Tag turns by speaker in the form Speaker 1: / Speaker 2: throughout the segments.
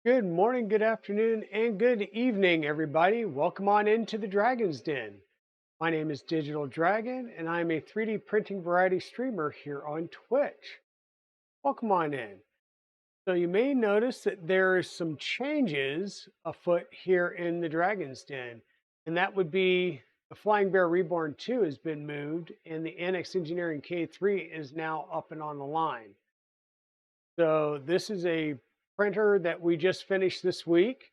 Speaker 1: Good morning, good afternoon, and good evening, everybody. Welcome on into the Dragon's Den. My name is Digital Dragon, and I'm a 3D printing variety streamer here on Twitch. Welcome on in. So, you may notice that there is some changes afoot here in the Dragon's Den, and that would be the Flying Bear Reborn 2 has been moved, and the Annex Engineering K3 is now up and on the line. So this is a printer that we just finished this week.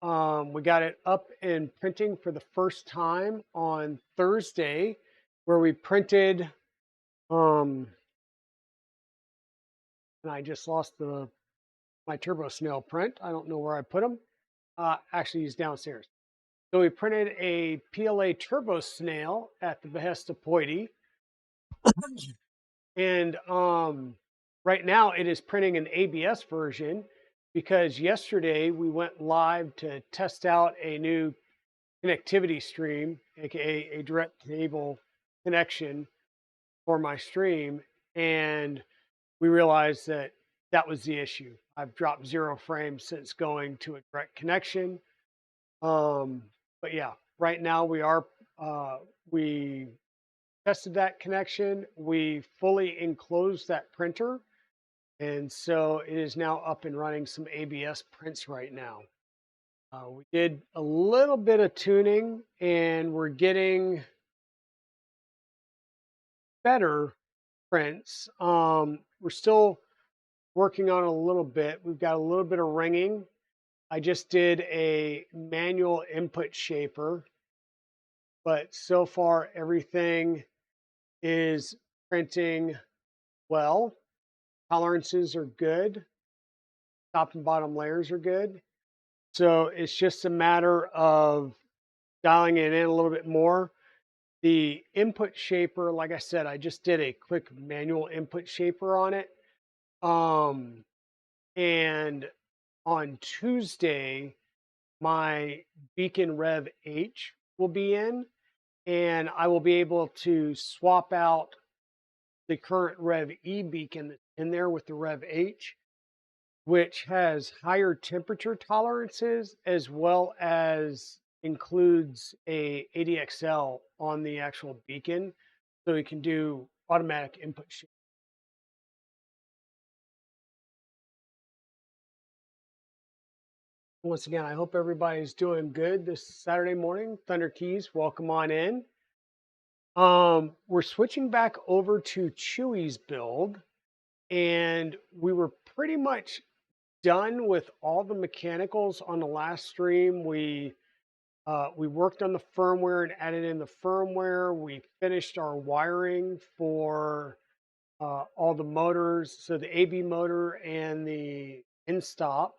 Speaker 1: We got it up and printing for the first time on Thursday, where we printed. And I just lost my turbo snail print. I don't know where I put them. Actually, he's downstairs. So we printed a PLA turbo snail at the behest of Poity, and right now it is printing an ABS version because yesterday we went live to test out a new connectivity stream, aka a direct cable connection for my stream, and we realized that that was the issue. I've dropped 0 frames since going to a direct connection. But yeah, right now we tested that connection. We fully enclosed that printer, and so it is now up and running some ABS prints right now. We did a little bit of tuning, and we're getting better prints. We're still working on it a little bit. We've got a little bit of ringing. I just did a manual input shaper, but so far everything is printing well. Tolerances are good. Top and bottom layers are good. So it's just a matter of dialing it in a little bit more. The input shaper, like I said, I just did a quick manual input shaper on it. And on Tuesday, my Beacon Rev H will be in, and I will be able to swap out the current Rev E beacon that's in there with the Rev H, which has higher temperature tolerances as well as includes a ADXL on the actual beacon, so we can do automatic input shift. Once again, I hope everybody's doing good this Saturday morning. Thunder Keys, welcome on in. We're switching back over to Chewy's build, and we were pretty much done with all the mechanicals on the last stream. We worked on the firmware and added in the firmware. We finished our wiring for all the motors, so the AB motor and the in-stop.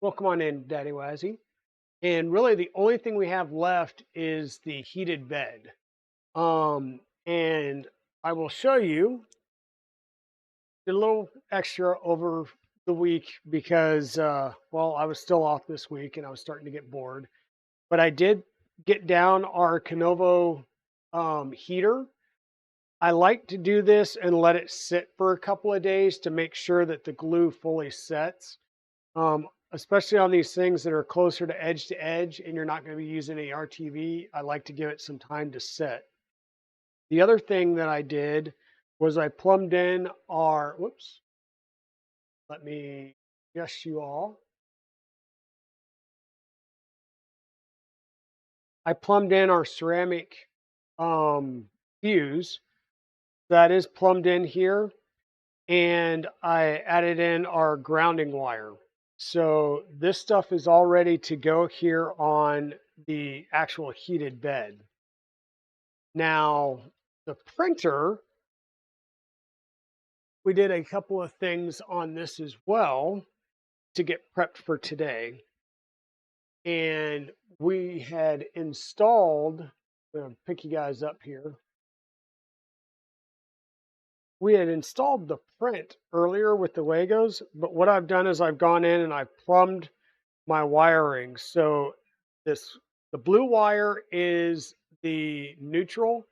Speaker 1: Welcome on in, Daddy Wazzy. And really the only thing we have left is the heated bed. And I will show you a little extra over the week because, well, I was still off this week and I was starting to get bored. But I did get down our Canovo heater. I like to do this and let it sit for a couple of days to make sure that the glue fully sets. Especially on these things that are closer to edge and you're not going to be using any RTV, I like to give it some time to set. The other thing that I did was I plumbed in our, whoops, let me adjust you all. I plumbed in our ceramic fuse that is plumbed in here, and I added in our grounding wire. So this stuff is all ready to go here on the actual heated bed. Now, the printer, we did a couple of things on this as well to get prepped for today. And we had installed, I'm going to pick you guys up here. We had installed the print earlier with the Legos, but what I've done is I've gone in and I've plumbed my wiring. So the blue wire is the neutral,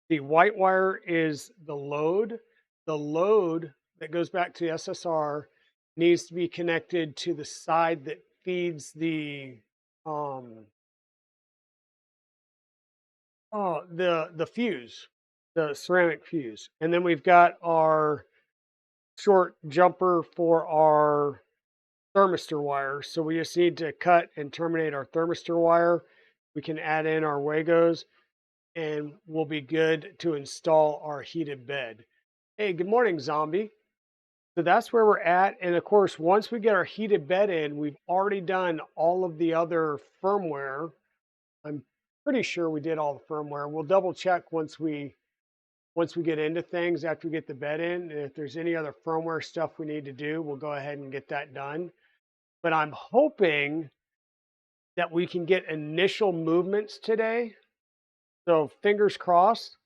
Speaker 1: the white wire is the load. The load that goes back to the SSR needs to be connected to the side that feeds the um the fuse, the ceramic fuse. And then we've got our short jumper for our thermistor wire. So we just need to cut and terminate our thermistor wire. We can add in our Wagos and we'll be good to install our heated bed. Hey, good morning, Zombie. So that's where we're at. And of course, once we get our heated bed in, we've already done all of the other firmware. I'm pretty sure we did all the firmware. We'll double check once we get into things after we get the bed in. And if there's any other firmware stuff we need to do, we'll go ahead and get that done. But I'm hoping that we can get initial movements today. So fingers crossed.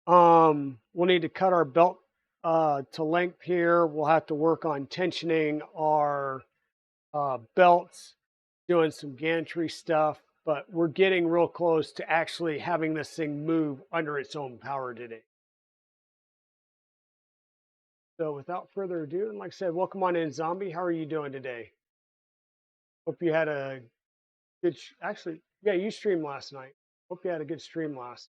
Speaker 1: We'll need to cut our belt to length here. We'll have to work on tensioning our belts, doing some gantry stuff, but we're getting real close to actually having this thing move under its own power today. So without further ado, and like I said, welcome on in, Zombie. How are you doing today? Hope you had a good, actually, yeah, you streamed last night. Hope you had a good stream last.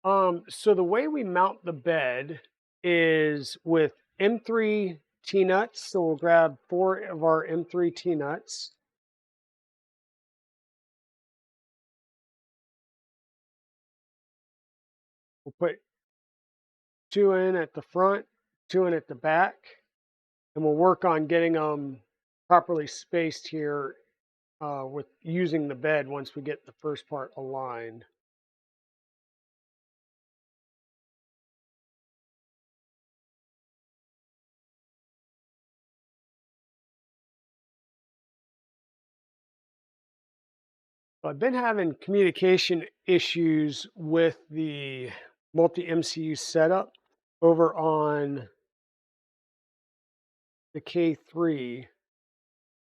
Speaker 1: So the way we mount the bed is with M3 T-nuts. So we'll grab 4 of our M3 T-nuts. We'll put 2 in at the front, 2 in at the back, and we'll work on getting them properly spaced here with using the bed once we get the first part aligned. So I've been having communication issues with the multi-MCU setup over on the K3.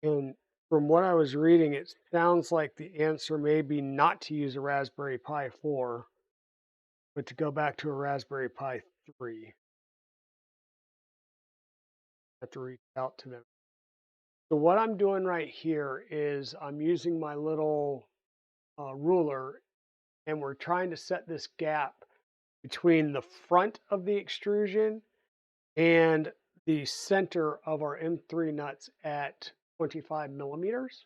Speaker 1: And from what I was reading, it sounds like the answer may be not to use a Raspberry Pi 4, but to go back to a Raspberry Pi 3. I have to reach out to them. So what I'm doing right here is I'm using my little ruler, and we're trying to set this gap between the front of the extrusion and the center of our M3 nuts at 25 millimeters.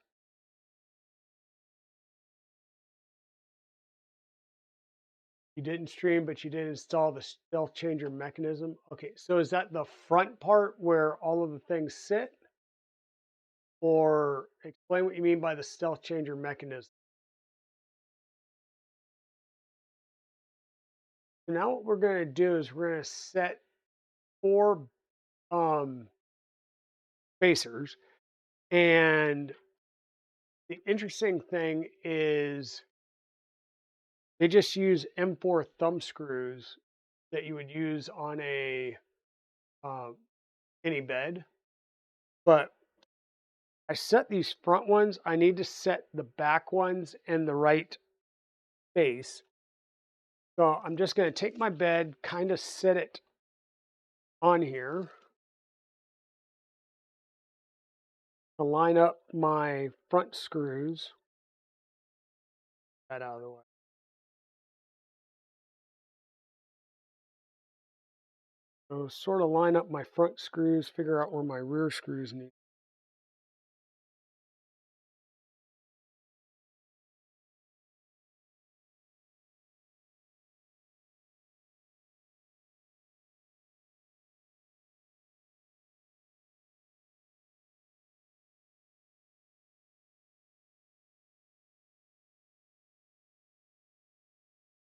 Speaker 1: You didn't stream, but you did install the stealth changer mechanism. Okay, so is that the front part where all of the things sit? Or explain what you mean by the stealth changer mechanism. So now what we're going to do is we're going to set 4 um, spacers. And the interesting thing is they just use M4 thumb screws that you would use on a any bed. But I set these front ones. I need to set the back ones in the right space. So I'm just going to take my bed, kind of set it on here to line up my front screws. That out of the way. So sort of line up my front screws, figure out where my rear screws need.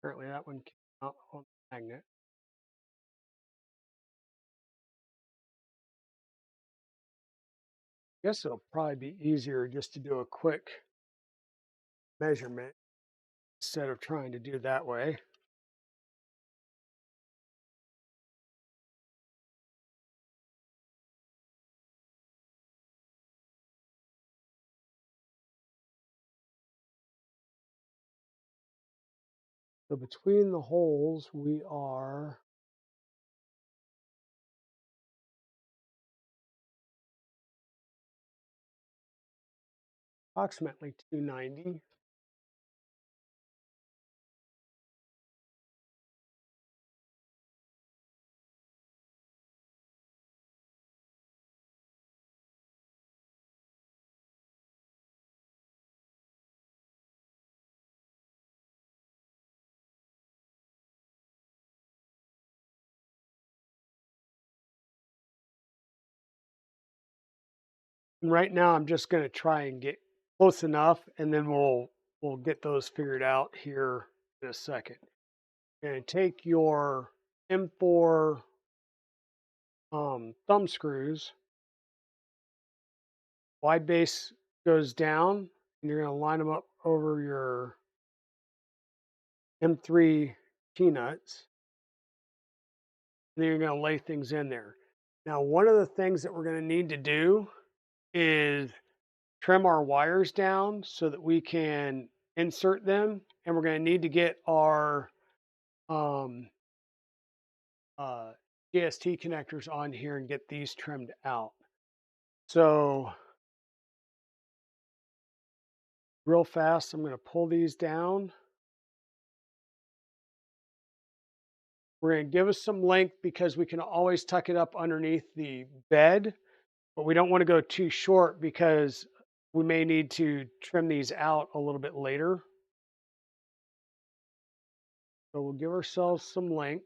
Speaker 1: Apparently that one came out on the magnet. I guess it'll probably be easier just to do a quick measurement instead of trying to do that way. So between the holes, we are approximately 290. And right now, I'm just going to try and get close enough, and then we'll get those figured out here in a second. And take your M4 thumb screws. Wide base goes down, and you're going to line them up over your M3 T-nuts. Then you're going to lay things in there. Now, one of the things that we're going to need to do is trim our wires down so that we can insert them, and we're going to need to get our GST connectors on here and get these trimmed out. So real fast, I'm going to pull these down. We're going to give us some length because we can always tuck it up underneath the bed, but we don't want to go too short because we may need to trim these out a little bit later. So we'll give ourselves some length.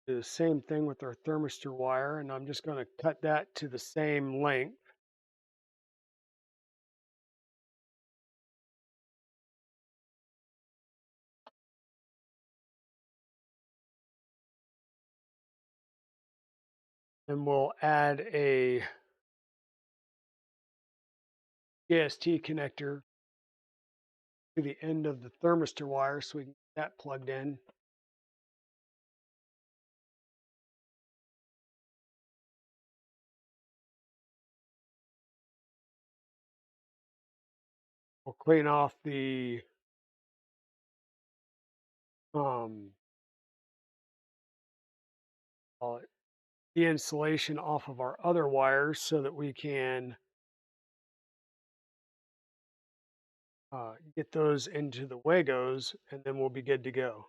Speaker 1: Do the same thing with our thermistor wire, and I'm just going to cut that to the same length. And we'll add a JST connector to the end of the thermistor wire so we can get that plugged in. We'll clean off the the insulation off of our other wires so that we can get those into the Wagos, and then we'll be good to go.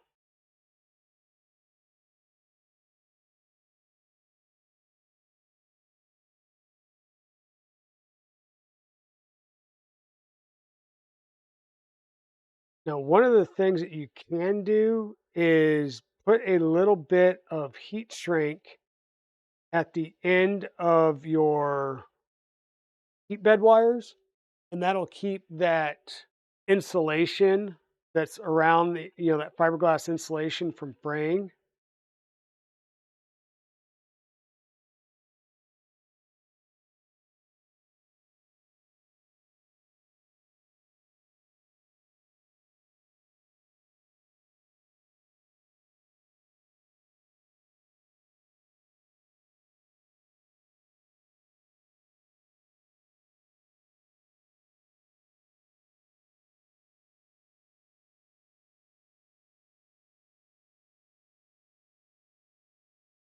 Speaker 1: Now, one of the things that you can do is put a little bit of heat shrink at the end of your heat bed wires, and that'll keep that insulation that's around the, that fiberglass insulation from fraying.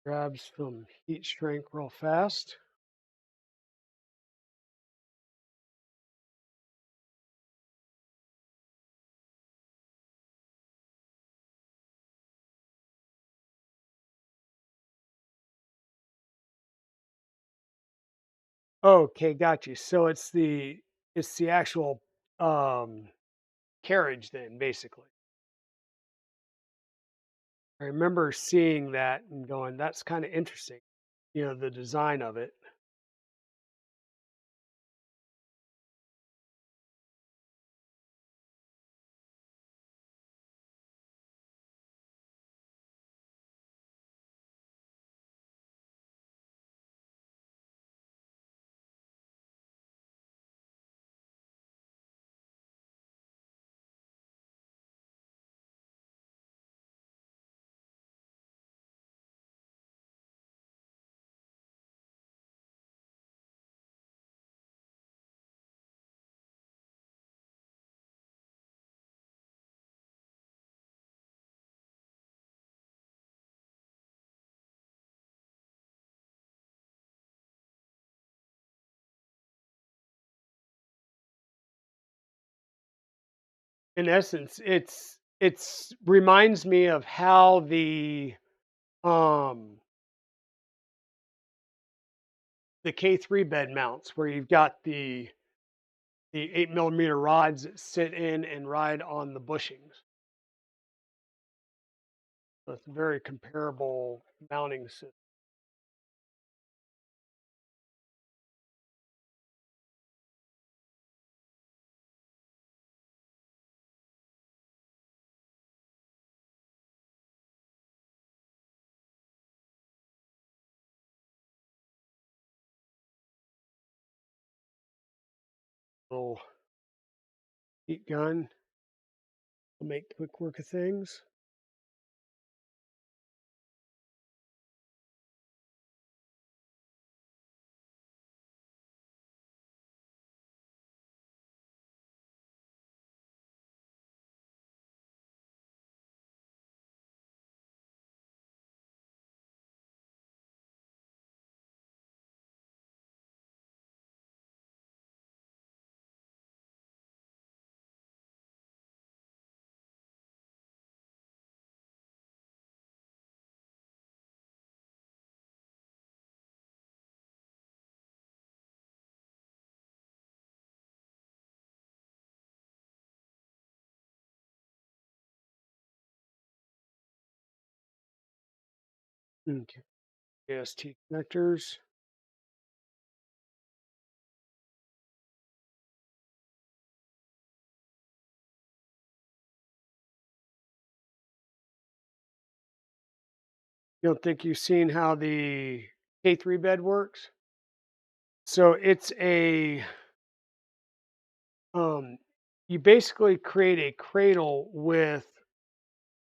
Speaker 1: Grab some heat shrink real fast. Okay, got you. So it's the actual carriage then, basically. I remember seeing that and going, that's kind of interesting, the design of it. in essence, it's reminds me of how um the K3 bed mounts, where you've got the 8 millimeter rods that sit in and ride on the bushings. So it's a very comparable mounting system. Little heat gun to make quick work of things. Okay. AST connectors. You don't think you've seen how the K3 bed works? So it's a um you basically create a cradle with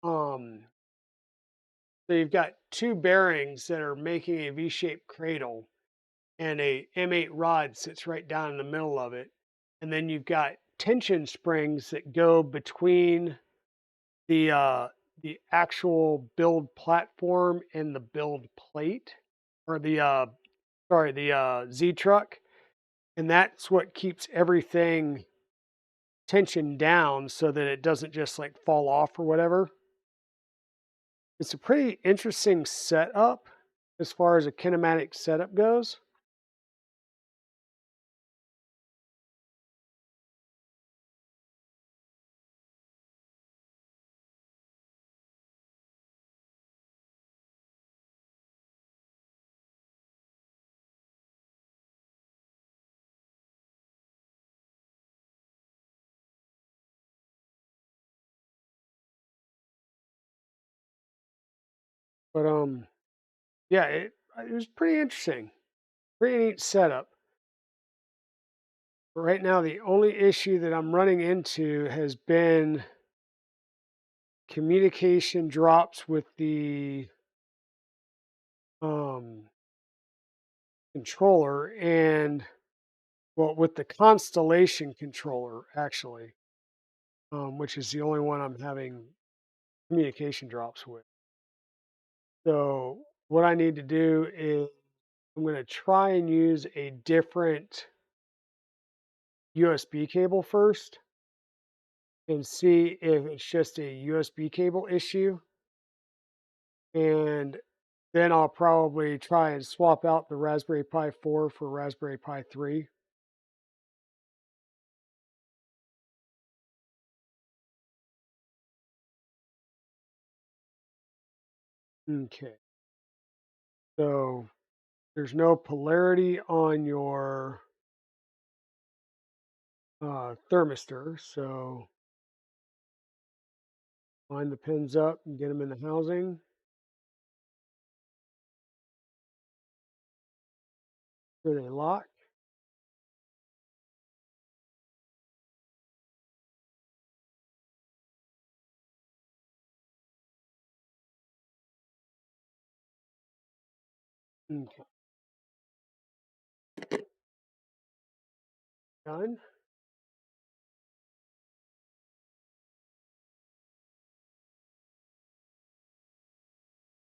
Speaker 1: um so you've got two bearings that are making a V-shaped cradle, and a M8 rod sits right down in the middle of it. And then you've got tension springs that go between the uh the actual build platform and the build plate, or the Z truck, and that's what keeps everything tension down so that it doesn't just like fall off or whatever. It's a pretty interesting setup as far as a kinematic setup goes. But yeah, it was pretty interesting. Pretty neat setup. But right now the only issue that I'm running into has been communication drops with the um controller, and well, with the Constellation controller actually, which is the only one I'm having communication drops with. So what I need to do is I'm going to try and use a different USB cable first and see if it's just a USB cable issue. And then I'll probably try and swap out the Raspberry Pi 4 for Raspberry Pi 3. Okay. So there's no polarity on your thermistor. So line the pins up and get them in the housing. So they lock. Okay. Done.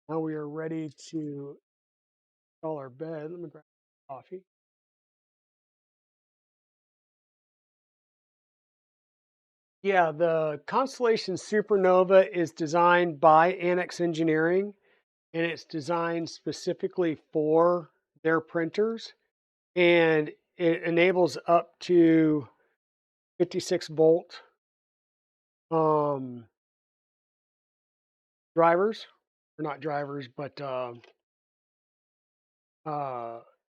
Speaker 1: Now we are ready to install our bed. Let me grab coffee. Yeah, the Constellation Supernova is designed by Annex Engineering, and it's designed specifically for their printers, and it enables up to 56-volt um, drivers, or not drivers, but uh,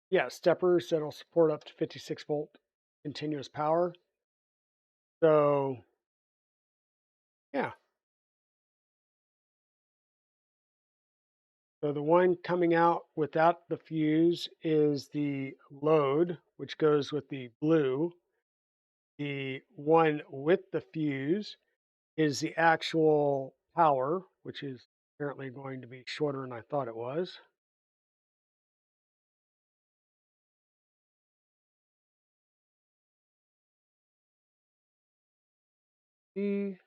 Speaker 1: yeah, steppers that'll support up to 56-volt continuous power. So yeah, so the one coming out without the fuse is the load, which goes with the blue. The one with the fuse is the actual power, which is apparently going to be shorter than I thought it was. The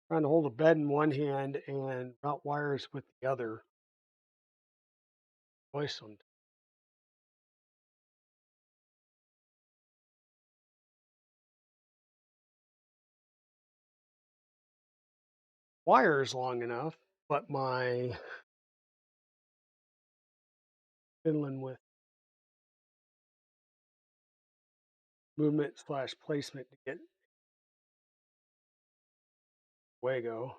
Speaker 1: trying to hold a bed in one hand and route wires with the other. Voice some wires long enough, but my fiddling with movement slash placement to get Wago.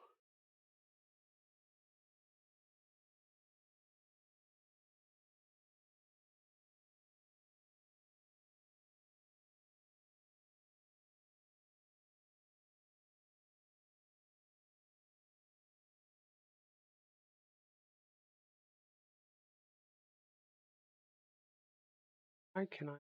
Speaker 1: Why can I?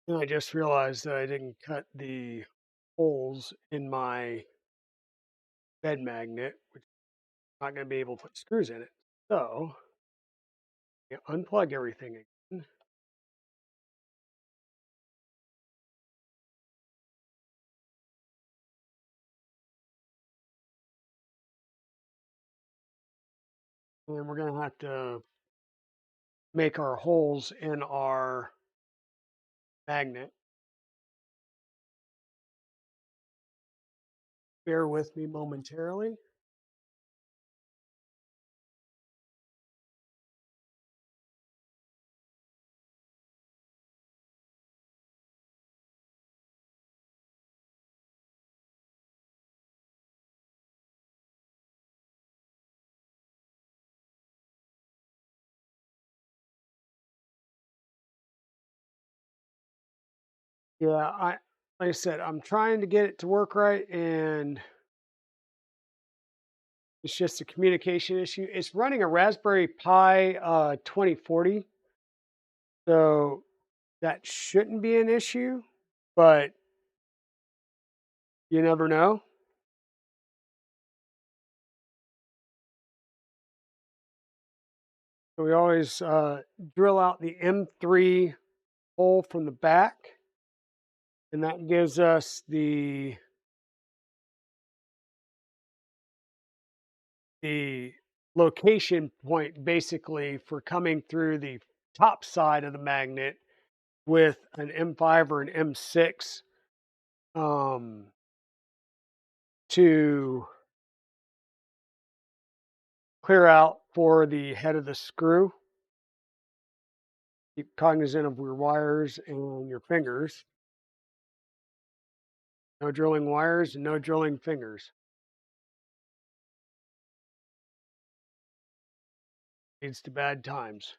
Speaker 1: And I just realized that I didn't cut the holes in my bed magnet, which I'm not going to be able to put screws in it. So unplug everything again. And we're going to have to make our holes in our magnet. Bear with me momentarily. Yeah, like I said, I'm trying to get it to work right, and it's just a communication issue. It's running a Raspberry Pi 2040, so that shouldn't be an issue, but you never know. So we always drill out the M3 hole from the back, and that gives us the location point basically for coming through the top side of the magnet with an M5 or an M6 to clear out for the head of the screw. Keep cognizant of your wires and your fingers. No drilling wires and no drilling fingers. Leads to bad times.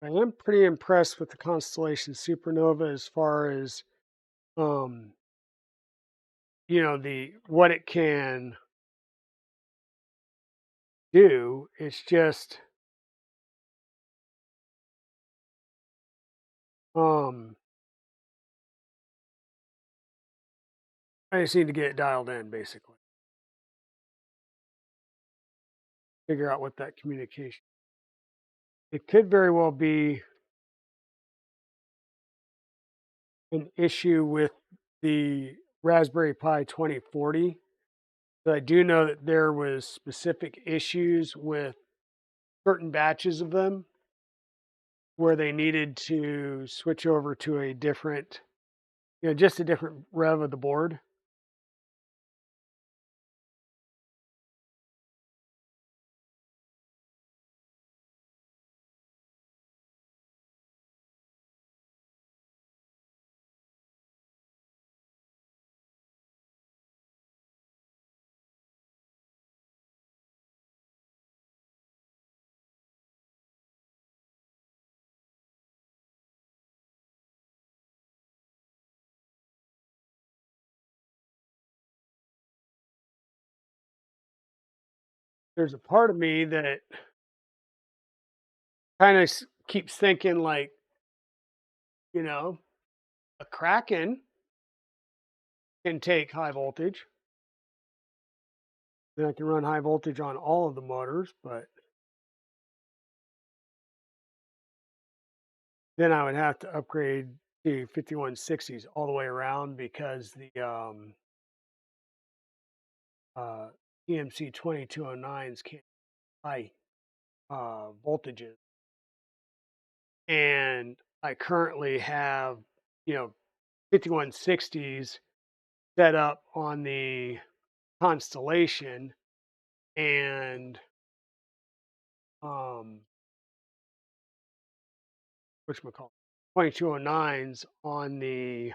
Speaker 1: I am pretty impressed with the constellation Supernova as far as um, the what it can do. It's just um, I just need to get it dialed in, basically. Figure out what that communication. It could very well be an issue with the Raspberry Pi 2040. But I do know that there was specific issues with certain batches of them where they needed to switch over to a different, just a different rev of the board. There's a part of me that kind of keeps thinking like, you know, a Kraken can take high voltage. Then I can run high voltage on all of the motors, but then I would have to upgrade to 5160s all the way around because the uh, EMC 2209s can't high voltages. And I currently have, 5160s set up on the Constellation and whatchamacallit, 2209s on the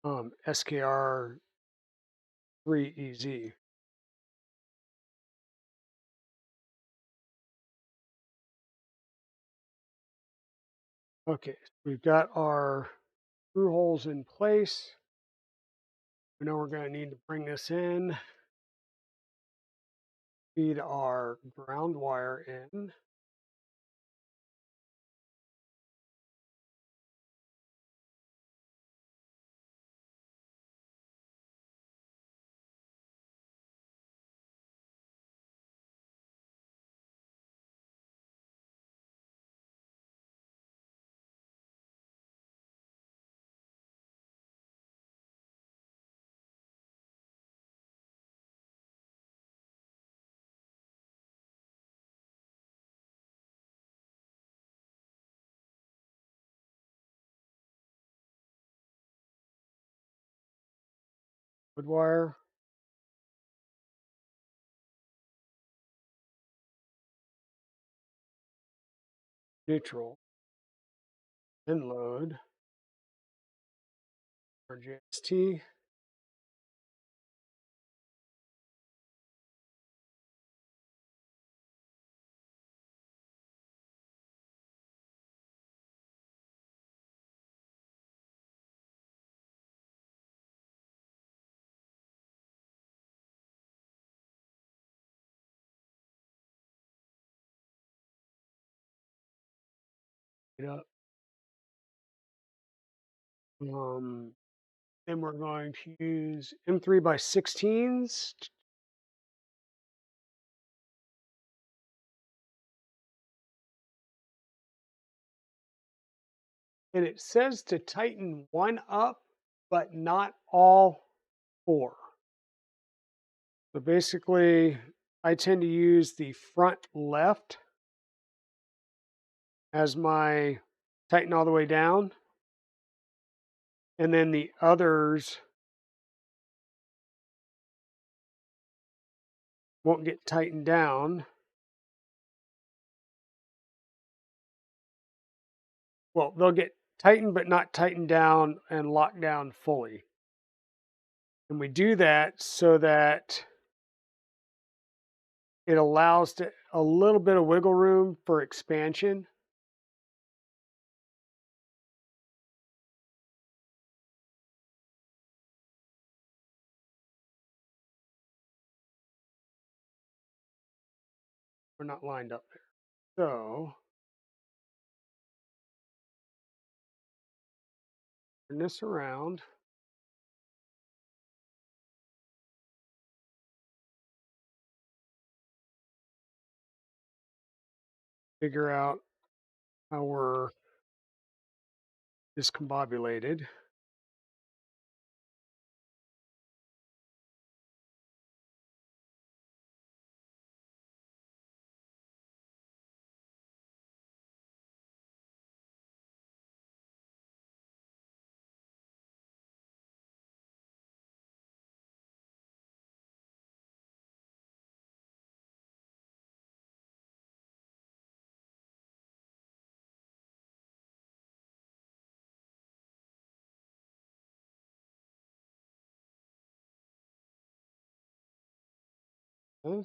Speaker 1: SKR 3EZ. Okay, so we've got our screw holes in place. We know we're going to need to bring this in, feed our ground wire in. Wood wire, neutral, and load our JST. It up. Then we're going to use M3 by 16s. And it says to tighten one up, but not all four. So basically, I tend to use the front left as my tighten all the way down. And then the others won't get tightened down. Well, they'll get tightened, but not tightened down and locked down fully. And we do that so that It allows a little bit of wiggle room for expansion. We're not lined up there. So turn this around. Figure out how we're discombobulated. Okay.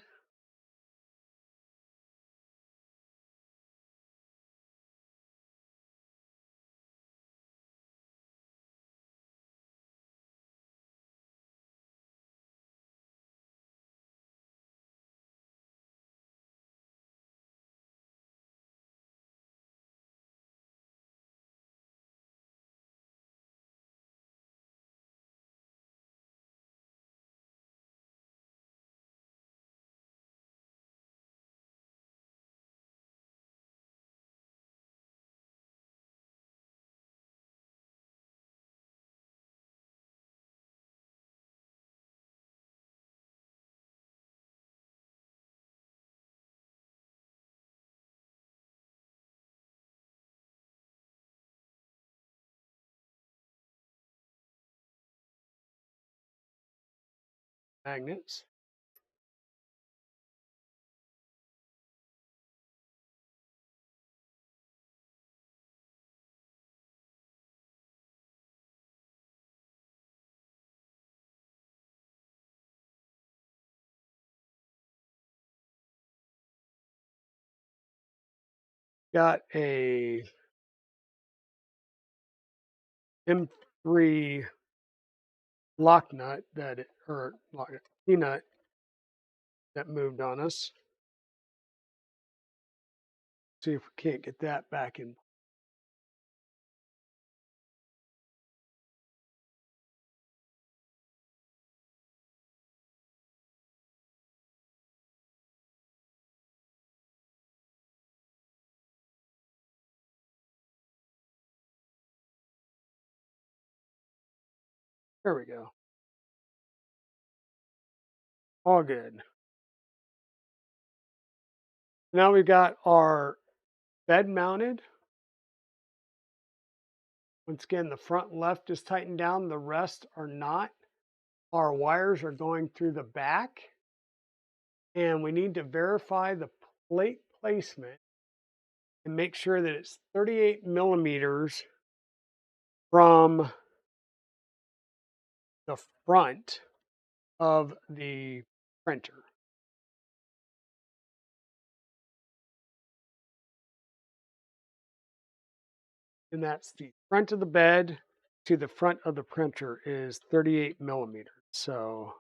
Speaker 1: Magnets. Got a M3 lock nut or key nut that moved on us. See if we can't get that back in. There we go. All good. Now we've got our bed mounted. Once again, the front left is tightened down, the rest are not. Our wires are going through the back, and we need to verify the plate placement and make sure that it's 38 millimeters from the front of the printer. And that's the front of the bed to the front of the printer is 38 millimeters. So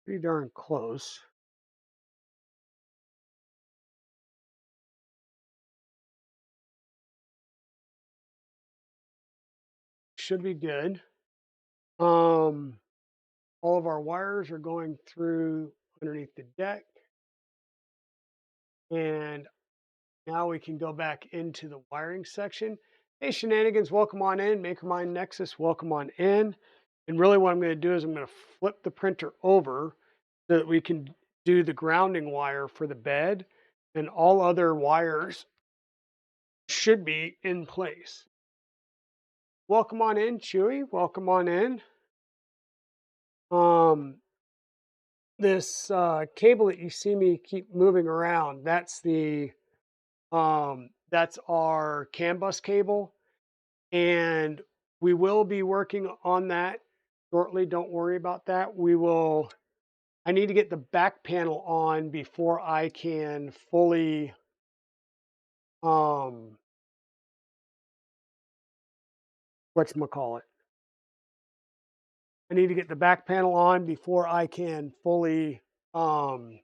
Speaker 1: pretty darn close. Should be good. All of our wires are going through underneath the deck. And now we can go back into the wiring section. Hey, Shenanigans, welcome on in. MakerMind Nexus, welcome on in. And really what I'm going to do is I'm going to flip the printer over so that we can do the grounding wire for the bed. and all other wires should be in place. Welcome on in, Chewy. Welcome on in. Um, this cable that you see me keep moving around, that's that's our CANBUS cable, and we will be working on that shortly. Don't worry about that. I need to get the back panel on before I can fully um whatchamacallit. I need to get the back panel on before I can fully um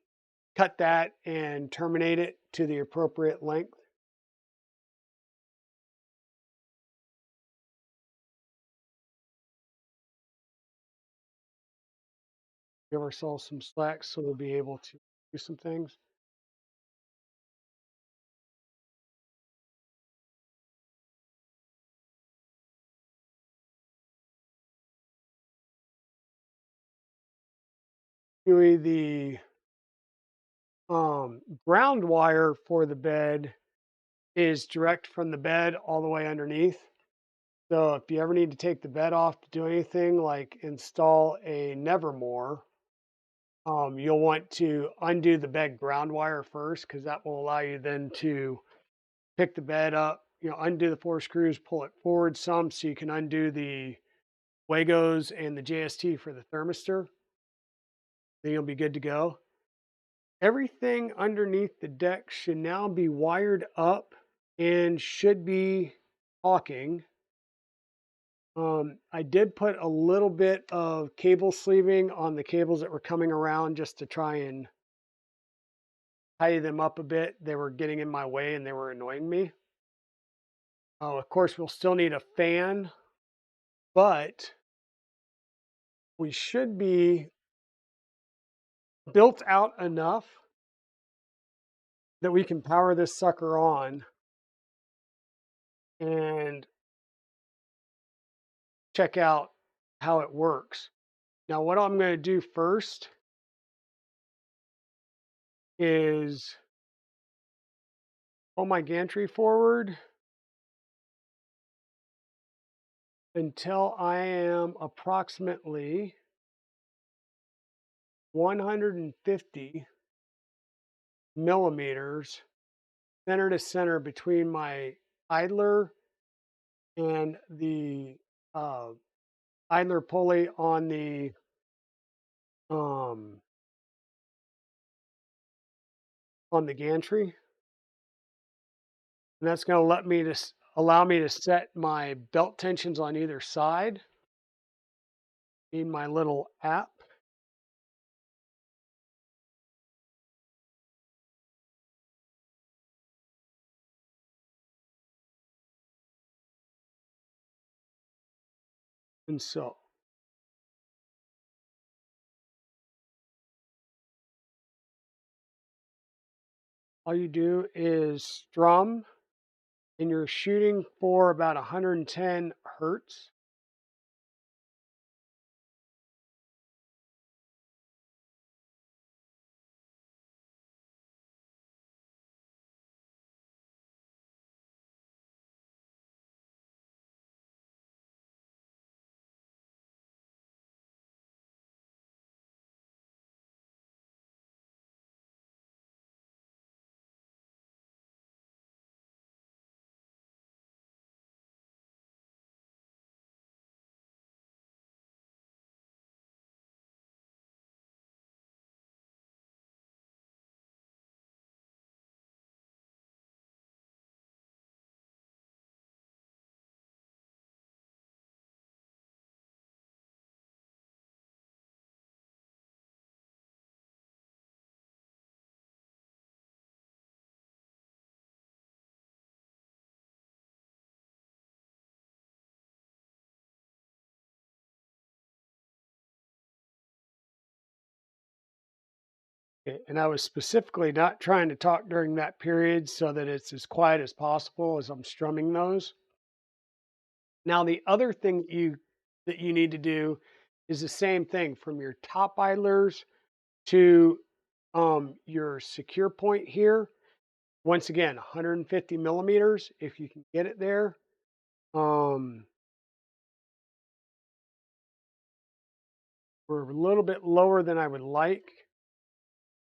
Speaker 1: cut that and terminate it to the appropriate length. Give ourselves some slack so we'll be able to do some things. Doing the ground wire for the bed is direct from the bed all the way underneath. So if you ever need to take the bed off to do anything like install a Nevermore, you'll want to undo the bed ground wire first because that will allow you then to pick the bed up, undo the 4 screws, pull it forward some so you can undo the Wagos and the JST for the thermistor. Then you'll be good to go. Everything underneath the deck should now be wired up and should be talking. I did put a little bit of cable sleeving on the cables that were coming around just to try and tidy them up a bit. They were getting in my way and they were annoying me. Oh, of course, we'll still need a fan, but we should be built out enough that we can power this sucker on and check out how it works. Now, what I'm going to do first is pull my gantry forward until I am approximately 150 millimeters center to center between my idler and the uh, idler pulley um, on the gantry, and that's going to allow me to set my belt tensions on either side. Need my little app. And so all you do is strum, and you're shooting for about 110 hertz. And I was specifically not trying to talk during that period so that it's as quiet as possible as I'm strumming those. Now, the other thing that you need to do is the same thing from your top idlers to your secure point here. once again, 150 millimeters if you can get it there. Um, we're a little bit lower than I would like.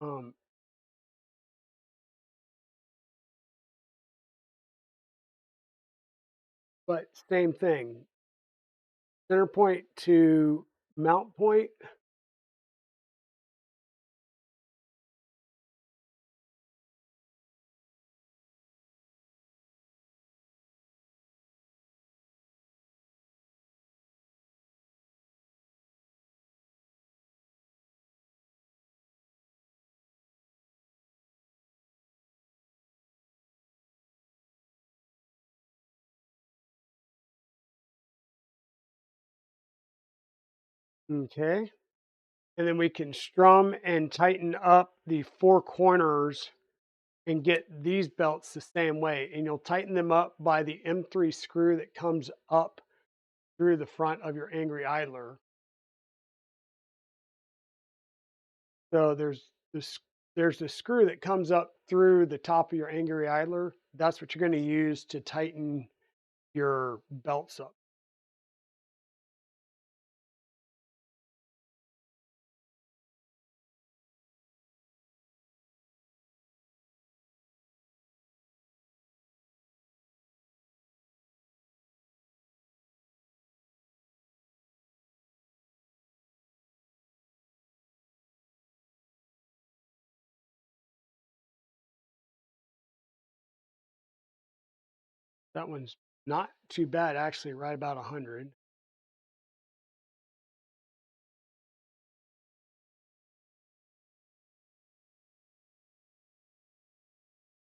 Speaker 1: Um, but same thing, center point to mount point. Okay. And then we can strum and tighten up the four corners and get these belts the same way. And you'll tighten them up by the M3 screw that comes up through the front of your angry idler. So there's the screw that comes up through the top of your angry idler. That's what you're going to use to tighten your belts up. That one's not too bad, actually, right about 100.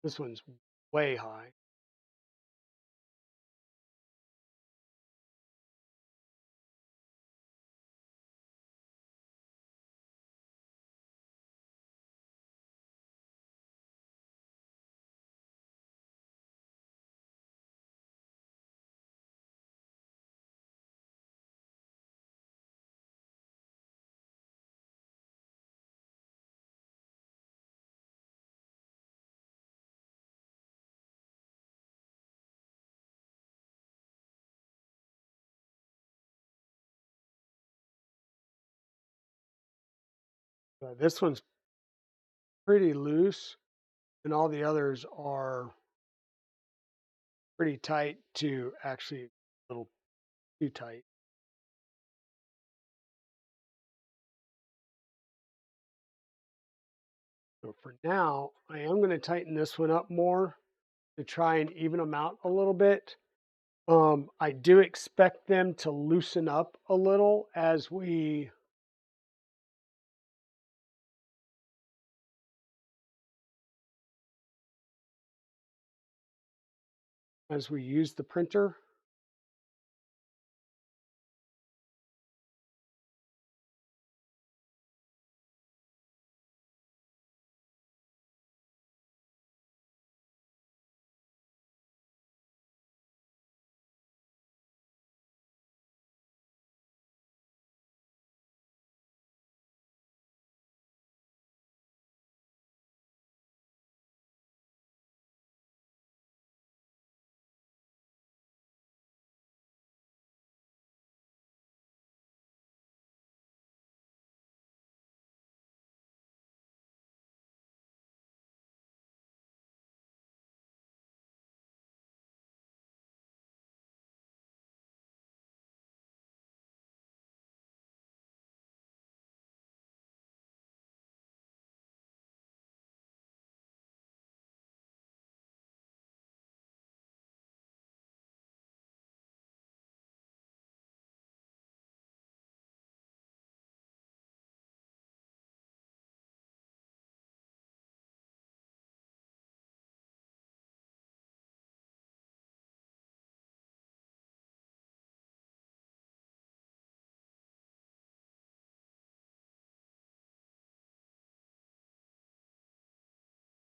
Speaker 1: This one's way high. This one's pretty loose, and all the others are pretty tight to actually a little too tight. So for now, I am going to tighten this one up more to try and even them out a little bit. I do expect them to loosen up a little as we use the printer.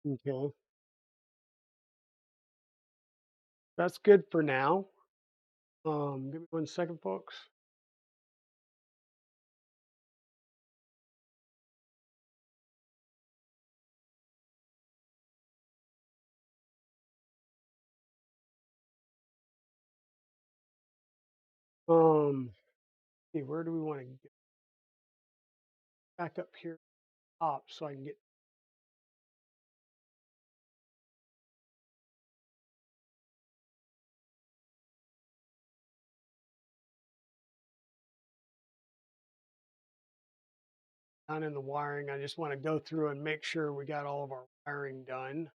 Speaker 1: Okay, that's good for now. Give me 1 second, folks. See, where do we want to get back up here top so I can get down in the wiring. I just want to go through and make sure we got all of our wiring done.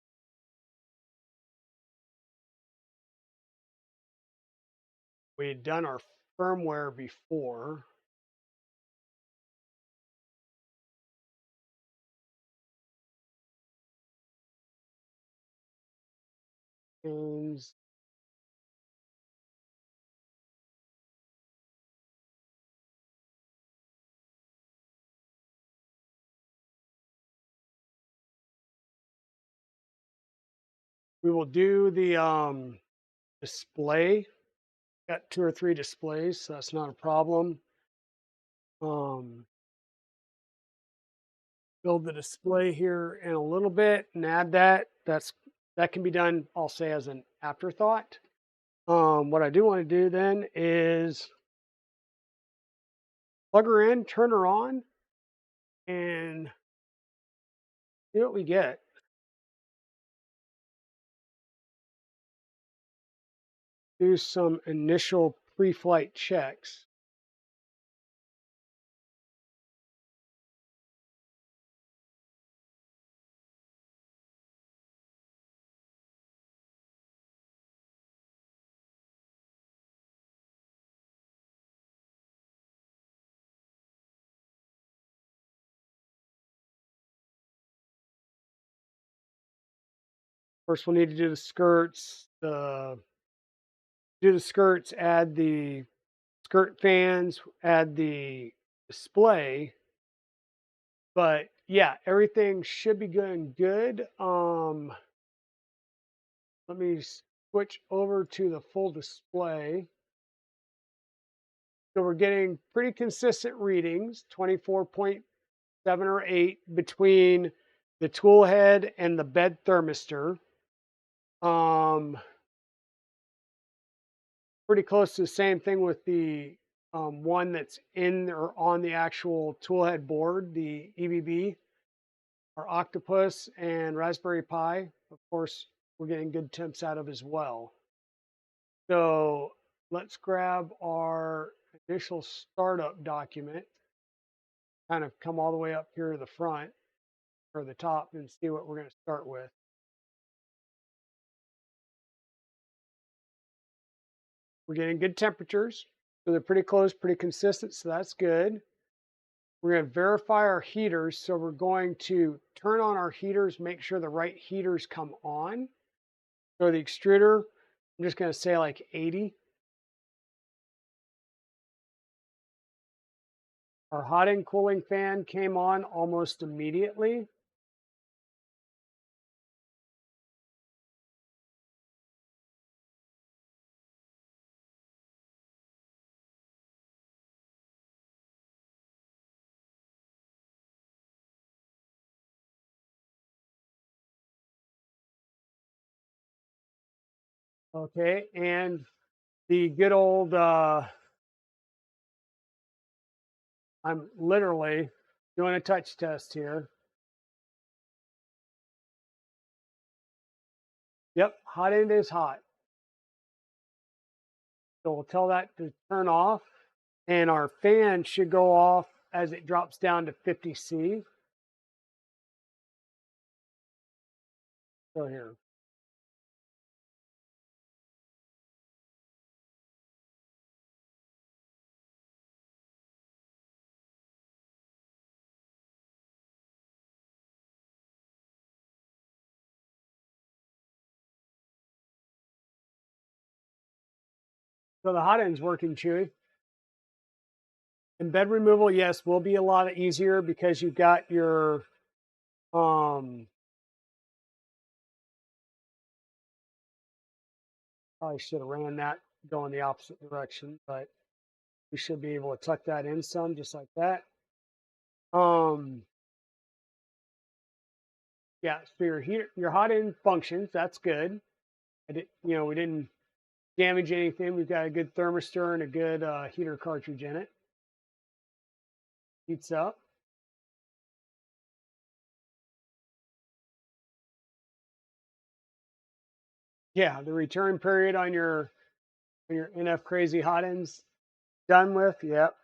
Speaker 1: We had done our firmware before. And we will do the display. Got 2 or 3 displays, so that's not a problem. Build the display here in a little bit and add that. That can be done, I'll say, as an afterthought. What I do want to do then is plug her in, turn her on, and see what we get. Do some initial pre-flight checks. First, we'll need to do the skirts. Do the skirts, add the skirt fans, add the display. But yeah, everything should be going good. Let me switch over to the full display. So we're getting pretty consistent readings, 24.7 or 8 between the tool head and the bed thermistor. Pretty close to the same thing with the one that's in or on the actual tool head board, the EBB, our Octopus and Raspberry Pi. Of course, we're getting good temps out of as well. So let's grab our initial startup document, kind of come all the way up here to the front or the top and see what we're going to start with. We're getting good temperatures, so they're pretty close, pretty consistent, so that's good. We're going to verify our heaters, so we're going to turn on our heaters, make sure the right heaters come on. So the extruder, I'm just going to say like 80. Our hot end cooling fan came on almost immediately. Okay, and the good old, I'm literally doing a touch test here. Yep, hot end is hot. So we'll tell that to turn off. And our fan should go off as it drops down to 50C. So here. So the hot end's working, Chewy. And bed removal, yes, will be a lot easier because you've got your probably should have ran that going the opposite direction, but we should be able to tuck that in some just like that. Yeah, so your hot end functions, that's good. We didn't damage anything. We've got a good thermistor and a good heater cartridge in it. Heats up. Yeah, the return period on your NF Crazy hot ends done with. Yep.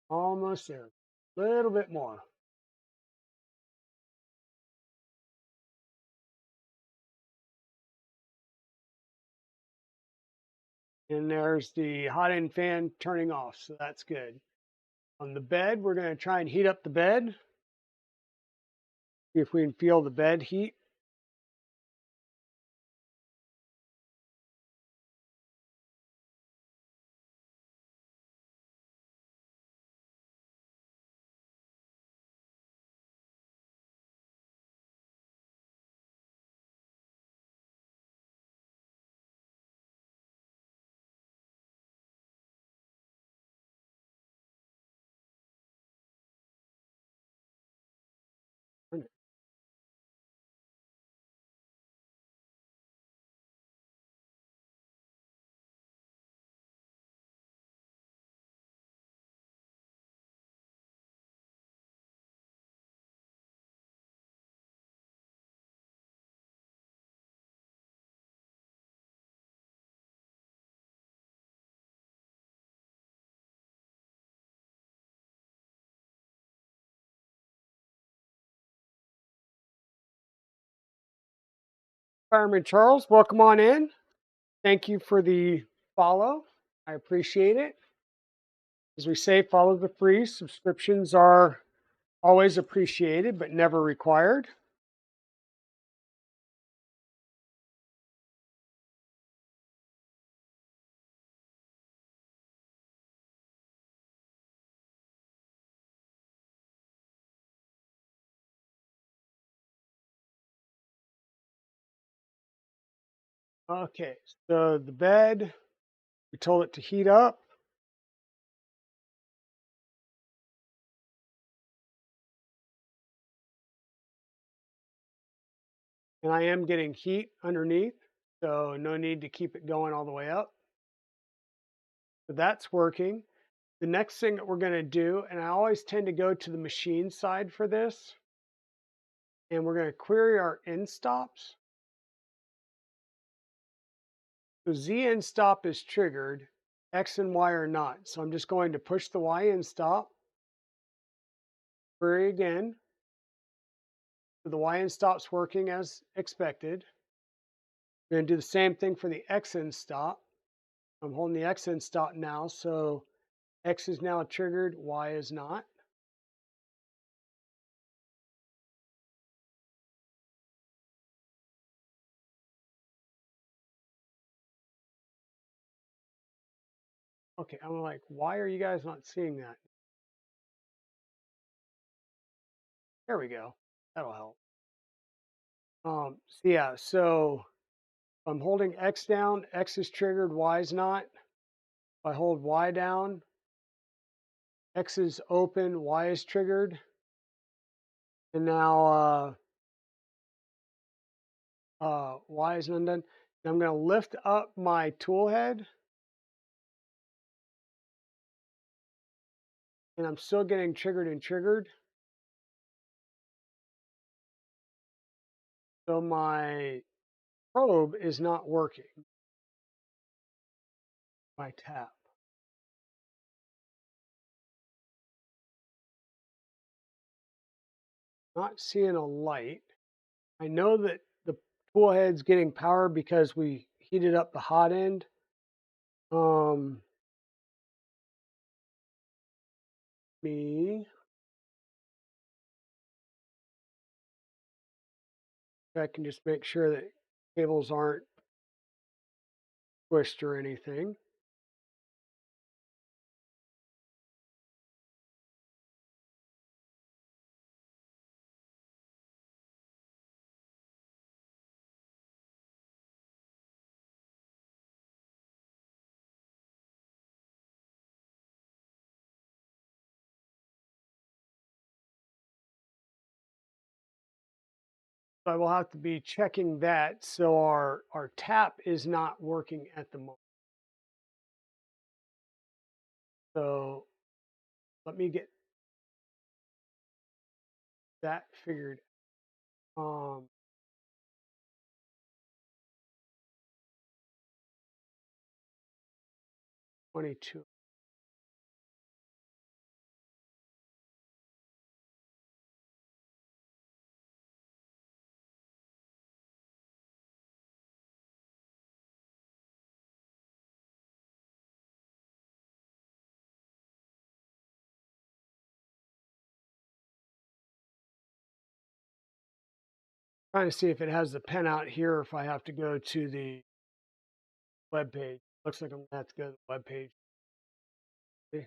Speaker 1: Almost there. A little bit more. And there's the hot end fan turning off, so that's good. On the bed, we're going to try and heat up the bed. See if we can feel the bed heat. Fireman Charles, welcome on in. Thank you for the follow. I appreciate it. As we say, follow the free. Subscriptions are always appreciated, but never required. Okay, so the bed, we told it to heat up. And I am getting heat underneath, so no need to keep it going all the way up. So that's working. The next thing that we're going to do, and I always tend to go to the machine side for this, and we're going to query our end stops. So Z end stop is triggered, X and Y are not. So I'm just going to push the Y end stop, query again. So the Y end stop's working as expected. We're going to do the same thing for the X end stop. I'm holding the X end stop now, so X is now triggered, Y is not. Okay, I'm like, why are you guys not seeing that? There we go. That'll help. So yeah, so I'm holding X down, X is triggered, Y is not. If I hold Y down, X is open, Y is triggered. And now Y is undone. And I'm going to lift up my tool head. And I'm still getting triggered and triggered. So my probe is not working. My tap. Not seeing a light. I know that the tool head's getting power because we heated up the hot end. Me. I can just make sure that cables aren't squished or anything. So I will have to be checking that. So our tap is not working at the moment. So let me get that figured. 22. Trying to see if it has the pen out here or if I have to go to the web page. Looks like I'm gonna have to go to the web page. Okay.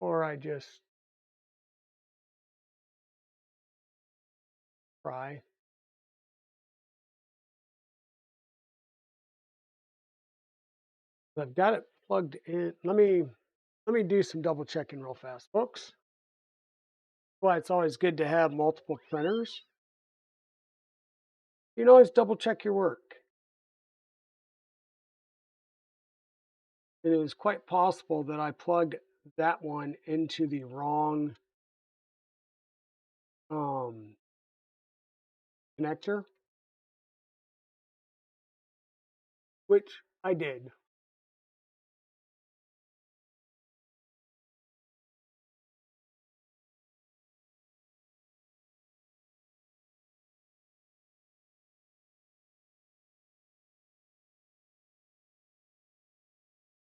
Speaker 1: Or I just try. I've got it plugged in. Let me do some double checking real fast, folks. Why it's always good to have multiple printers. You can always double check your work. It is quite possible that I plugged that one into the wrong connector, which I did.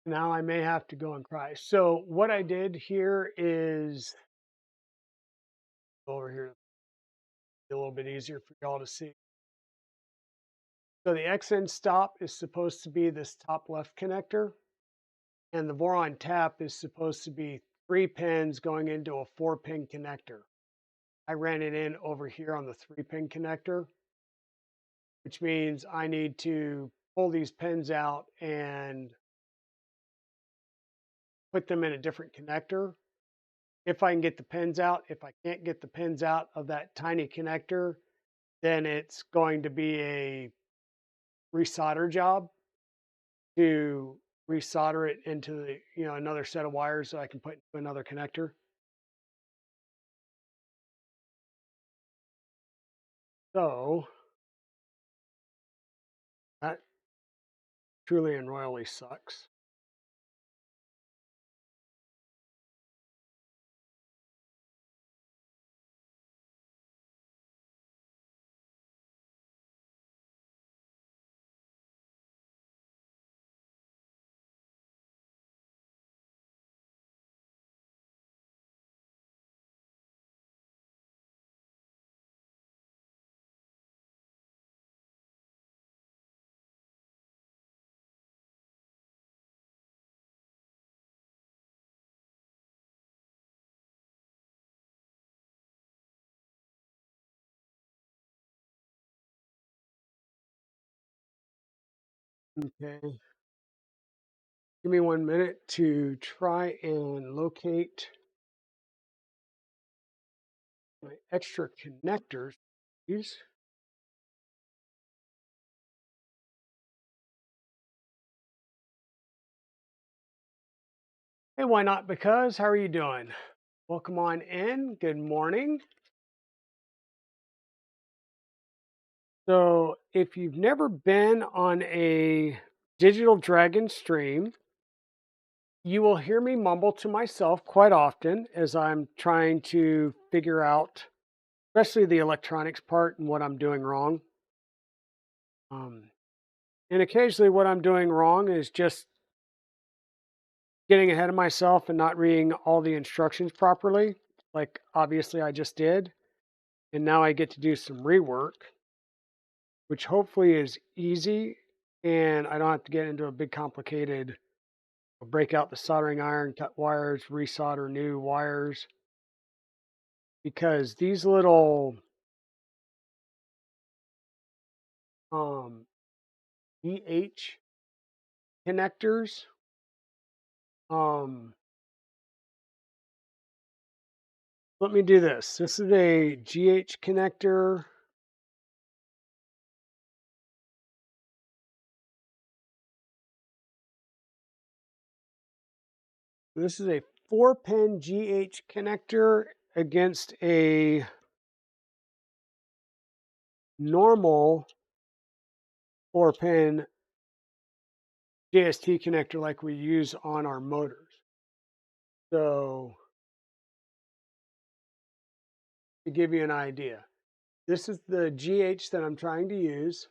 Speaker 1: Now I may have to go and cry. So what I did here is over here a little bit easier for y'all to see. So the XN stop is supposed to be this top left connector, and the Voron tap is supposed to be 3 pins going into a 4-pin connector. I ran it in over here on the 3-pin connector, which means I need to pull these pins out and put them in a different connector. If I can get the pins out, if I can't get the pins out of that tiny connector, then it's going to be a resolder job to resolder it into the, another set of wires that I can put into another connector. So that truly and royally sucks. Okay. Give me 1 minute to try and locate my extra connectors, please. Hey, why not? Because how are you doing? Welcome on in. Good morning. So, if you've never been on a Digital Dragon stream. You will hear me mumble to myself quite often as I'm trying to figure out, especially the electronics part and what I'm doing wrong. Um, and occasionally, what I'm doing wrong is just getting ahead of myself and not reading all the instructions properly, like obviously I just did. And now I get to do some rework, which hopefully is easy and I don't have to get into a big complicated break out the soldering iron, cut wires, resolder new wires, because these little EH connectors, um, let me do this. This is a GH connector. This is a 4-pin GH connector against a normal 4-pin JST connector like we use on our motors. So to give you an idea, this is the GH that I'm trying to use.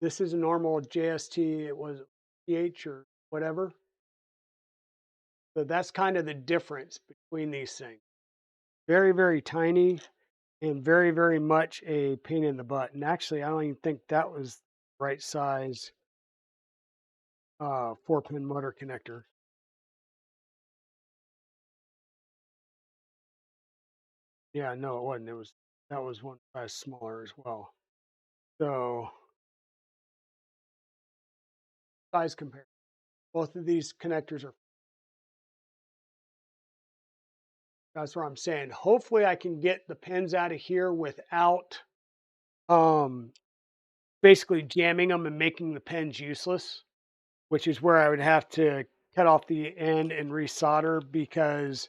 Speaker 1: This is a normal JST, it was GH or whatever. So that's kind of the difference between these things. Very, very tiny and very, very much a pain in the butt. And actually, I don't even think that was the right size 4-pin motor connector. Yeah, no, it wasn't. That was one size smaller as well. So size compare. Both of these connectors are. That's what I'm saying. Hopefully, I can get the pins out of here without um, basically jamming them and making the pins useless, which is where I would have to cut off the end and resolder because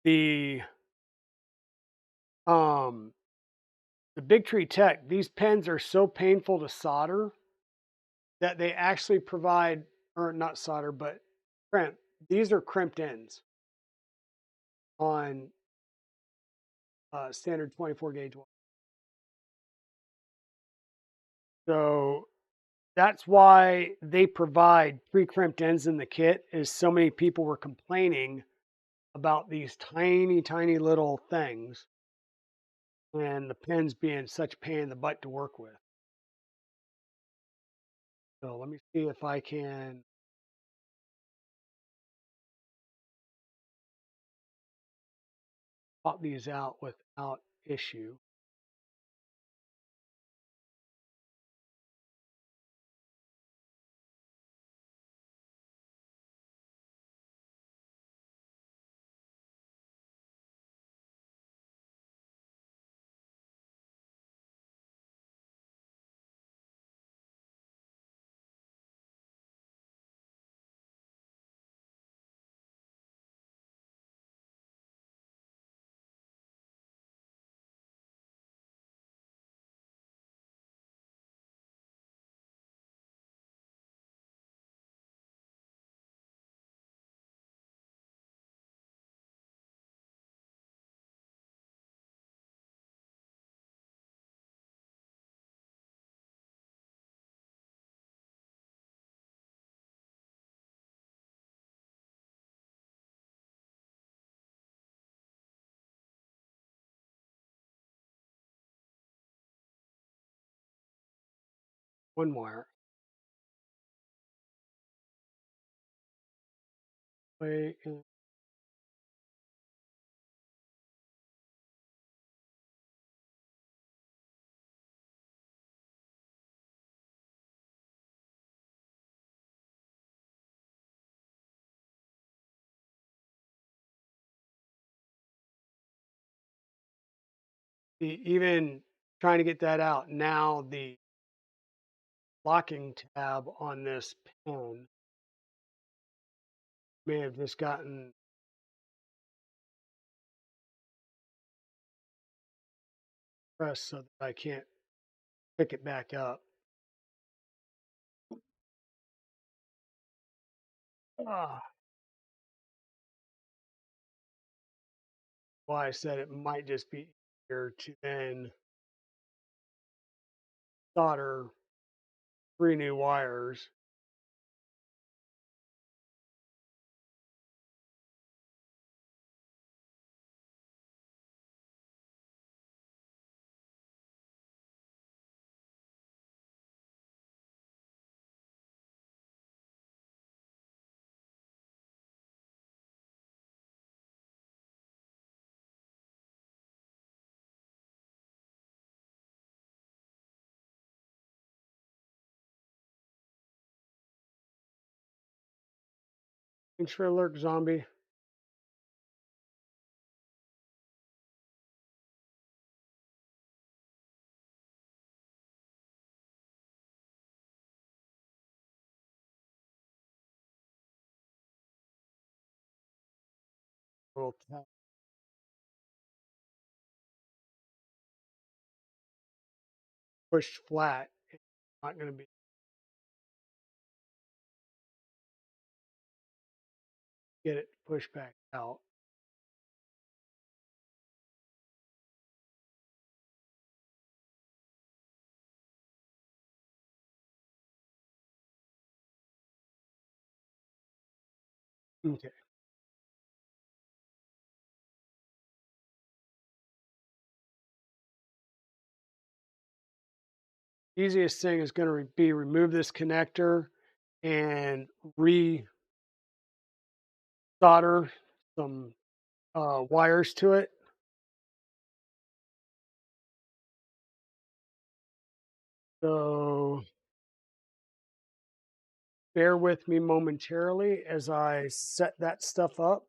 Speaker 1: the um, the Big Tree Tech, these pins are so painful to solder that they actually provide, or not solder, but crimp. These are crimped ends on standard 24 gauge wire. So that's why they provide pre-crimped ends in the kit, is so many people were complaining about these tiny, tiny little things and the pins being such a pain in the butt to work with. So let me see if I can pop these out without issue. One wire. Way in. Even trying to get that out now, the locking tab on this pen may have just gotten pressed so that I can't pick it back up. Ah, why I said it might just be easier to then solder 3 new wires. Thanks for alert, zombie. Little tap, pushed flat. It's not going to be get it pushed back out. Okay. Easiest thing is going to be remove this connector and solder some wires to it. So bear with me momentarily as I set that stuff up.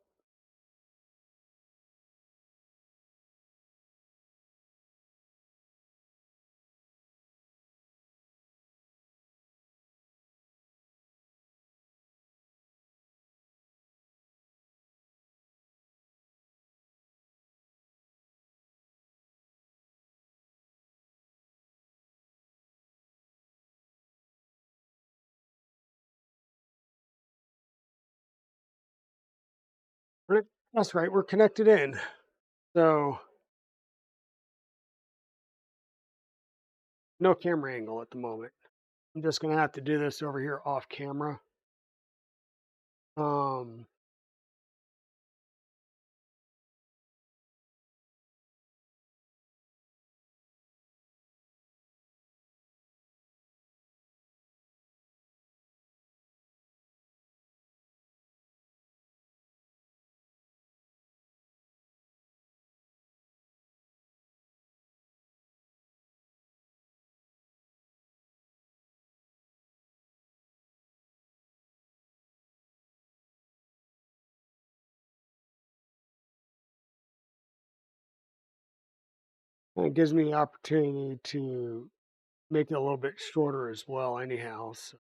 Speaker 1: That's right, we're connected in. So no camera angle at the moment. I'm just going to have to do this over here off camera. Um, it gives me the opportunity to make it a little bit shorter as well anyhow. So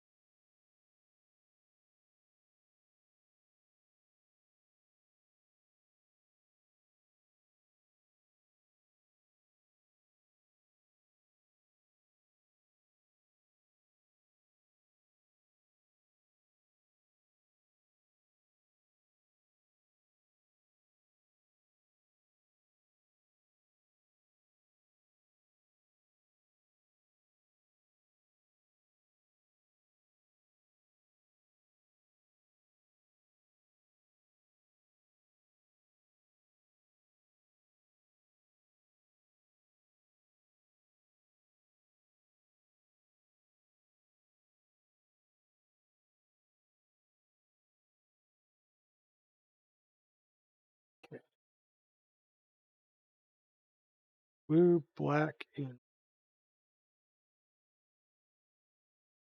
Speaker 1: okay. Blue, black, and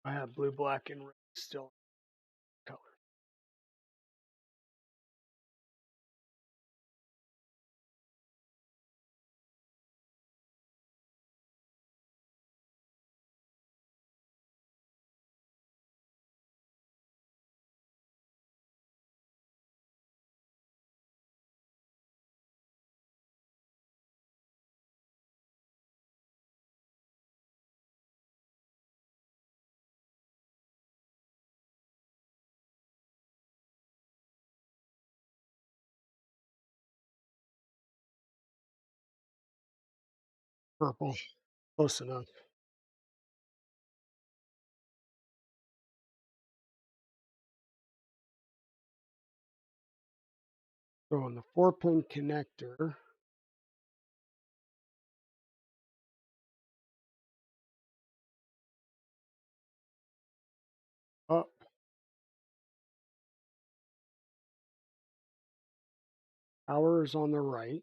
Speaker 1: I have blue, black, and red still color. purple. Close enough. So on the 4-pin connector, up, power is on the right.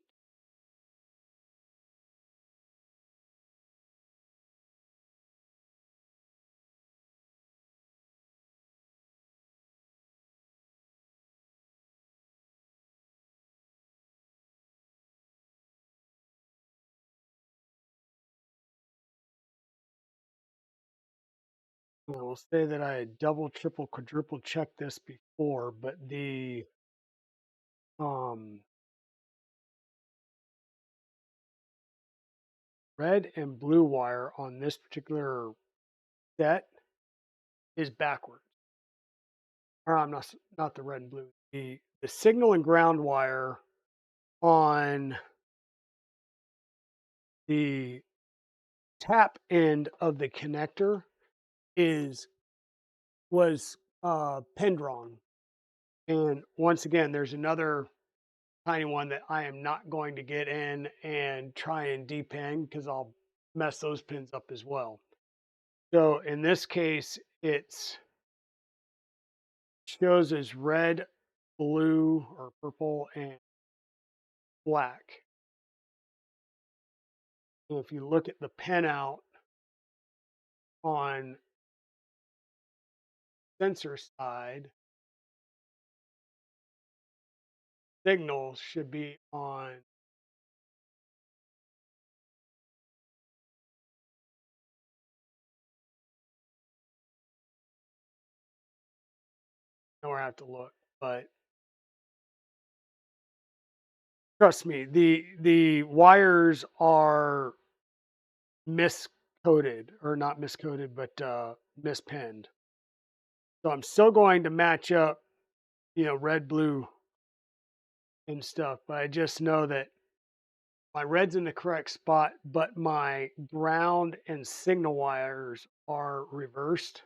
Speaker 1: I will say that I had double, triple, quadruple checked this before, but the um, red and blue wire on this particular set is backwards. Or I'm not the red and blue. The signal and ground wire on the tap end of the connector is was pin drawn. And once again, there's another tiny one that I am not going to get in and try and depin because I'll mess those pins up as well. So in this case, it's shows as red, blue, or purple, and black. And if you look at the pinout on sensor side, signal should be on nowhere I have to look, but trust me, the wires are miscoded, or not miscoded, but mispinned. So I'm still going to match up, red, blue, and stuff, but I just know that my red's in the correct spot, but my ground and signal wires are reversed.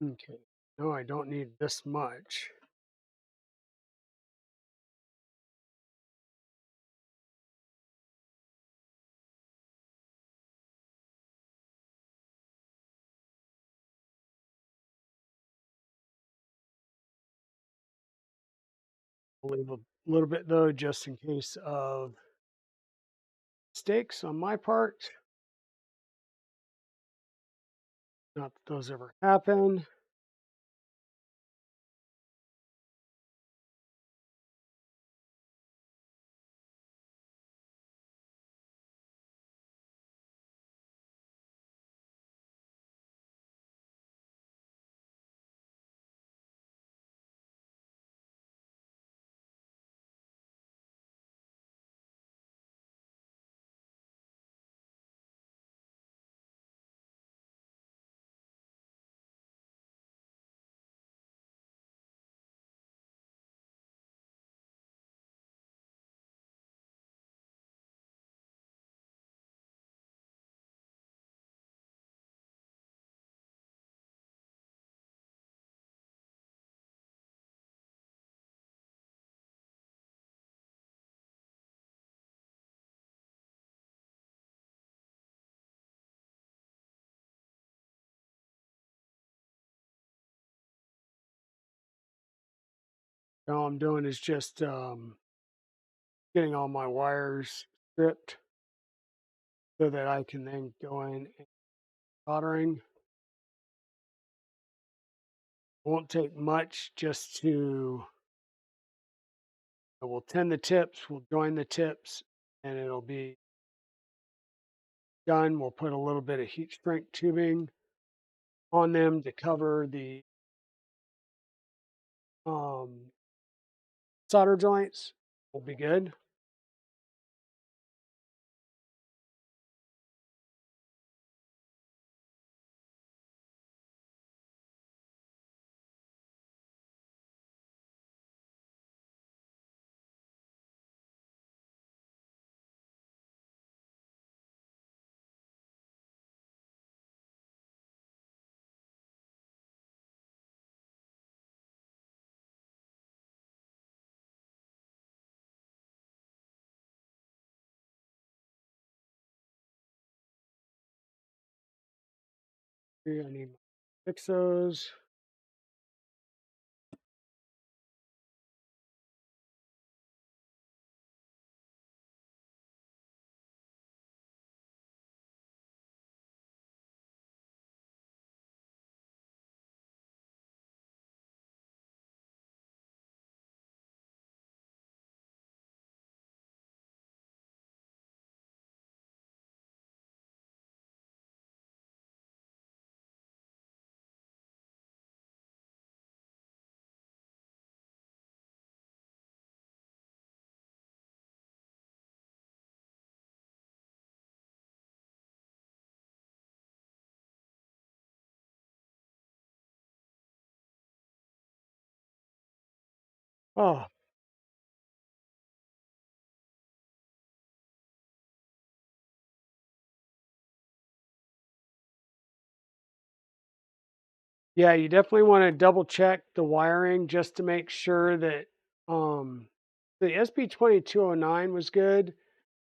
Speaker 1: Okay. No, I don't need this much. I'll leave a little bit though, just in case of mistakes on my part. Not that those ever happen. All I'm doing is just getting all my wires stripped so that I can then go in and soldering. Won't take much just to, we'll tend the tips, we'll join the tips, and it'll be done. We'll put a little bit of heat shrink tubing on them to cover the um, solder joints. Will be good. I need to fix those. Oh, yeah, you definitely want to double check the wiring just to make sure that um, the SB2209 was good.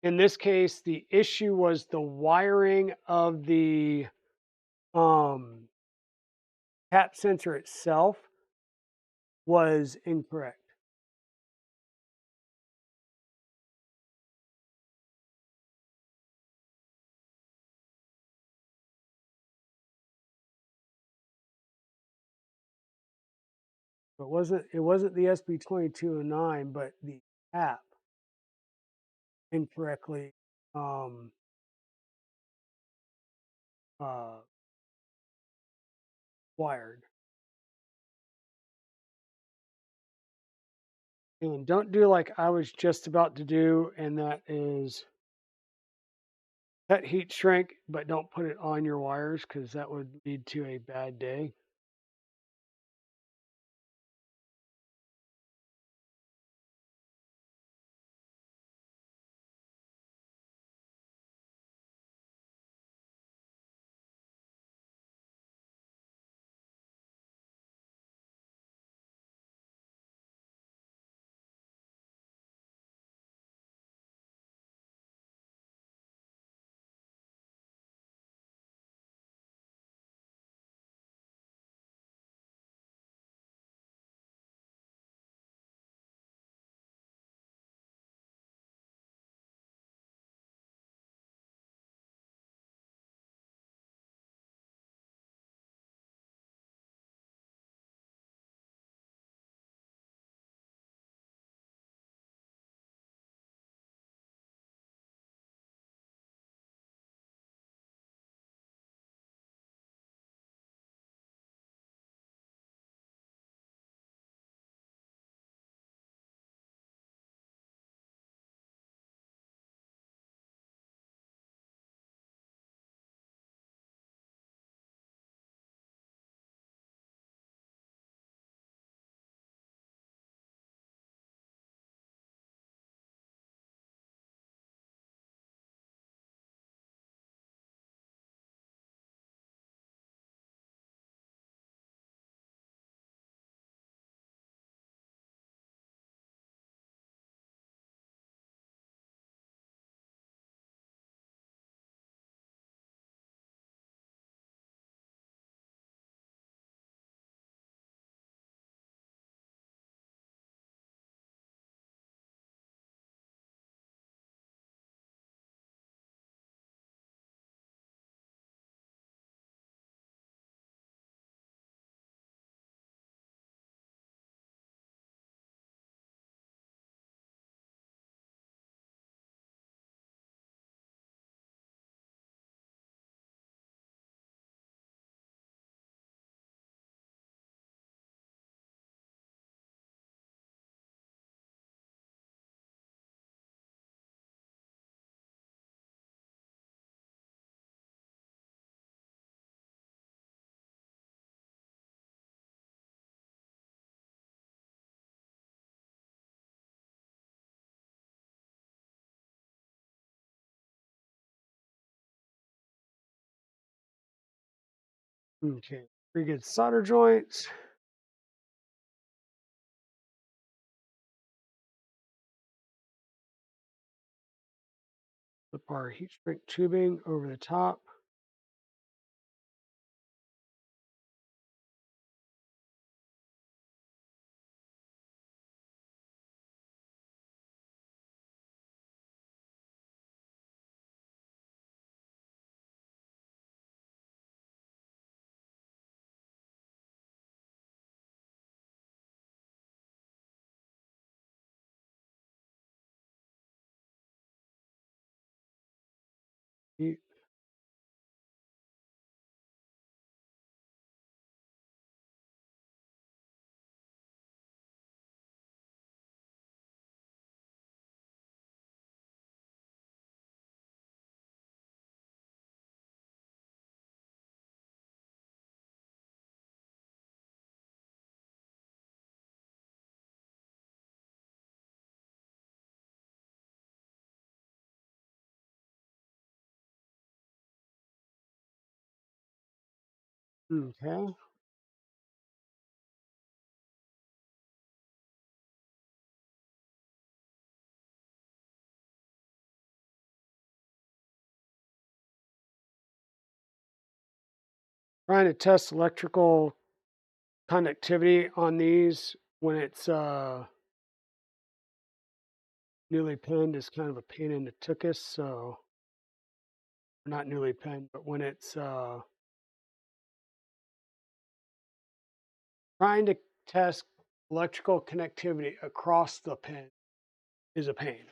Speaker 1: In this case, the issue was the wiring of the um, tap sensor itself was incorrect. It wasn't the SB2209, but the tap incorrectly um, uh, wired. And don't do like I was just about to do, and that is cut heat shrink, but don't put it on your wires because that would lead to a bad day. Okay, pretty good solder joints. Flip our heat shrink tubing over the top. Heat. Okay. Trying to test electrical conductivity on these when it's newly pinned is kind of a pain in the tuchus. So, not newly pinned, but when it's trying to test electrical connectivity across the pin is a pain.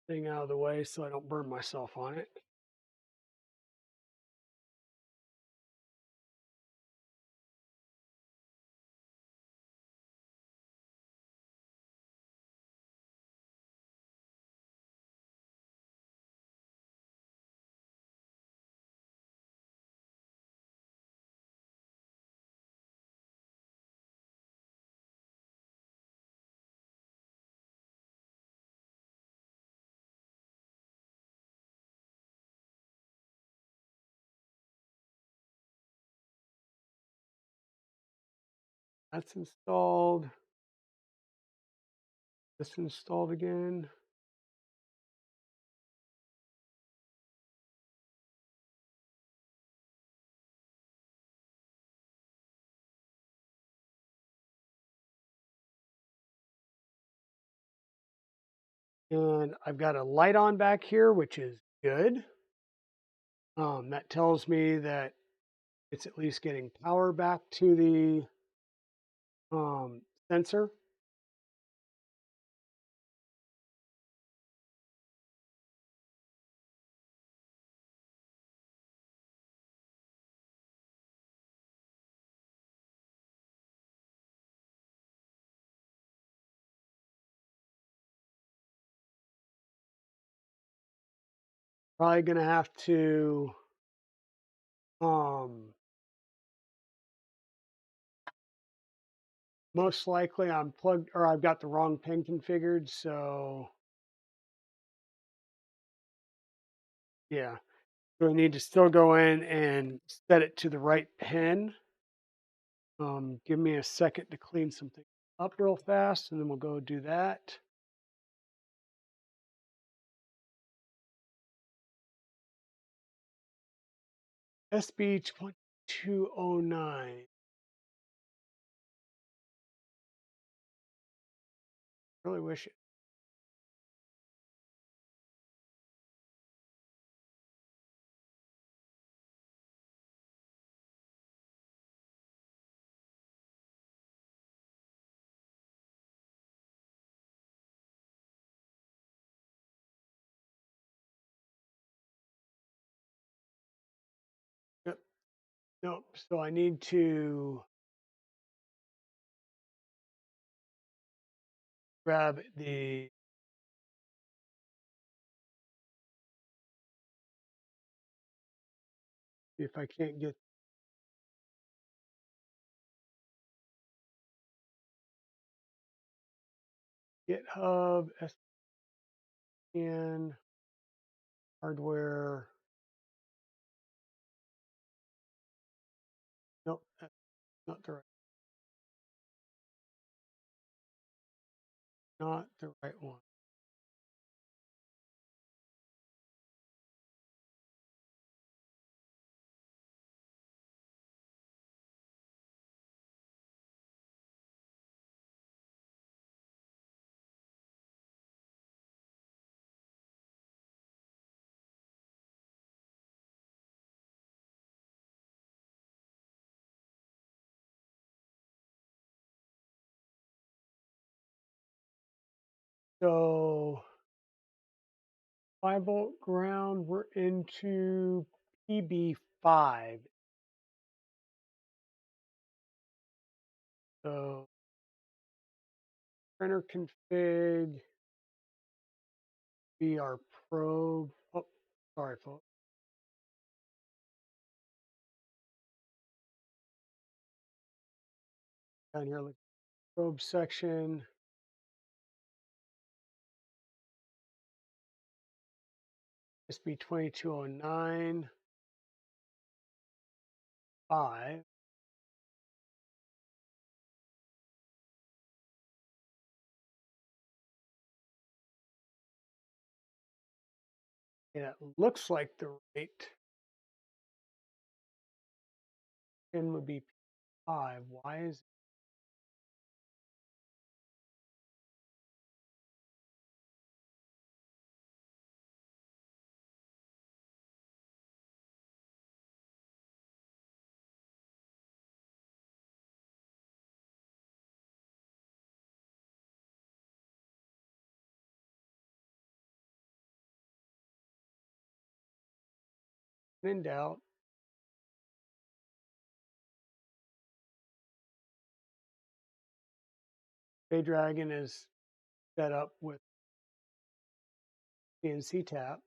Speaker 1: Thing out of the way so I don't burn myself on it. That's installed. This installed again. And I've got a light on back here, which is good. That tells me that it's at least getting power back to the sensor. Probably going to have to um, most likely I'm plugged or I've got the wrong pin configured. So yeah, so I need to still go in and set it to the right pin. Give me a second to clean something up real fast and then we'll go do that. SB 2209. Really wish it. Nope. So I need to grab the if I can't get GitHub, SN, hardware. Nope, that's not the right one. So 5-volt ground, we're into PB5. So printer config, be our probe. Oh, sorry, folks. Down here, look, probe section. SB2209, 5. And it looks like the rate pin would be 5. Why is in doubt? Dragon is set up with CNC tap.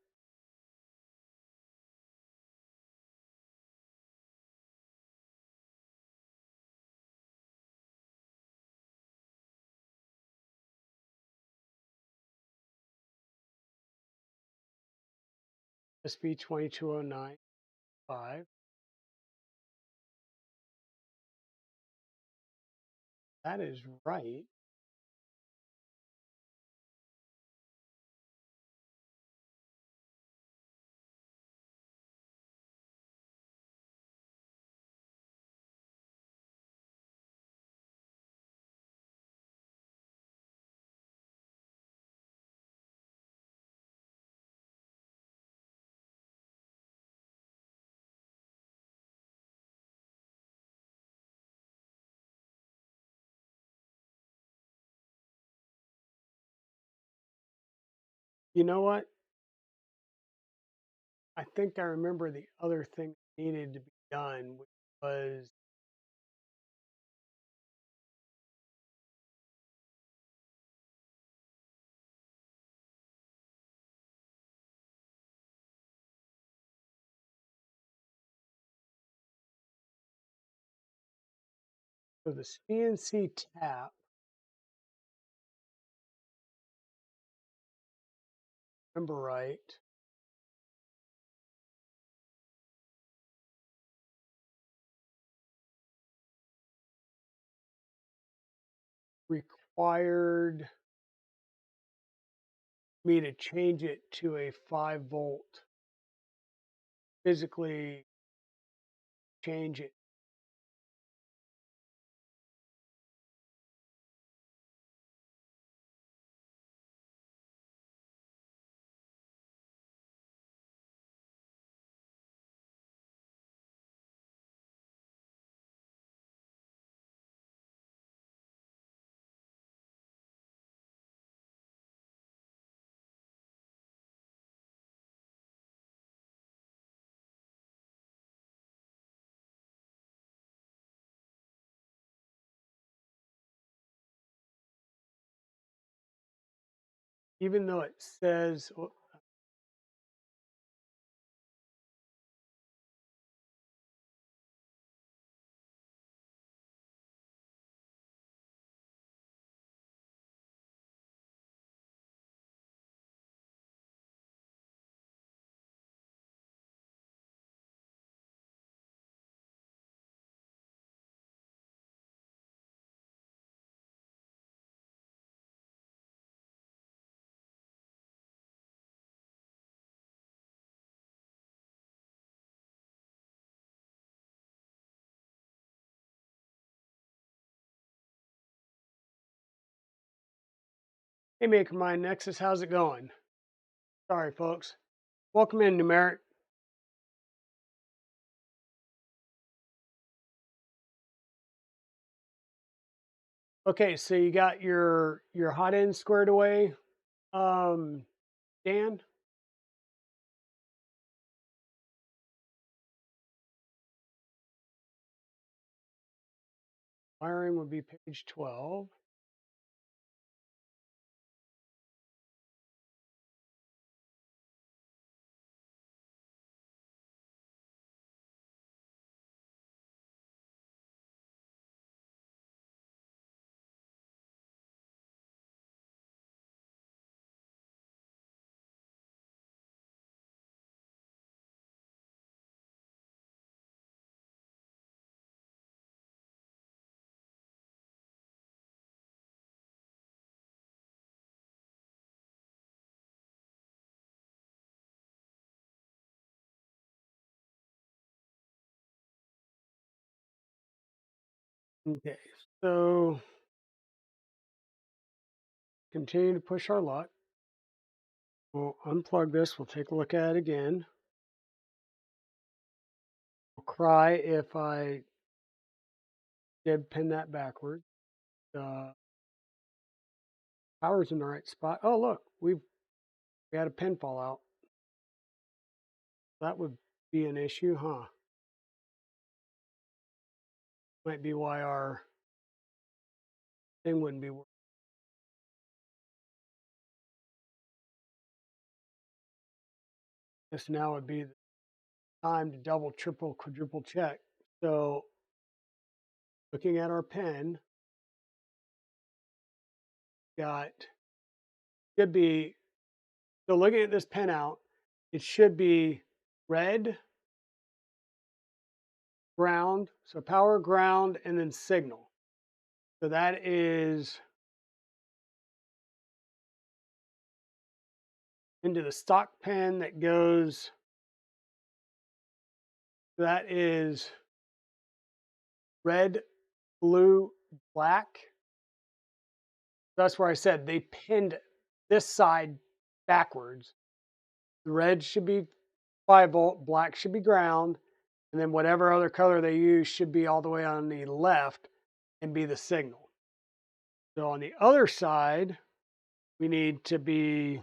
Speaker 1: SB2209, 5. That is right. You know what? I think I remember the other thing that needed to be done, which was for the CNC tap. Remember right? Required me to change it to a 5-volt, physically change it. even though it says, hey, Maker Mind Nexus, how's it going? Sorry, folks. Welcome in, Numeric. Okay, so you got your hot end squared away, Dan? Wiring would be page 12. Okay, so continue to push our luck. We'll unplug this. We'll take a look at it again. I'll cry if I did pin that backward. Power's in the right spot. Oh, look, we had a pin fall out. That would be an issue, huh? Might be why our thing wouldn't be working. This now would be the time to double, triple, quadruple check. So looking at our pen, should be, so looking at this pen out, it should be red, ground, so power, ground, and then signal. So that is into the stock pen that goes, that is red, blue, black. That's where I said they pinned this side backwards. The red should be 5-volt, black should be ground, and then whatever other color they use should be all the way on the left and be the signal. So on the other side, we need to be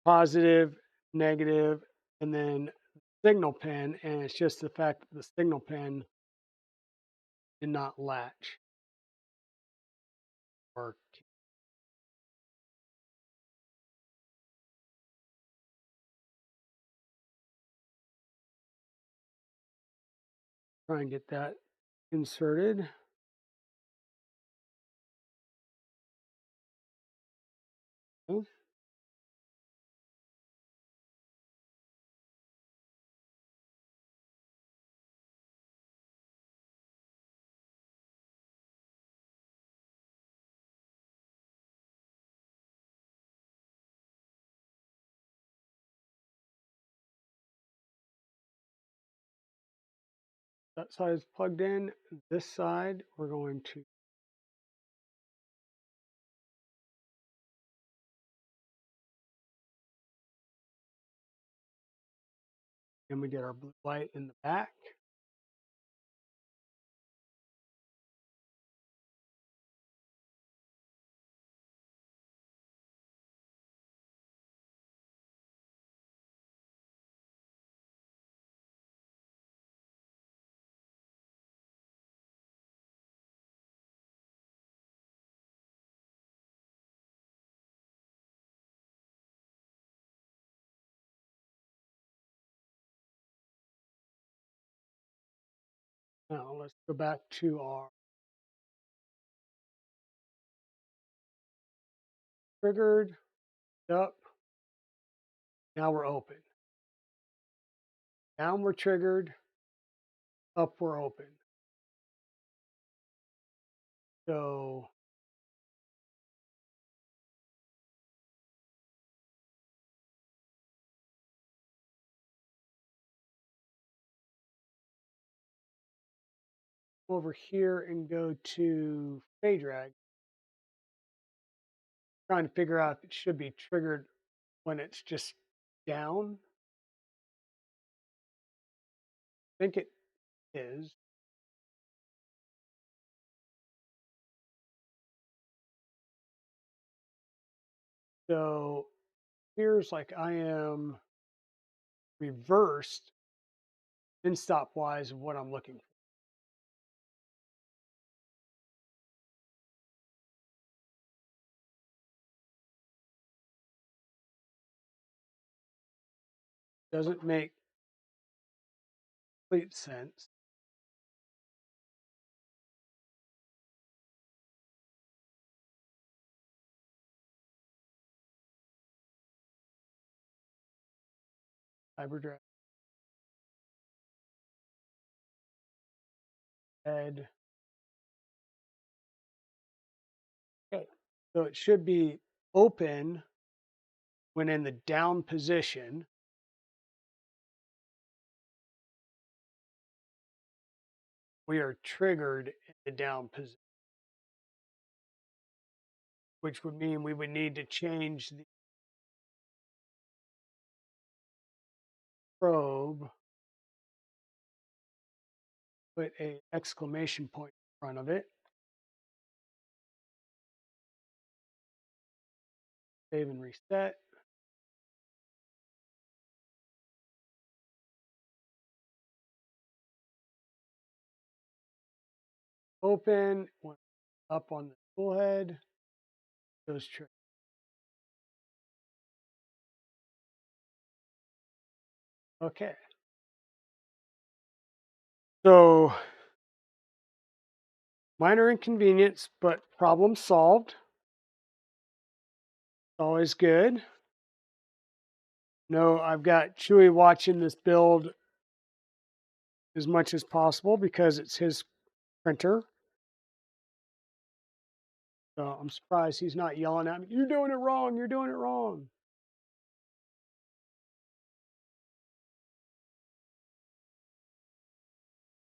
Speaker 1: positive, negative, and then signal pin, and it's just the fact that the signal pin did not latch. Or try and get that inserted. Okay. That side is plugged in. This side, we're going to and we get our blue light in the back. Now let's go back to our triggered, up. Now we're open. Down we're triggered, up we're open. So over here and go to fade drag. Trying to figure out if it should be triggered when it's just down. I think it is. So here's like I am reversed in stop wise of what I'm looking for. Doesn't make complete sense. Cyber drag head. Okay. So it should be open when in the down position. We are triggered in the down position, which would mean we would need to change the probe, put a exclamation point in front of it, save and reset. Open, up on the tool head, goes trigger. Okay. So minor inconvenience, but problem solved. Always good. No, I've got Chewy watching this build as much as possible because it's his printer. So I'm surprised he's not yelling at me, "You're doing it wrong, you're doing it wrong."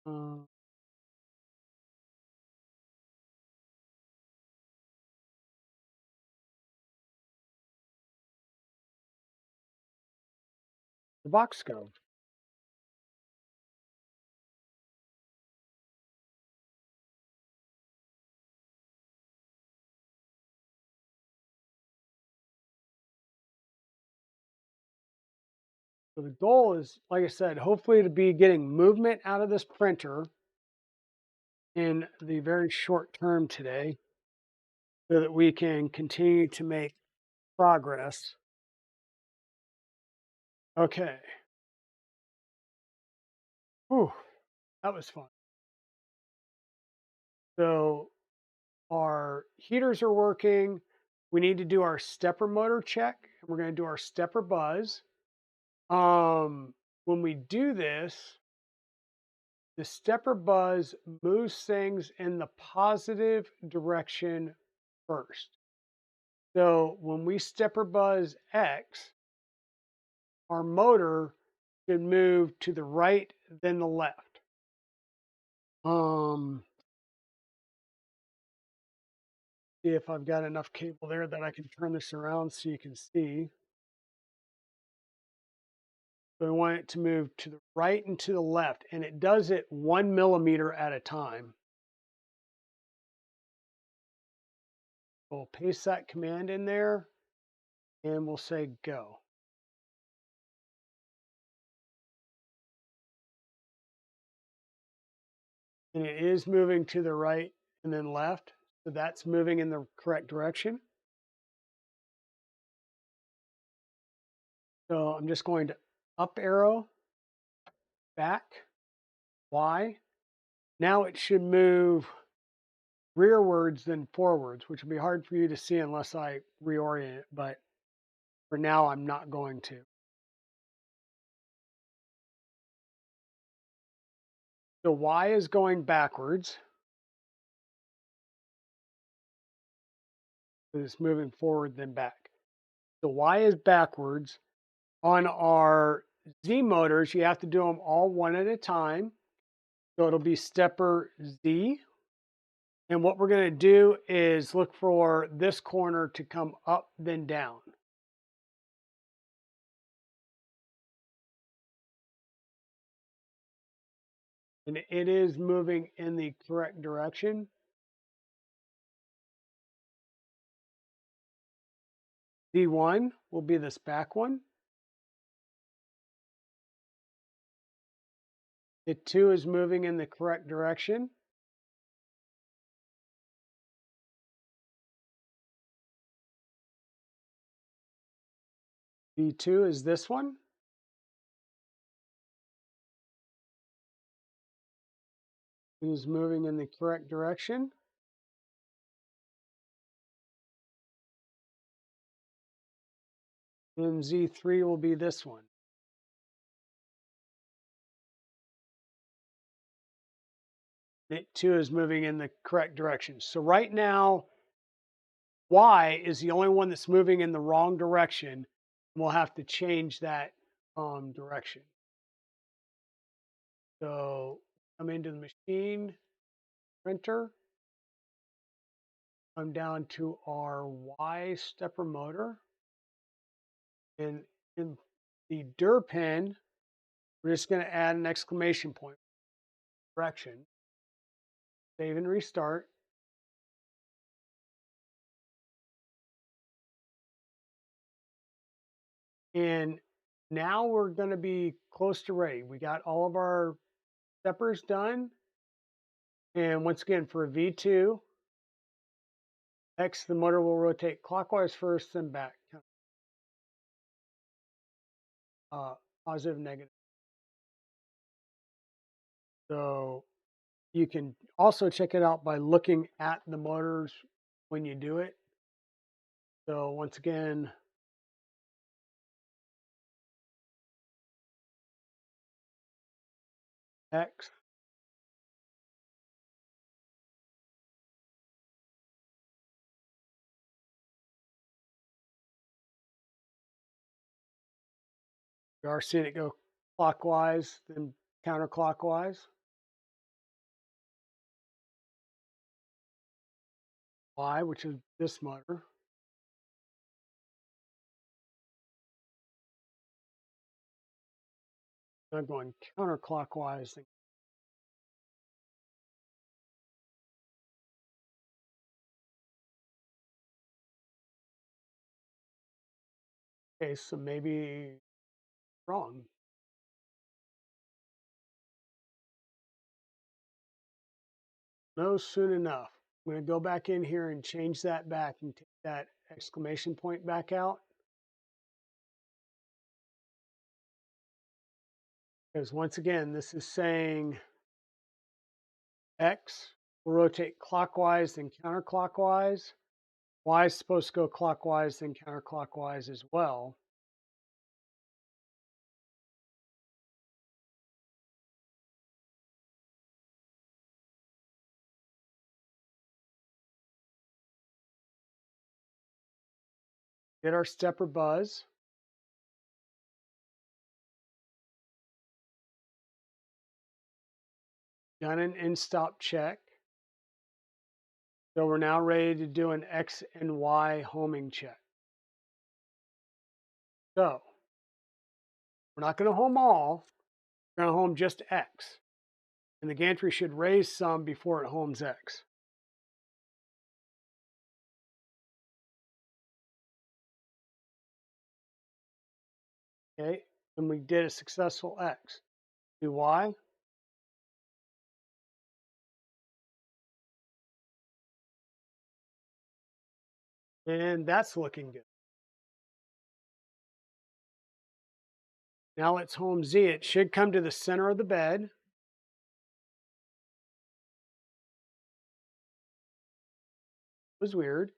Speaker 1: Uh, the box go. So the goal is, like I said, hopefully to be getting movement out of this printer in the very short term today so that we can continue to make progress. Okay. Whew, that was fun. So our heaters are working. We need to do our stepper motor check. We're going to do our stepper buzz. When we do this, the stepper buzz moves things in the positive direction first. So when we stepper buzz X, our motor should move to the right then the left. See if I've got enough cable there that I can turn this around so you can see. So we want it to move to the right and to the left, and it does it 1 millimeter at a time. We'll paste that command in there and we'll say go. And it is moving to the right and then left. So that's moving in the correct direction. So I'm just going to up arrow, back, Y, Now it should move rearwards than forwards, which will be hard for you to see unless I reorient it, but for now I'm not going to. The Y is going backwards. It's moving forward then back. The Y is backwards. On our Z motors, you have to do them all one at a time. So it'll be stepper Z. And what we're going to do is look for this corner to come up, then down. And it is moving in the correct direction. Z1 will be this back one. It 2 is moving in the correct direction. V2 is this one. It is moving in the correct direction. And Z3 will be this one. It 2 is moving in the correct direction. So right now, Y is the only one that's moving in the wrong direction. We'll have to change that direction. So come into the machine, printer. Come down to our Y stepper motor. And in the dir pin, we're just going to add an exclamation point. Direction. Save and restart. And now we're going to be close to ready. We got all of our steppers done. And once again, for a V2, X, the motor will rotate clockwise first, then back. Positive, negative. So you can also check it out by looking at the motors when you do it. So once again, X. You are seeing it go clockwise, then counterclockwise. Y, which is this motor. I'm going counterclockwise. Okay, so maybe wrong. No, soon enough. I'm going to go back in here and change that back and take that exclamation point back out. Because once again, this is saying X will rotate clockwise, then counterclockwise. Y is supposed to go clockwise, then counterclockwise as well. Get our stepper buzz. Done an in-stop check. So we're now ready to do an X and Y homing check. So we're not going to home all. We're going to home just X. And the gantry should raise some before it homes X. Okay, and we did a successful X. Do Y. And that's looking good. Now let's home Z. It should come to the center of the bed. was weird.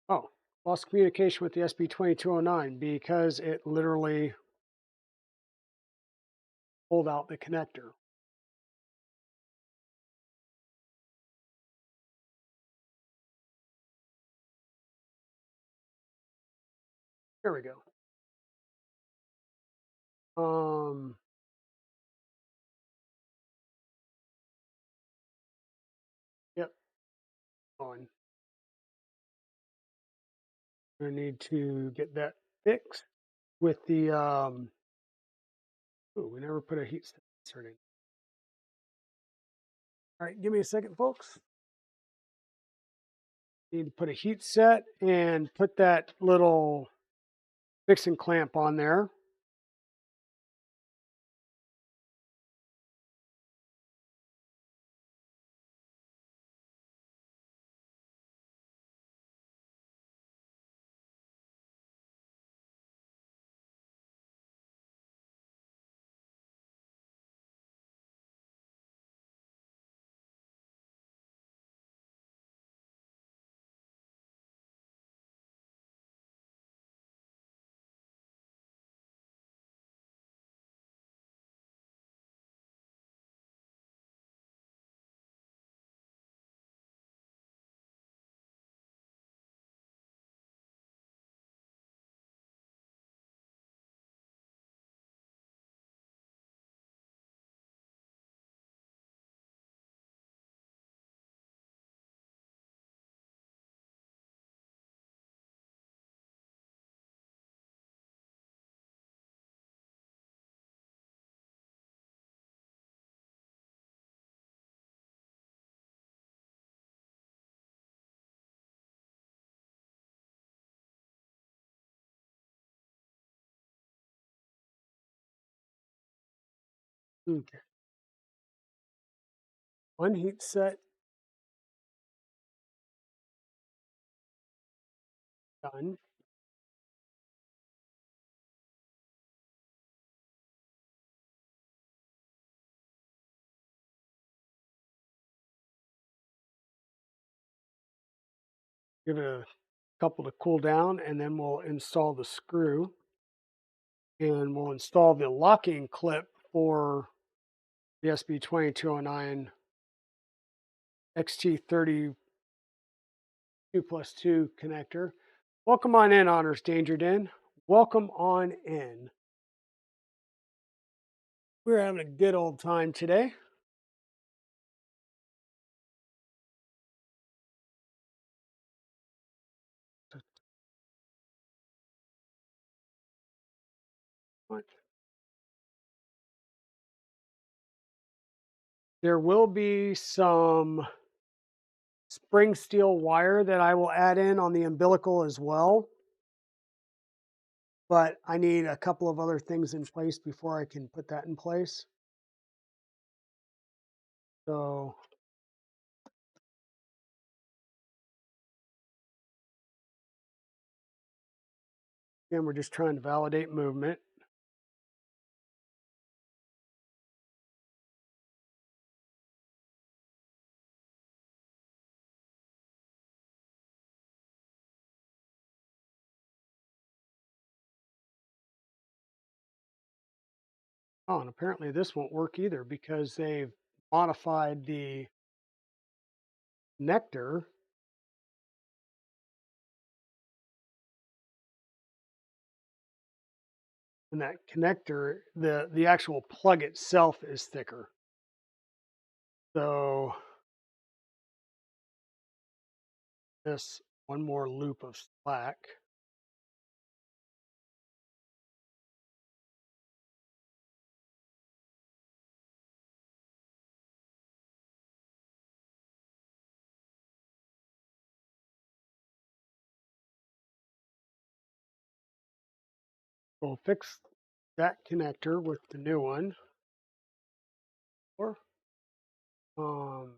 Speaker 1: Oh, lost communication with the SB2209 because it literally pulled out the connector. There we go. Yep, on. I need to get that fixed with the, ooh, we never put a heat sensor in. All right, give me a second, folks. Need to put a heat set and put that little fixing clamp on there. Okay. One heat set done. Give it a couple to cool down, and then we'll install the screw. And we'll install the locking clip for the SB2209 XT30 2+2 connector. Welcome on in, Honors Danger Den. Welcome on in. We're having a good old time today. What? There will be some spring steel wire that I will add in on the umbilical as well. But I need a couple of other things in place before I can put that in place. So again, we're just trying to validate movement. Oh, and apparently this won't work either because they've modified the connector. And that connector, the actual plug itself is thicker. So this one more loop of slack. We'll fix that connector with the new one. Or power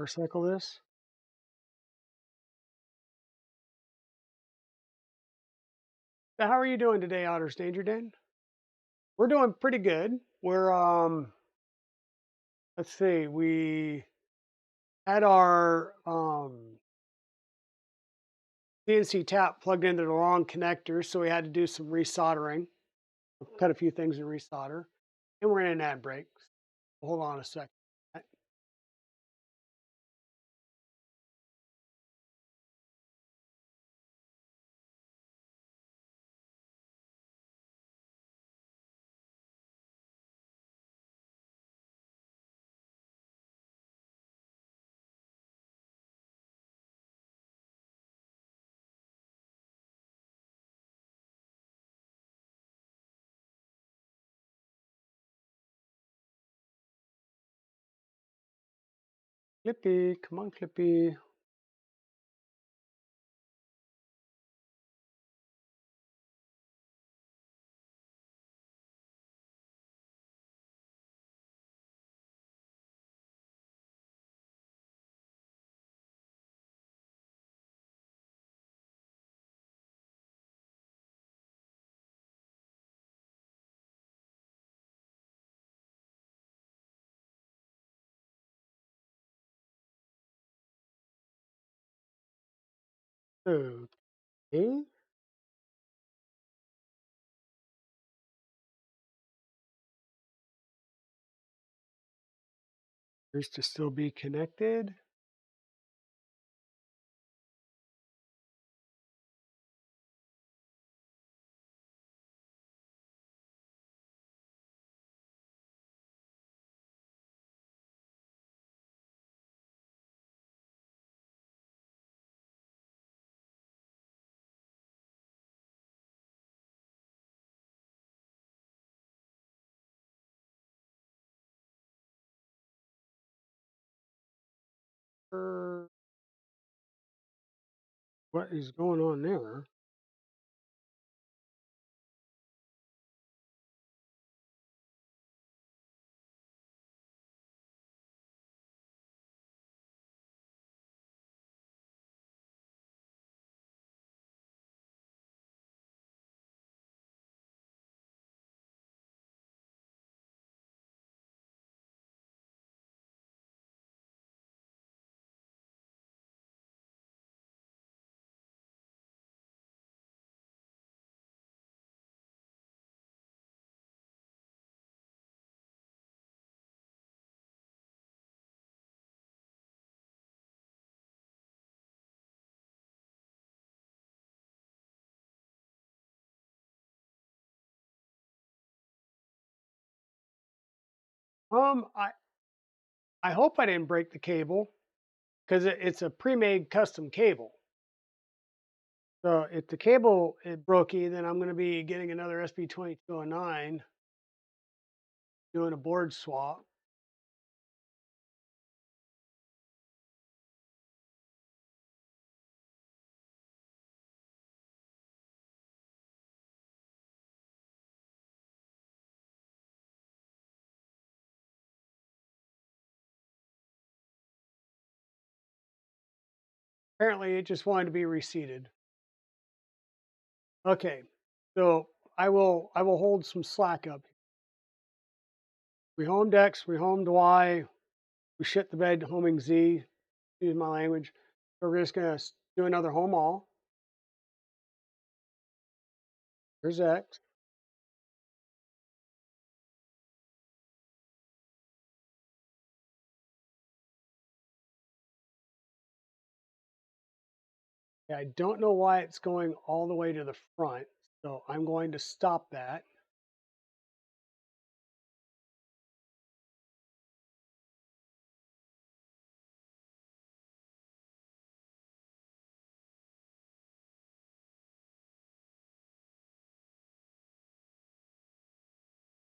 Speaker 1: cycle this. So how are you doing today, Otters Danger Den? We're doing pretty good. We're let's see, we had our CNC tap plugged into the wrong connector, so we had to do some resoldering. Cut a few things and resolder. And we're in an ad break. Hold on a second. Clippy, come on, Clippy. Okay. Appears to still be connected. What is going on there? I hope I didn't break the cable because it's a pre-made custom cable. So if the cable is brokey, then I'm going to be getting another SB2209, doing a board swap. Apparently, it just wanted to be reseated. Okay, so I will hold some slack up. We homed X, we homed Y, we shit the bed homing Z. Excuse my language. So we're just gonna do another home all. Here's X. I don't know why it's going all the way to the front, so I'm going to stop that.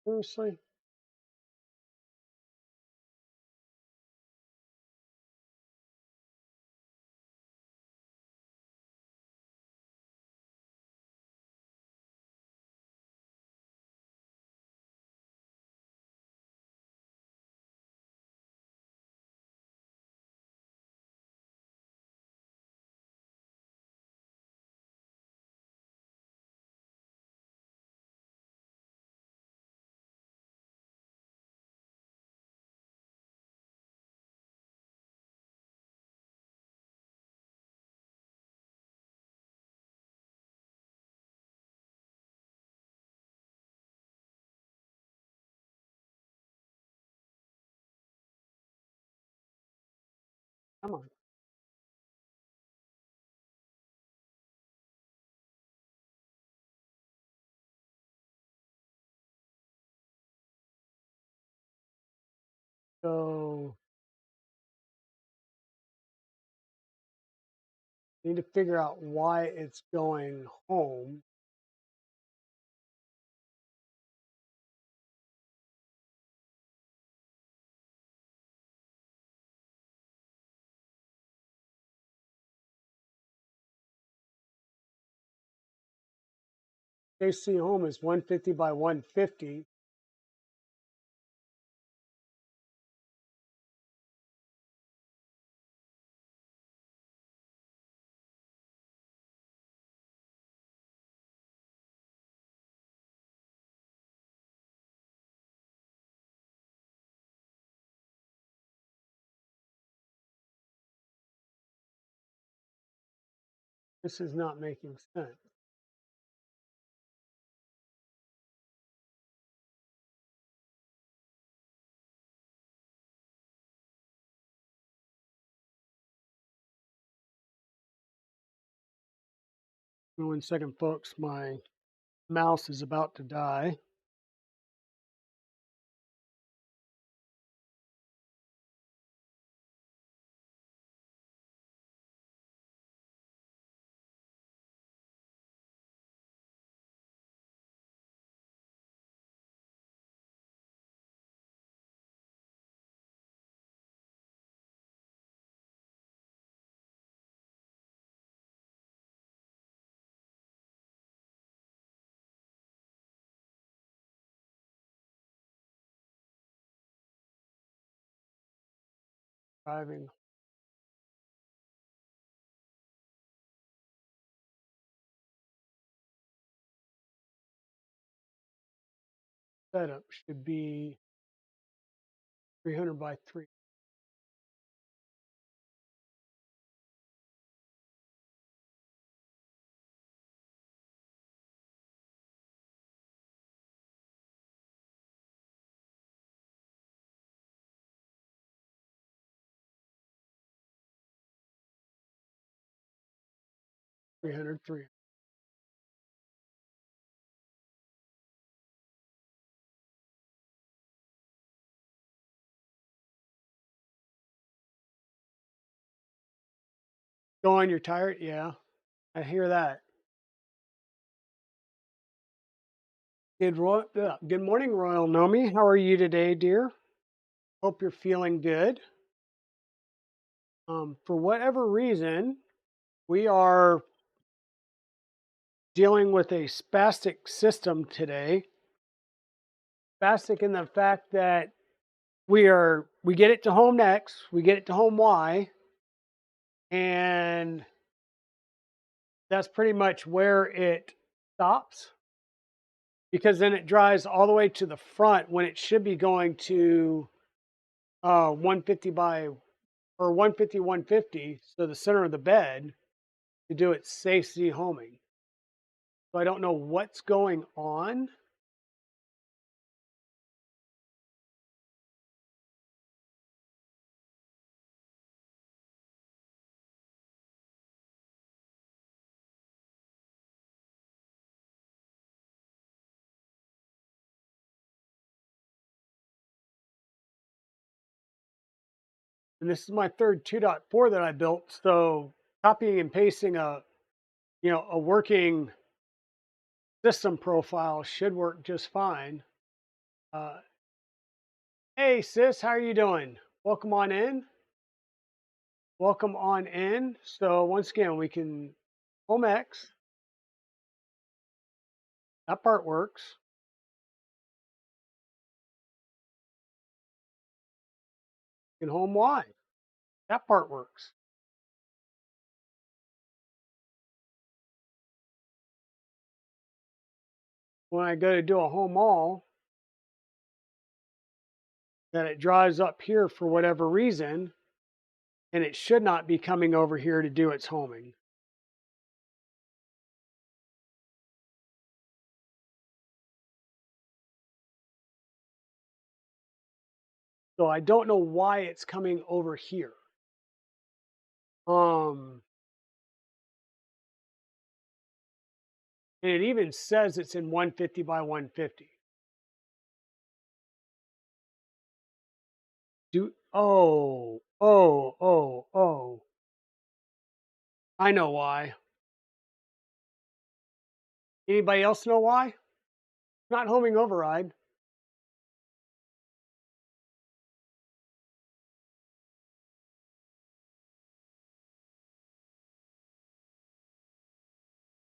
Speaker 1: Seriously? Come on. So need to figure out why it's going home. AC home is 150 by 150. This is not making sense. One second, folks. My mouse is about to die. Driving setup should be 300 by 3. Three. Go on, you're tired? Yeah, I hear that. Good morning, Royal Nomi. How are you today, dear? Hope you're feeling good. For whatever reason, we are dealing with a spastic system today. Spastic in the fact that we get it to home X, we get it to home Y, and that's pretty much where it stops, because then it drives all the way to the front when it should be going to 150 by or 150 150, so the center of the bed, to do its safety homing. So I don't know what's going on. And this is my third 2.4 that I built, so copying and pasting a working system profile should work just fine. Uh, hey sis, how are you doing? Welcome on in. Welcome on in. So once again, we can home X. That part works. We can home Y. That part works. When I go to do a home all, then it drives up here for whatever reason, and it should not be coming over here to do its homing. So I don't know why it's coming over here. And it even says it's in 150 by 150. Oh. I know why. Anybody else know why? Not homing override.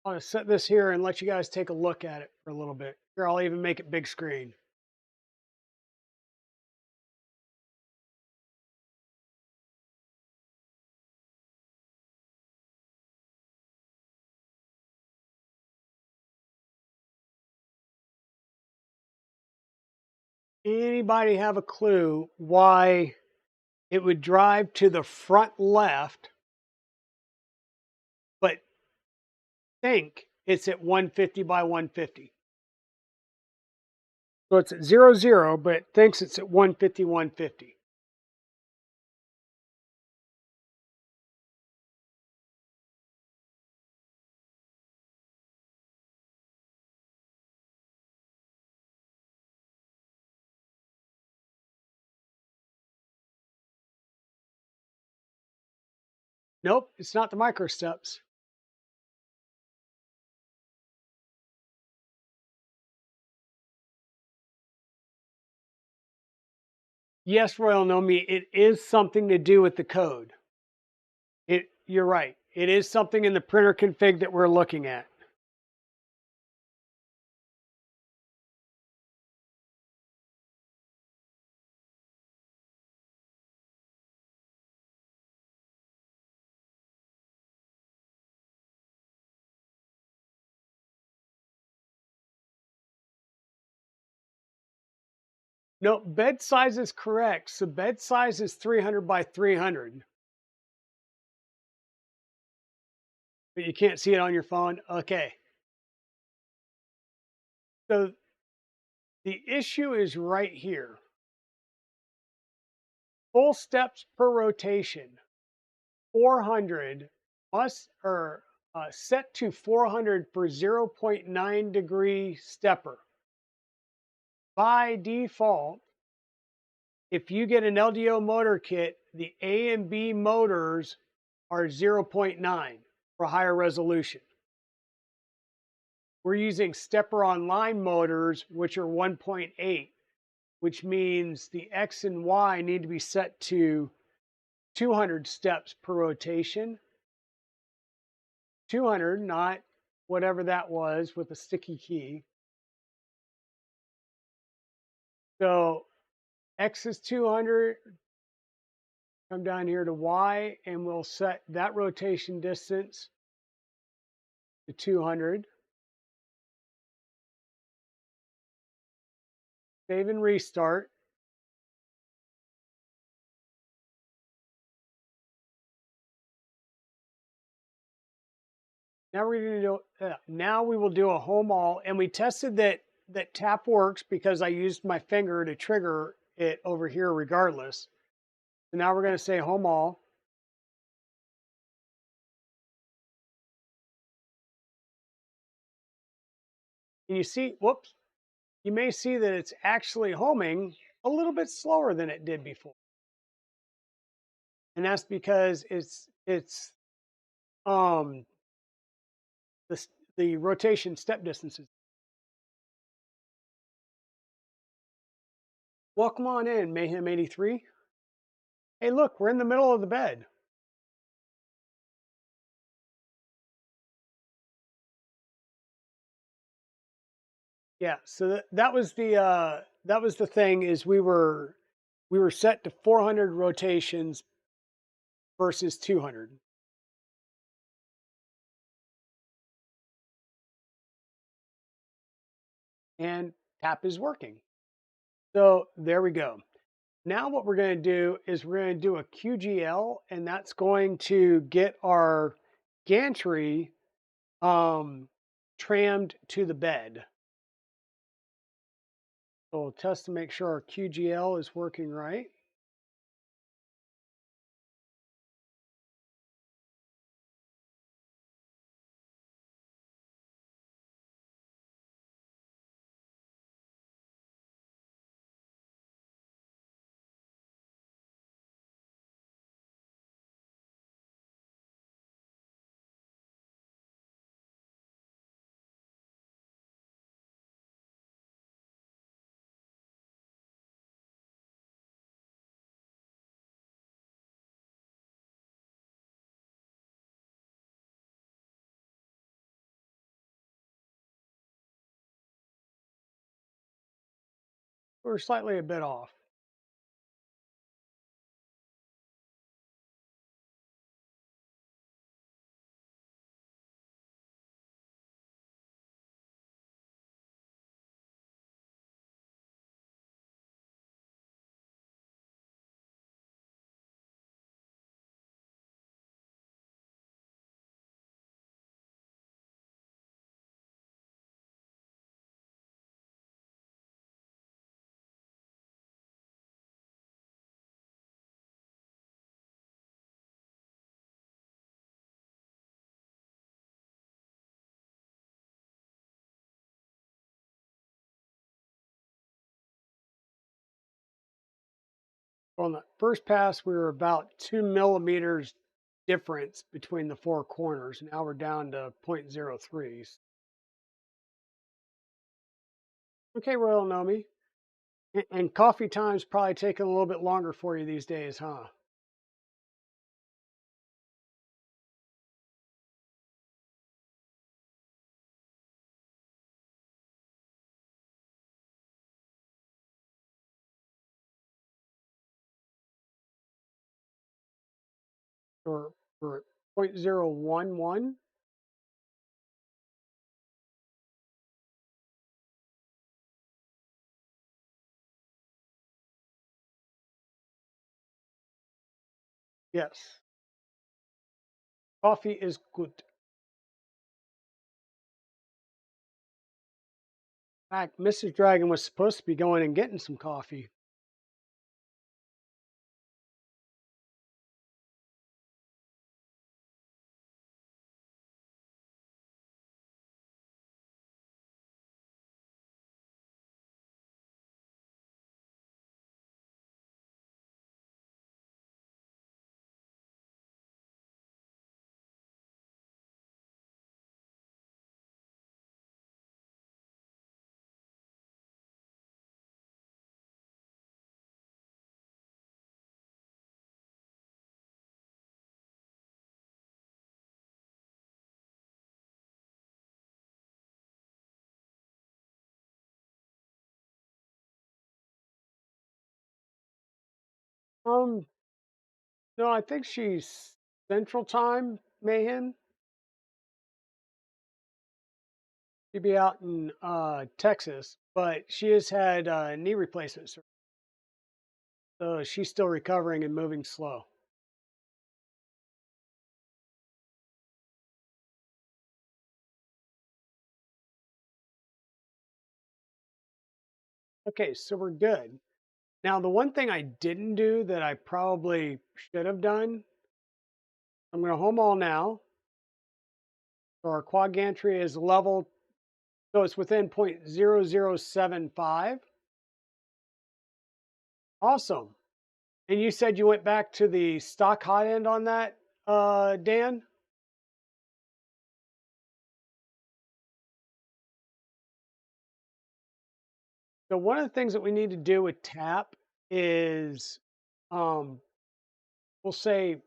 Speaker 1: I'm gonna set this here and let you guys take a look at it for a little bit. Here, I'll even make it big screen. Anybody have a clue why it would drive to the front left, but think it's at 150 by 150? So it's at 0, but it thinks it's at 150, 150. Nope, it's not the micro steps. Yes, Royal Nomi, it is something to do with the code. You're right. It is something in the printer config that we're looking at. No, bed size is correct. So bed size is 300 by 300. But you can't see it on your phone? Okay. So the issue is right here. Full steps per rotation, 400 set to 400 for 0.9 degree stepper. By default, if you get an LDO motor kit, the A and B motors are 0.9 for higher resolution. We're using stepper online motors, which are 1.8, which means the X and Y need to be set to 200 steps per rotation. 200, not whatever that was with a sticky key. So X is 200, come down here to Y, and we'll set that rotation distance to 200. Save and restart. Now we're going to do. Now we will do a home all, and we tested that tap works because I used my finger to trigger it over here regardless. So now we're going to say home all. And you see, whoops, you may see that it's actually homing a little bit slower than it did before. And that's because it's um the rotation step distances. Welcome on in, Mayhem 83. Hey, look, we're in the middle of the bed. Yeah, so that was the thing is we were set to 400 rotations versus 200. And tap is working. So there we go. Now what we're going to do is we're going to do a QGL, and that's going to get our gantry trammed to the bed. So we'll test to make sure our QGL is working right. we're slightly a bit off. On the first pass, we were about 2 millimeters difference between the four corners. Now we're down to 0.03s. Okay, Royal Nomi. And coffee time's probably taking a little bit longer for you these days, huh? For 0.011? Yes. Coffee is good. In fact, Mrs. Dragon was supposed to be going and getting some coffee. Um, no, I think she's Central Time, Mayhem. She'd be out in Texas, but she has had knee replacement surgery. So she's still recovering and moving slow. Okay, so we're good. Now, the one thing I didn't do that I probably should have done, I'm going to home all now. So our quad gantry is level, so it's within 0.0075. Awesome. And you said you went back to the stock hot end on that, Dan? So one of the things that we need to do with tap is, um, we'll say,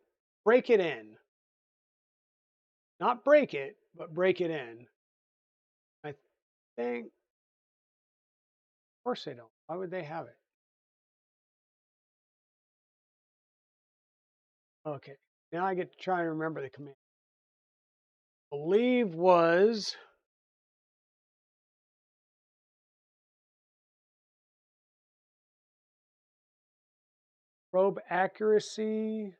Speaker 1: break it in. Not break it, but break it in. I think, of course they don't. Why would they have it? Okay, now I get to try and remember the command. I believe was probe accuracy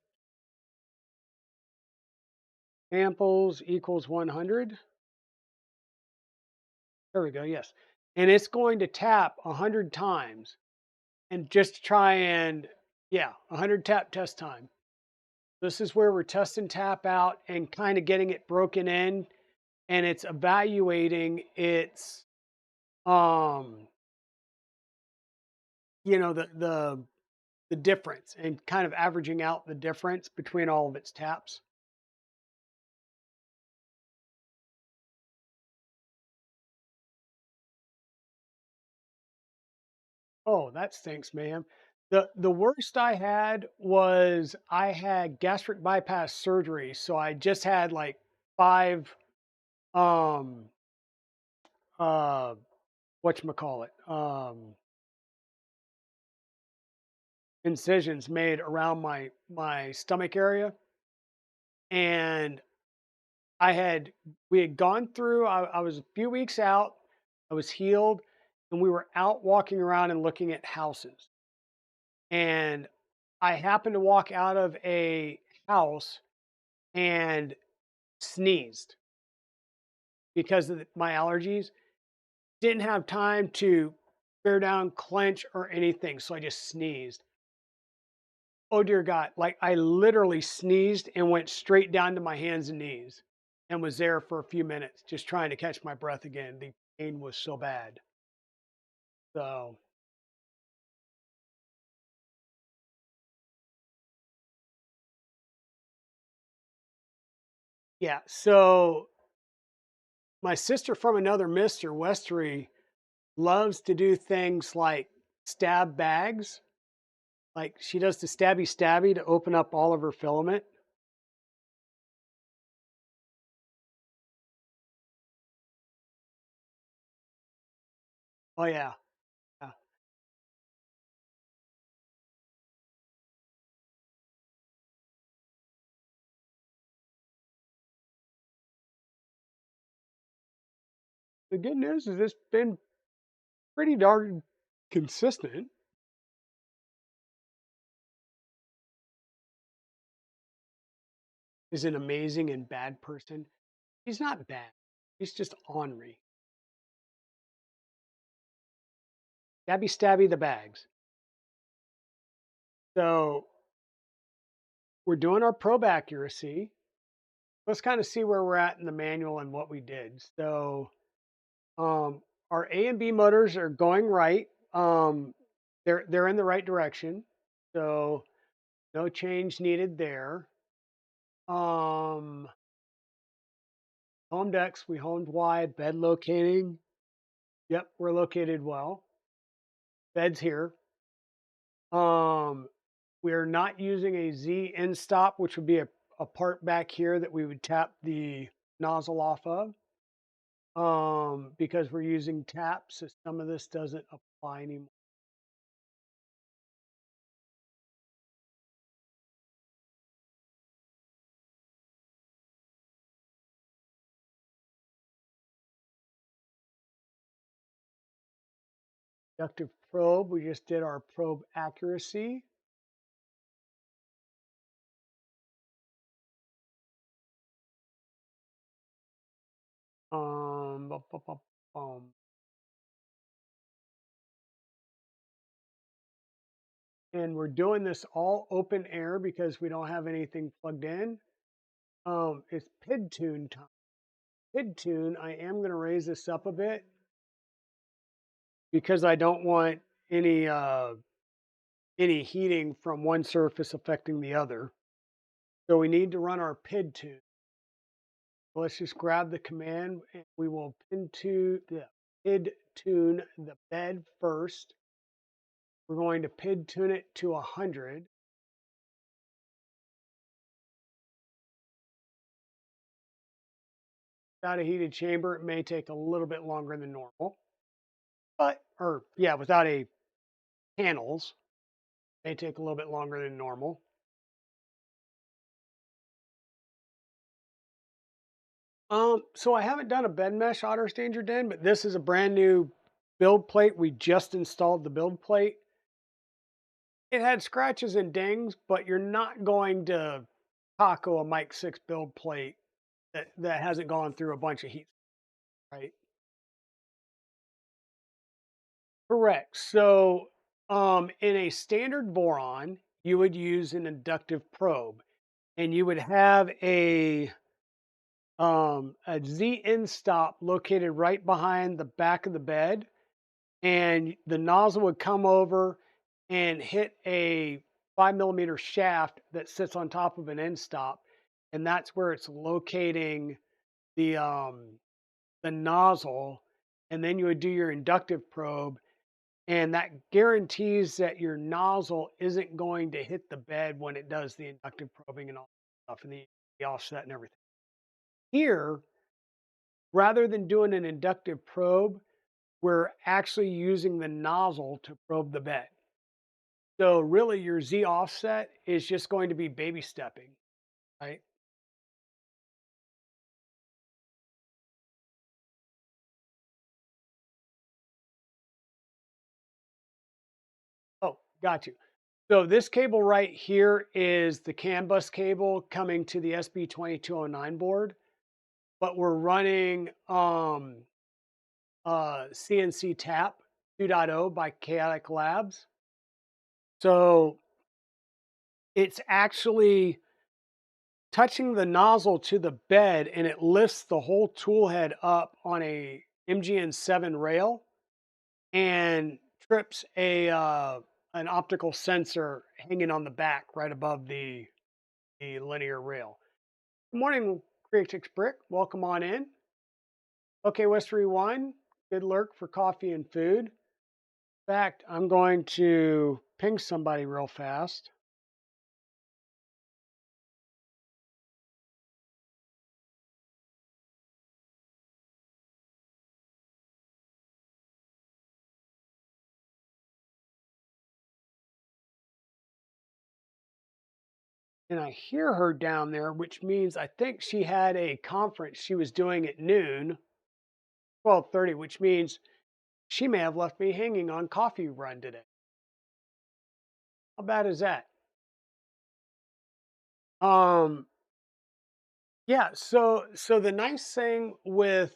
Speaker 1: samples equals 100. There we go. Yes, and it's going to tap 100 times, and just try and, yeah, 100 tap test time. This is where we're testing tap out and kind of getting it broken in, and it's evaluating its, um, you know, the difference and kind of averaging out the difference between all of its taps. Oh, that stinks, man. The worst I had was I had gastric bypass surgery, so I just had like 5 um uh whatchamacallit, incisions made around my stomach area, and I had we had gone through. I was a few weeks out. I was healed, and we were out walking around and looking at houses. And I happened to walk out of a house and sneezed because of my allergies. Didn't have time to bear down, clench, or anything, so I just sneezed. Oh dear God, like I literally sneezed and went straight down to my hands and knees and was there for a few minutes just trying to catch my breath again. The pain was so bad. So, yeah. So, my sister from another mister, Westery, loves to do things like stab bags. Like she does the stabby stabby to open up all of her filament. Oh, yeah. Yeah. The good news is it's been pretty darn consistent. Is an amazing and bad person. He's not bad. He's just ornery. Stabby stabby the bags. So we're doing our probe accuracy. Let's kind of see where we're at in the manual and what we did. So um, our A and B motors are going right. They're in the right direction. So no change needed there. Um, Home decks, we homed wide. Bed locating. Yep, we're located well. Bed's here. Um, we're not using a Z end stop, which would be a part back here that we would tap the nozzle off of. Because we're using taps, so some of this doesn't apply anymore. Inductive probe, we just did our probe accuracy. Bum, bum, bum, bum. And we're doing this all open air because we don't have anything plugged in. It's PID tune time. PID tune, I am going to raise this up a bit because I don't want any uh, any heating from one surface affecting the other. So we need to run our PID tune. Let's just grab the command and we will PID tune the bed first. We're going to PID tune it to 100. Without a heated chamber, it may take a little bit longer than normal. Without a panels, it may take a little bit longer than normal. So I haven't done a bed mesh auto stanger den, but this is a brand new build plate. We just installed the build plate. It had scratches and dings, but you're not going to taco a Mike 6 build plate that hasn't gone through a bunch of heat, right? Correct. So in a standard Voron, you would use an inductive probe and you would have a Z end stop located right behind the back of the bed, and the nozzle would come over and hit a 5 millimeter shaft that sits on top of an end stop, and that's where it's locating the um, the nozzle. And then you would do your inductive probe, and that guarantees that your nozzle isn't going to hit the bed when it does the inductive probing and all that stuff and the offset and everything. Here, rather than doing an inductive probe, we're actually using the nozzle to probe the bed. So really your Z offset is just going to be baby stepping, right? Oh, got you. So this cable right here is the CANBUS cable coming to the SB2209 board, but we're running CNC Tap 2.0 by Chaotic Labs. So it's actually touching the nozzle to the bed and it lifts the whole tool head up on a MGN7 rail and trips a an optical sensor hanging on the back right above the linear rail. Good morning, Creatix Brick. Welcome on in. Okay, West Rewind. Good lurk for coffee and food. In fact, I'm going to ping somebody real fast. And I hear her down there, which means I think she had a conference she was doing at noon, 12:30, which means she may have left me hanging on coffee run today. How bad is that? Um, yeah, so the nice thing with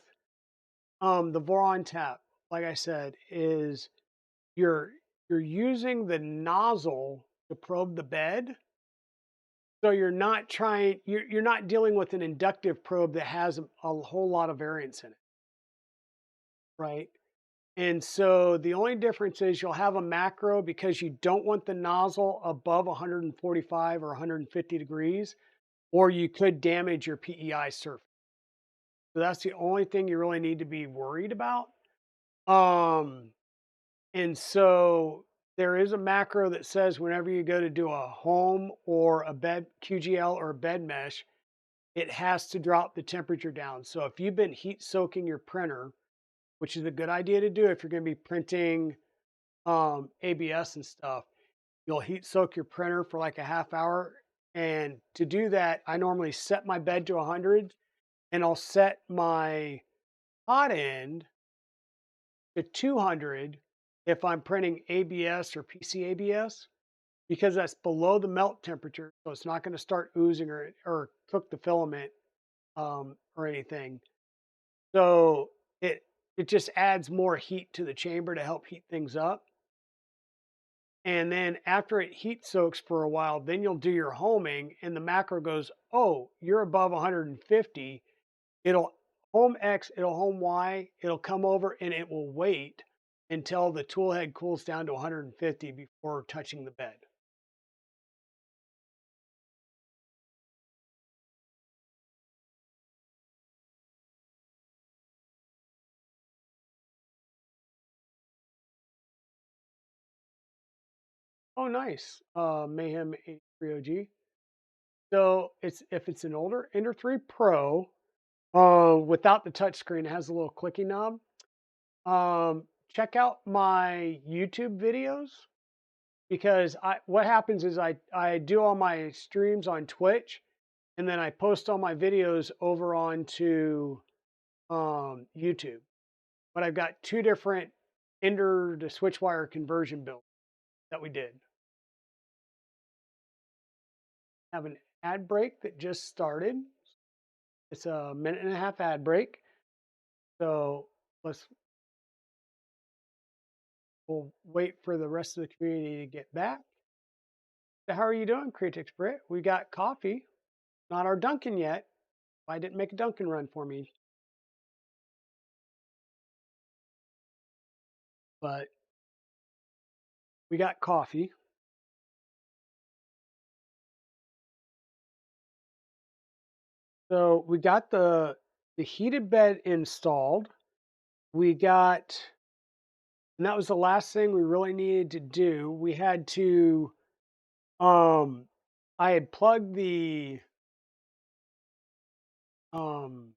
Speaker 1: the Voron tap, like I said, is you're you're using the nozzle to probe the bed. So you're not dealing with an inductive probe that has a whole lot of variance in it, right? And so the only difference is you'll have a macro because you don't want the nozzle above 145 or 150 degrees, or you could damage your PEI surface. So that's the only thing you really need to be worried about. Um, and so there is a macro that says whenever you go to do a home or a bed QGL or a bed mesh, it has to drop the temperature down. So if you've been heat soaking your printer, which is a good idea to do if you're going to be printing ABS and stuff, you'll heat soak your printer for like a half hour. And to do that, I normally set my bed to 100 and I'll set my hot end to 200 if I'm printing ABS or PC ABS because that's below the melt temperature. So it's not going to start oozing or cook the filament or anything. So it it just adds more heat to the chamber to help heat things up. And then after it heat soaks for a while, then you'll do your homing and the macro goes, "Oh, you're above 150." It'll home X, it'll home Y, it'll come over and it will wait until the tool head cools down to 150 before touching the bed. Oh, nice. Mayhem 83OG. So it's if it's an older Ender 3 Pro, without the touchscreen, it has a little clicky knob. Check out my YouTube videos because what happens is I do all my streams on Twitch and then I post all my videos over onto YouTube. But I've got two different Ender to switchwire conversion builds that we did. Have an ad break that just started. It's a minute and a half ad break. So we'll wait for the rest of the community to get back. So how are you doing, Creatix Brit? We got coffee, not our Dunkin' yet. I didn't make a Dunkin' run for me, but we got coffee. So we got the heated bed installed. We got, and that was the last thing we really needed to do. We had to, um, I had plugged the um,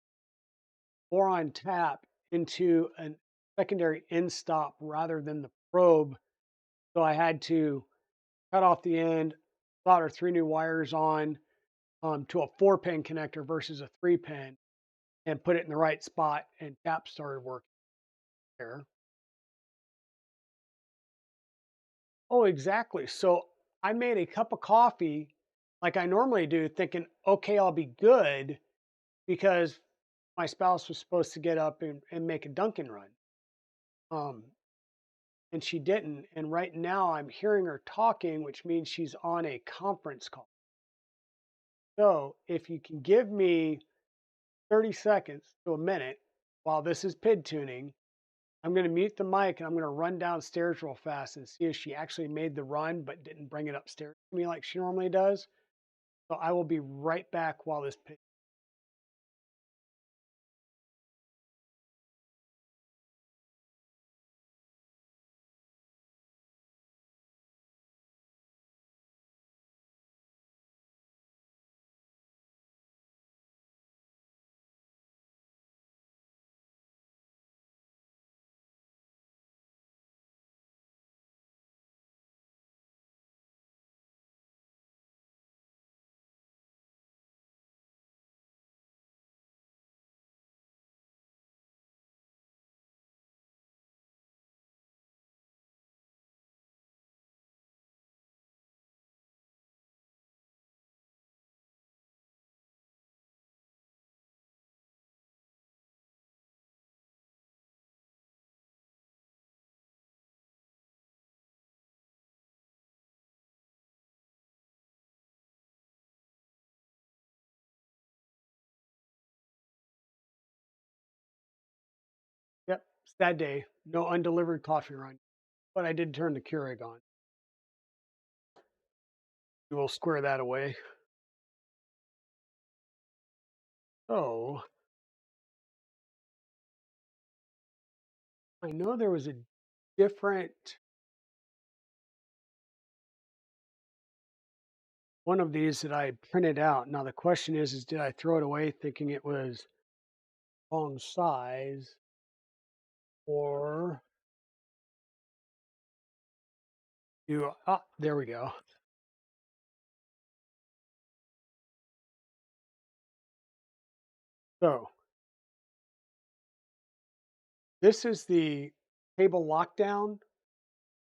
Speaker 1: boron tap into a secondary end stop rather than the probe. So I had to cut off the end, solder 3 new wires on to a 4-pin connector versus a 3-pin, and put it in the right spot, and tap started working there. Oh, exactly. So I made a cup of coffee like I normally do, thinking, okay, I'll be good because my spouse was supposed to get up and make a Dunkin' run. Um, and she didn't. And right now I'm hearing her talking, which means she's on a conference call. So if you can give me 30 seconds to a minute while this is PID tuning, I'm going to mute the mic and I'm going to run downstairs real fast and see if she actually made the run but didn't bring it upstairs to me like she normally does. So I will be right back while this PID. Yep, it's that day. No undelivered coffee run. But I did turn the Keurig on. We'll square that away. So I know there was a different one of these that I printed out. Now the question is did I throw it away thinking it was wrong size, or do there we go. So this is the cable lockdown.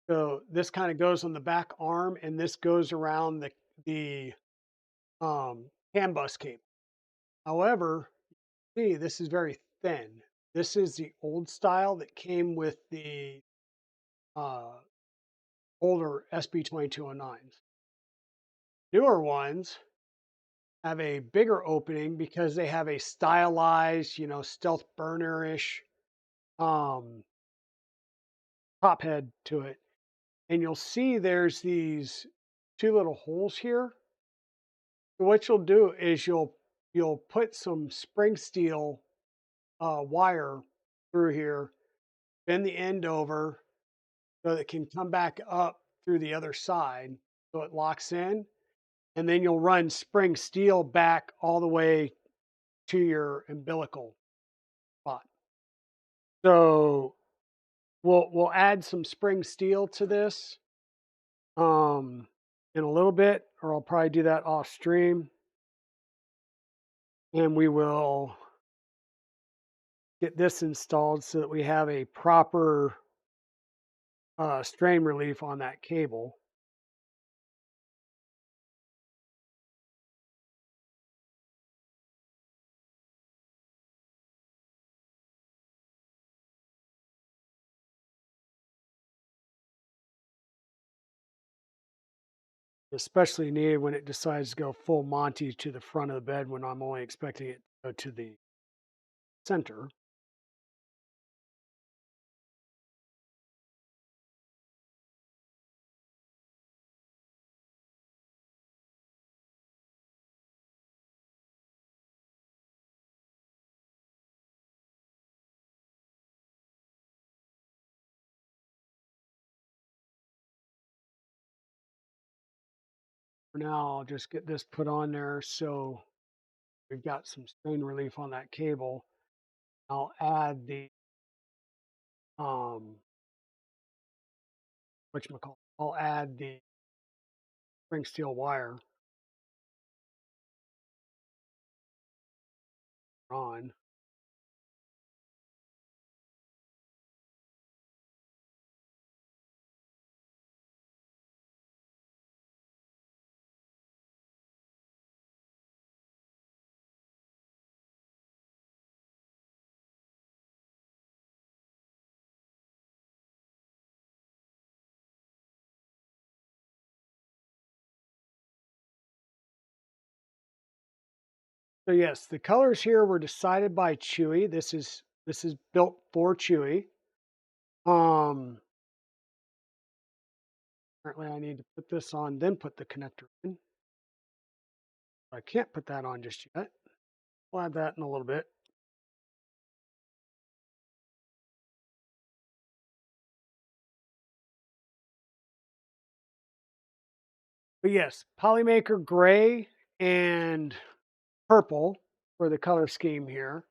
Speaker 1: So this kind of goes on the back arm, and this goes around the CANBUS cable. However, see, this is very thin. This is the old style that came with the uh, older SB2209s. Newer ones have a bigger opening because they have a stylized, stealth burner-ish um, top head to it. And you'll see there's these two little holes here. So what you'll do is you'll put some spring steel wire through here, bend the end over so it can come back up through the other side so it locks in. And then you'll run spring steel back all the way to your umbilical spot. So we'll add some spring steel to this in a little bit, or I'll probably do that off stream. And we will get this installed so that we have a proper strain relief on that cable. Especially needed when it decides to go full Monty to the front of the bed when I'm only expecting it to go to the center. For now, I'll just get this put on there so we've got some strain relief on that cable. I'll add the whatchamacallit, I'll add the spring steel wire on. So yes, the colors here were decided by Chewy. This is built for Chewy. Apparently I need to put this on, then put the connector in. I can't put that on just yet. We'll add that in a little bit. But yes, Polymaker gray and purple for the color scheme here.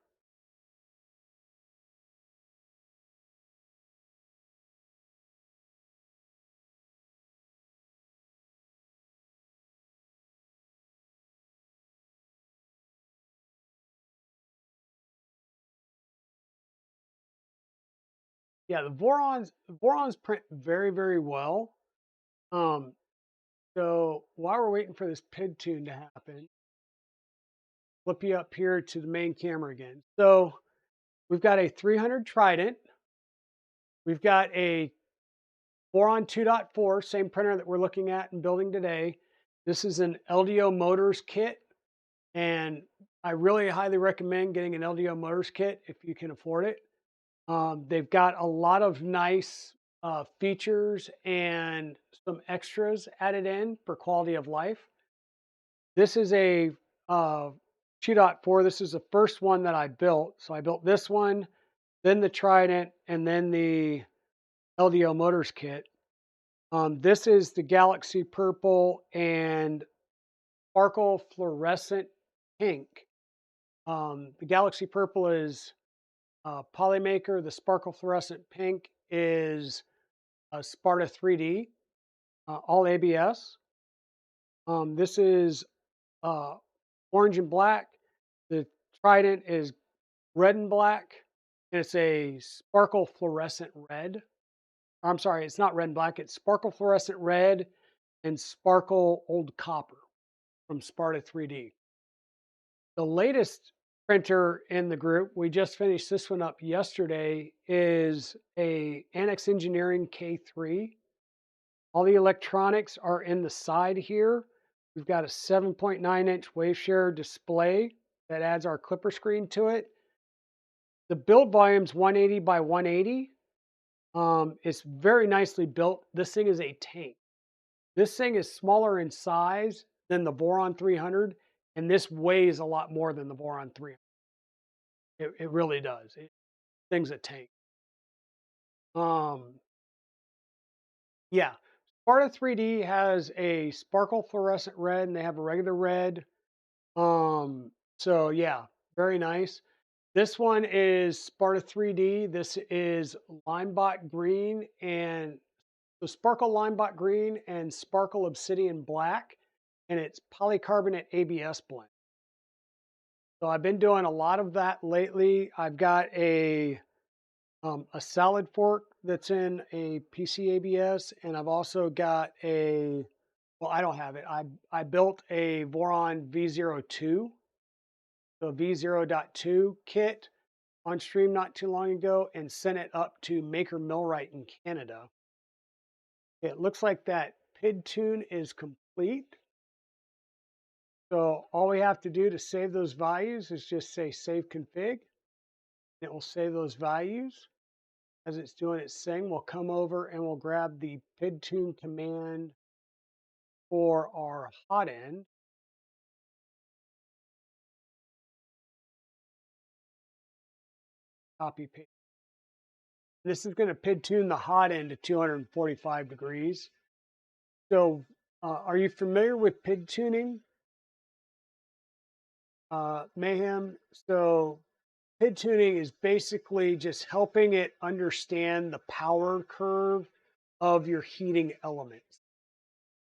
Speaker 1: Yeah, the Vorons print very, very well. Um, so while we're waiting for this PID tune to happen, flip you up here to the main camera again. So we've got a 300 Trident. We've got a Voron 2.4, same printer that we're looking at and building today. This is an LDO Motors kit, and I really highly recommend getting an LDO Motors kit if you can afford it. They've got a lot of nice features and some extras added in for quality of life. This is a 2.4. This is the first one that I built. So I built this one, then the Trident, and then the LDO Motors kit. This is the Galaxy Purple and Sparkle Fluorescent Pink. The Galaxy Purple is Polymaker. The Sparkle Fluorescent Pink is Sparta 3D, all ABS. This is orange and black. The Trident is red and black, and it's a sparkle fluorescent red. I'm sorry, it's not red and black. It's sparkle fluorescent red and sparkle old copper from Sparta 3D. The latest printer in the group, we just finished this one up yesterday, is a Annex Engineering K3. All the electronics are in the side here. We've got a 7.9-inch wave-share display that adds our clipper screen to it. The build volume is 180 by 180. It's very nicely built. This thing is a tank. This thing is smaller in size than the Voron 300, and this weighs a lot more than the Voron 300. It really does. Thing's a tank. Yeah, Sparta 3D has a sparkle fluorescent red, and they have a regular red. So yeah, very nice. This one is Sparta 3D. This is Limebot Green and so Sparkle Limebot Green and Sparkle Obsidian Black, and it's polycarbonate ABS blend. So I've been doing a lot of that lately. I've got a salad fork that's in a PC ABS, and I've also got a, well, I don't have it. I built a Voron V02, so V0.2 kit on stream not too long ago and sent it up to Maker Millwright in Canada. It looks like that PID tune is complete. So all we have to do to save those values is just say save config. It will save those values. As it's doing its thing, we'll come over and we'll grab the PID tune command for our hot end. Copy paste. This is going to PID tune the hot end to 245 degrees. So are you familiar with PID tuning? Mayhem. So PID tuning is basically just helping it understand the power curve of your heating elements.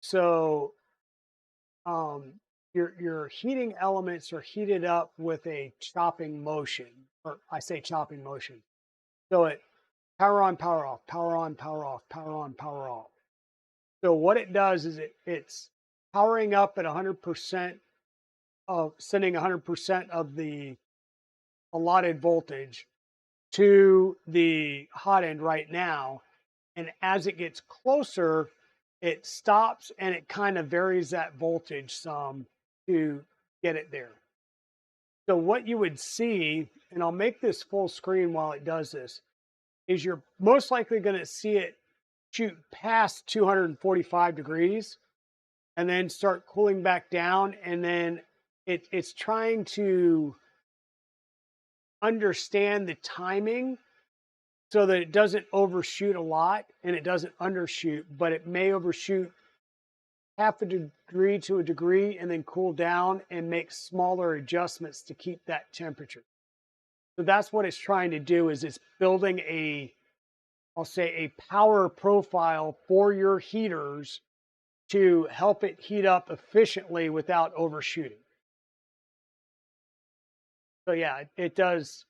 Speaker 1: So your heating elements are heated up with a chopping motion, or I say chopping motion. So it power on, power off, power on, power off, power on, power off. So what it does is it's powering up at 100% of sending 100% of the allotted voltage to the hot end right now. And as it gets closer, it stops and it kind of varies that voltage some to get it there. So what you would see, and I'll make this full screen while it does this, is you're most likely going to see it shoot past 245 degrees and then start cooling back down. And then it's trying to understand the timing so that it doesn't overshoot a lot and it doesn't undershoot, but it may overshoot half a degree to a degree and then cool down and make smaller adjustments to keep that temperature. So that's what it's trying to do, is it's building a, I'll say, a power profile for your heaters to help it heat up efficiently without overshooting. So yeah, it does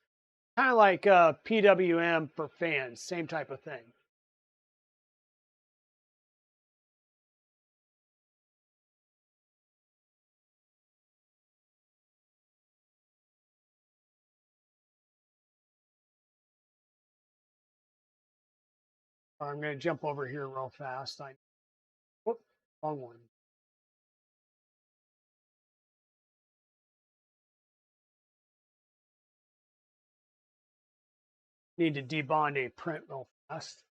Speaker 1: kind of like PWM for fans, same type of thing. I'm going to jump over here real fast. Whoop, wrong one. Need to debond a print real fast.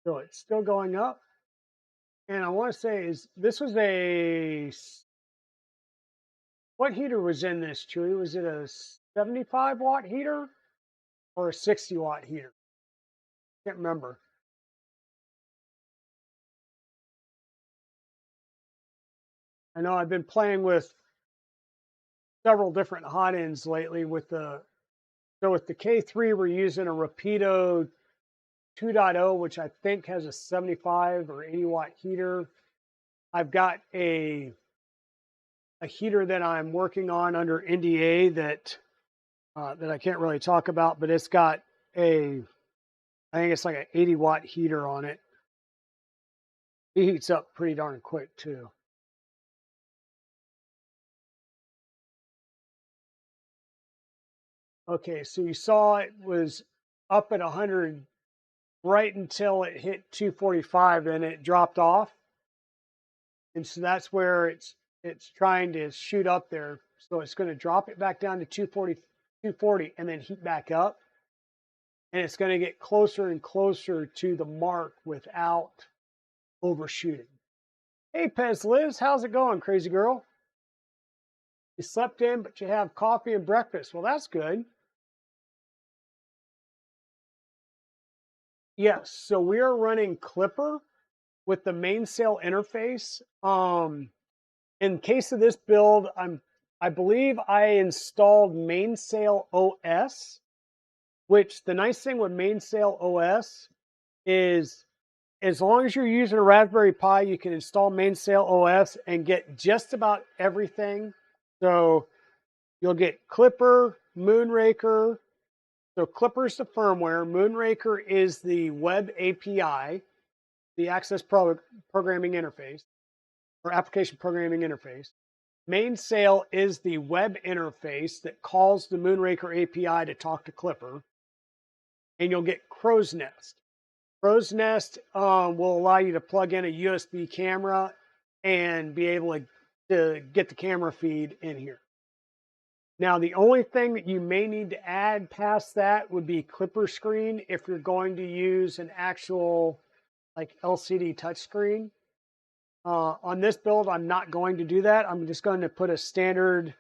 Speaker 1: So it's still going up. And I want to say, is this was a, what heater was in this, Chewy? Was it a 75 watt heater or a 60 watt heater? Can't remember. I know I've been playing with several different hot ends lately with the, so with the K3, we're using a Rapido 2.0, which I think has a 75 or 80 watt heater. I've got a heater that I'm working on under NDA that I can't really talk about, but it's got a, I think it's like an 80 watt heater on it. He heats up pretty darn quick too. Okay, so you saw it was up at 100 right until it hit 245 and it dropped off. And so that's where it's trying to shoot up there. So it's going to drop it back down to 240 and then heat back up. And it's going to get closer and closer to the mark without overshooting. Hey, Pez Liz, how's it going, crazy girl? You slept in, but you have coffee and breakfast. Well, that's good. Yes, so we are running Clipper with the mainsail interface. In case of this build, I believe I installed Mainsail OS, which the nice thing with Mainsail OS is as long as you're using a Raspberry Pi, you can install Mainsail OS and get just about everything. So you'll get Clipper, Moonraker. So Clipper's the firmware. Moonraker is the web API, the access programming interface, or application programming interface. Mainsail is the web interface that calls the Moonraker API to talk to Clipper. And you'll get Crow's Nest. Crow's Nest will allow you to plug in a USB camera and be able to get the camera feed in here. Now, the only thing that you may need to add past that would be Clipper screen if you're going to use an actual like LCD touchscreen. On this build, I'm not going to do that. I'm just going to put a standard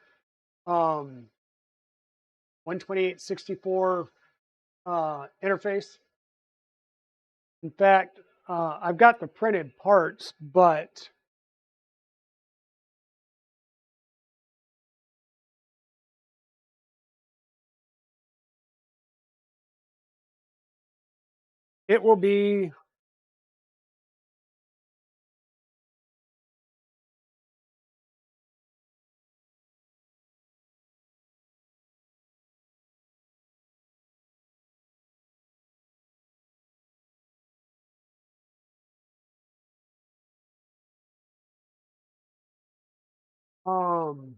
Speaker 1: 128/64 interface. In fact, I've got the printed parts, but it will be Um,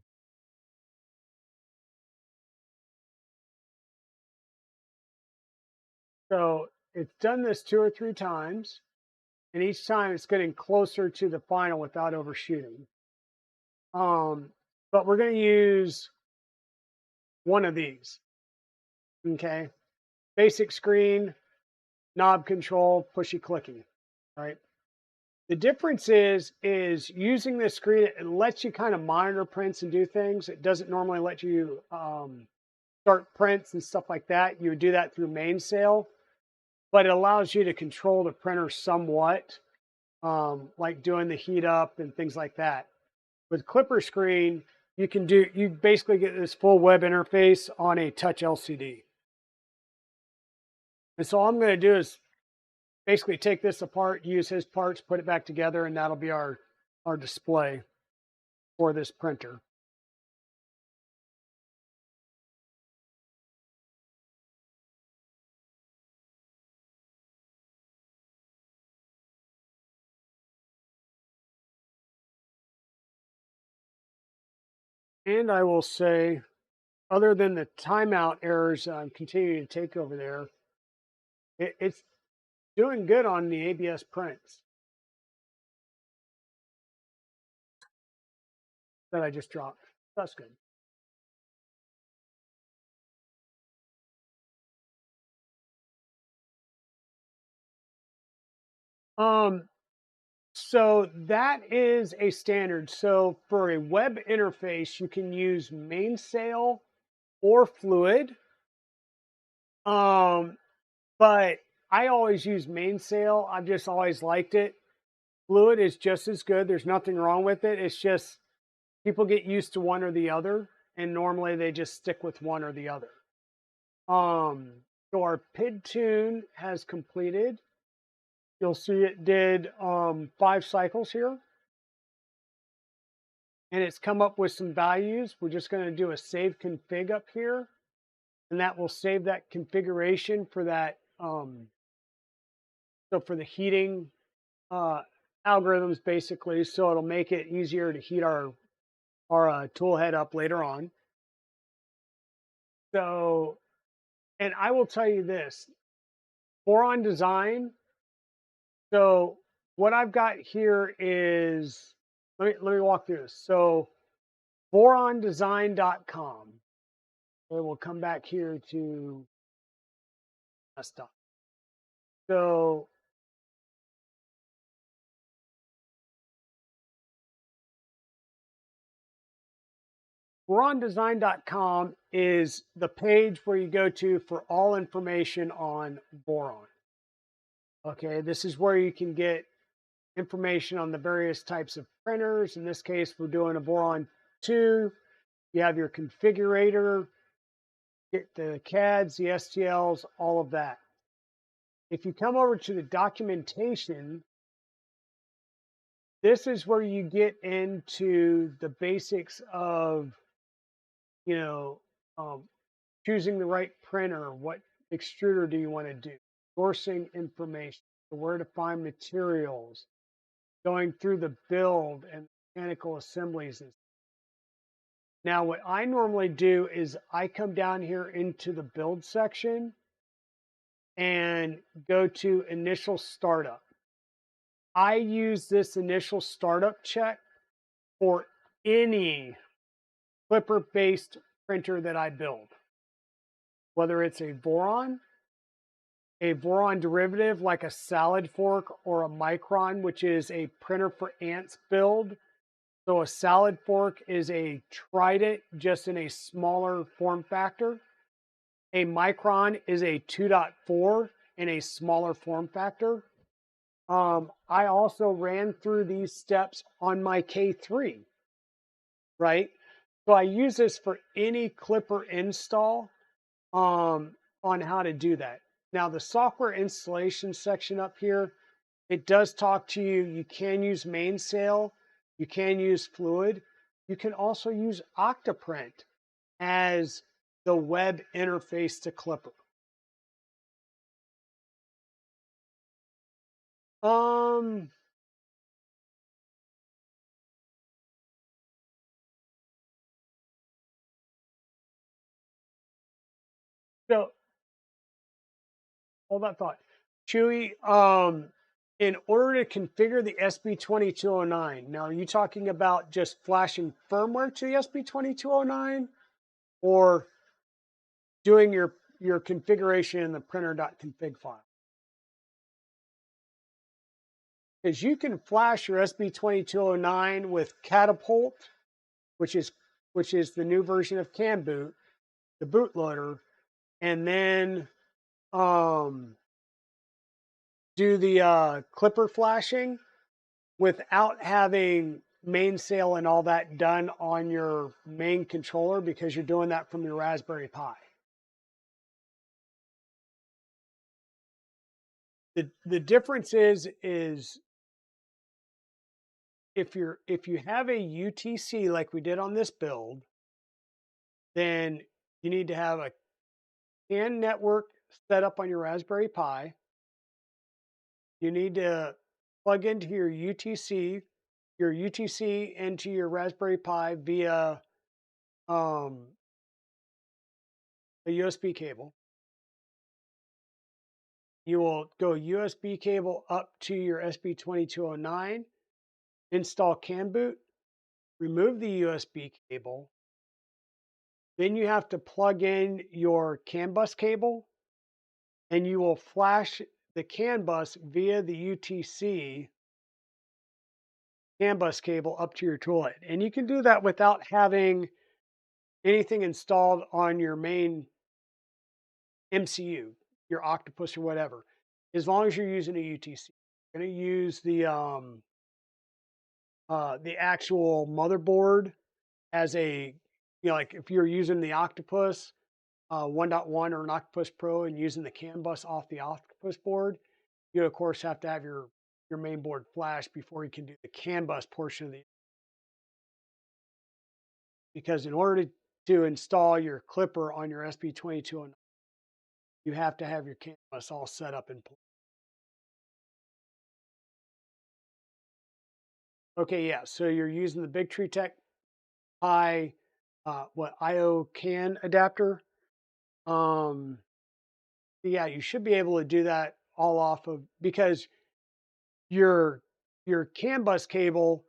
Speaker 1: so it's done this 2 or 3 times, and each time it's getting closer to the final without overshooting. But we're going to use one of these. Okay. Basic screen, knob control, pushy clicking. Right. The difference is using this screen, it lets you kind of monitor prints and do things. It doesn't normally let you start prints and stuff like that. You would do that through mainsail, but it allows you to control the printer somewhat, like doing the heat up and things like that. With Clipper screen, you basically get this full web interface on a touch LCD. And so all I'm going to do is basically take this apart, use his parts, put it back together, and that'll be our display for this printer. And I will say, other than the timeout errors I'm continuing to take over there, it's doing good on the ABS prints that I just dropped. That's good. Um, so that is a standard. So for a web interface, you can use mainsail or fluid. Um, but I always use mainsail. I've just always liked it. Fluid is just as good. There's nothing wrong with it. It's just people get used to one or the other, and normally they just stick with one or the other. So our PID tune has completed. You'll see it did 5 cycles here, and it's come up with some values. We're just going to do a save config up here, and that will save that configuration for that. So for the heating algorithms, basically, so it'll make it easier to heat our tool head up later on. So, and I will tell you this, Voron design. So what I've got here is, let me walk through this. So vorondesign.com. Okay, we'll come back here to desktop. So vorondesign.com is the page where you go to for all information on Voron. Okay, this is where you can get information on the various types of printers. In this case, we're doing a Voron 2. You have your configurator, get the CADs, the STLs, all of that. If you come over to the documentation, this is where you get into the basics of, you know, choosing the right printer, what extruder do you want to do, sourcing information, where to find materials, going through the build and mechanical assemblies. Now, what I normally do is I come down here into the build section and go to initial startup. I use this initial startup check for any Clipper-based printer that I build, whether it's a Voron derivative like a Salad Fork or a Micron, which is a printer for ants build. So a Salad Fork is a Trident, just in a smaller form factor. A Micron is a 2.4 in a smaller form factor. I also ran through these steps on my K3, right? So I use this for any Clipper install on how to do that. Now, the software installation section up here, it does talk to you. You can use mainsail. You can use fluid. You can also use Octoprint as the web interface to Clipper. Um, Hold that thought. Chewy, in order to configure the SB2209, now are you talking about just flashing firmware to the SB2209 or doing your configuration in the printer.config file? Because you can flash your SB2209 with Catapult, which is the new version of CANBUS, the bootloader, and then do the clipper flashing without having mainsail and all that done on your main controller, because you're doing that from your Raspberry Pi. The difference is if you have a UTC like we did on this build, then you need to have a CAN network set up on your Raspberry Pi. You need to plug into your UTC into your Raspberry Pi via a USB cable. You will go USB cable up to your SB2209, install CAN boot, remove the USB cable. Then you have to plug in your CANBUS cable, and you will flash the CANBUS via the UTC CANBUS cable up to your toolkit. And you can do that without having anything installed on your main MCU, your Octopus or whatever, as long as you're using a UTC. You're going to use the actual motherboard as a, like if you're using the Octopus 1.1 or an Octopus Pro and using the CAN bus off the Octopus board, you of course have to have your main board flashed before you can do the CAN bus portion of the, because in order to install your clipper on your SB2209, you have to have your CAN bus all set up in place. Okay, yeah, so you're using the Big Tree Tech Pi IO CAN adapter. Yeah, you should be able to do that all off of, because your CAN bus cable,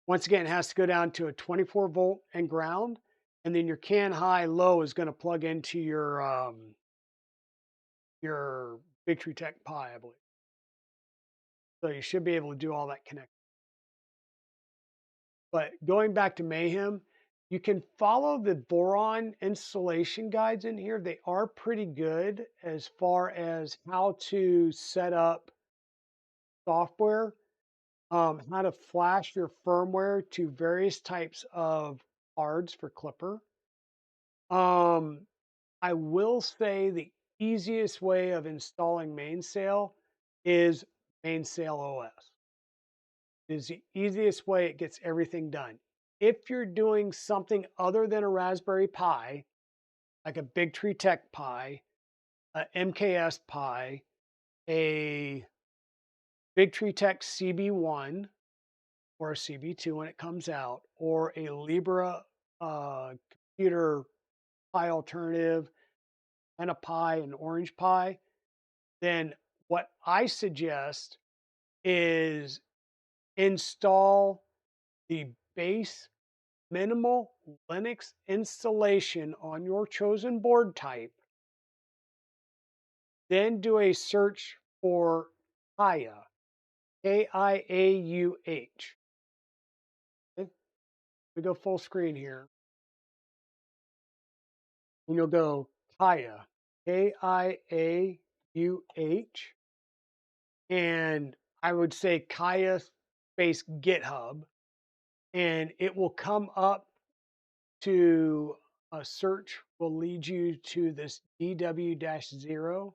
Speaker 1: once again, has to go down to a 24 volt and ground, and then your CAN high low is going to plug into your Big Tree Tech Pi, I believe. So you should be able to do all that connect. But going back to Mayhem, you can follow the Voron installation guides in here. They are pretty good as far as how to set up software, how to flash your firmware to various types of cards for Clipper. I will say the easiest way of installing Mainsail is Mainsail OS. It is the easiest way, it gets everything done. If you're doing something other than a Raspberry Pi, like a Big Tree Tech Pi, a MKS Pi, a Big Tree Tech CB1 or a CB2 when it comes out, or a Libra computer Pi alternative, and a Pi, an Orange Pi, then what I suggest is install the base minimal Linux installation on your chosen board type. Then do a search for Kaya, Kiauh. Okay? We go full screen here, and you'll go Kaya, Kiauh, and I would say Kaya space GitHub, and it will come up to a search will lead you to this DW-0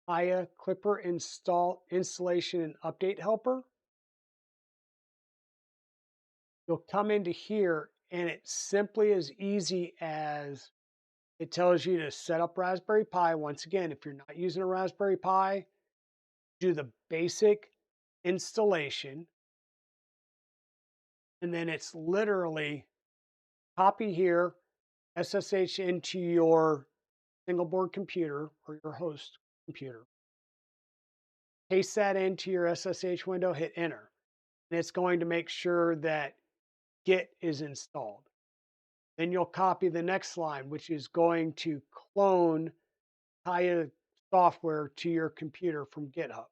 Speaker 1: Kaya Clipper installation and update helper. You'll come into here, and it's simply as easy as it tells you to set up Raspberry Pi. Once again, if you're not using a Raspberry Pi, do the basic installation, and then it's literally copy here, SSH into your single board computer or your host computer, paste that into your SSH window, hit enter. And it's going to make sure that Git is installed. Then you'll copy the next line, which is going to clone Kaya software to your computer from GitHub.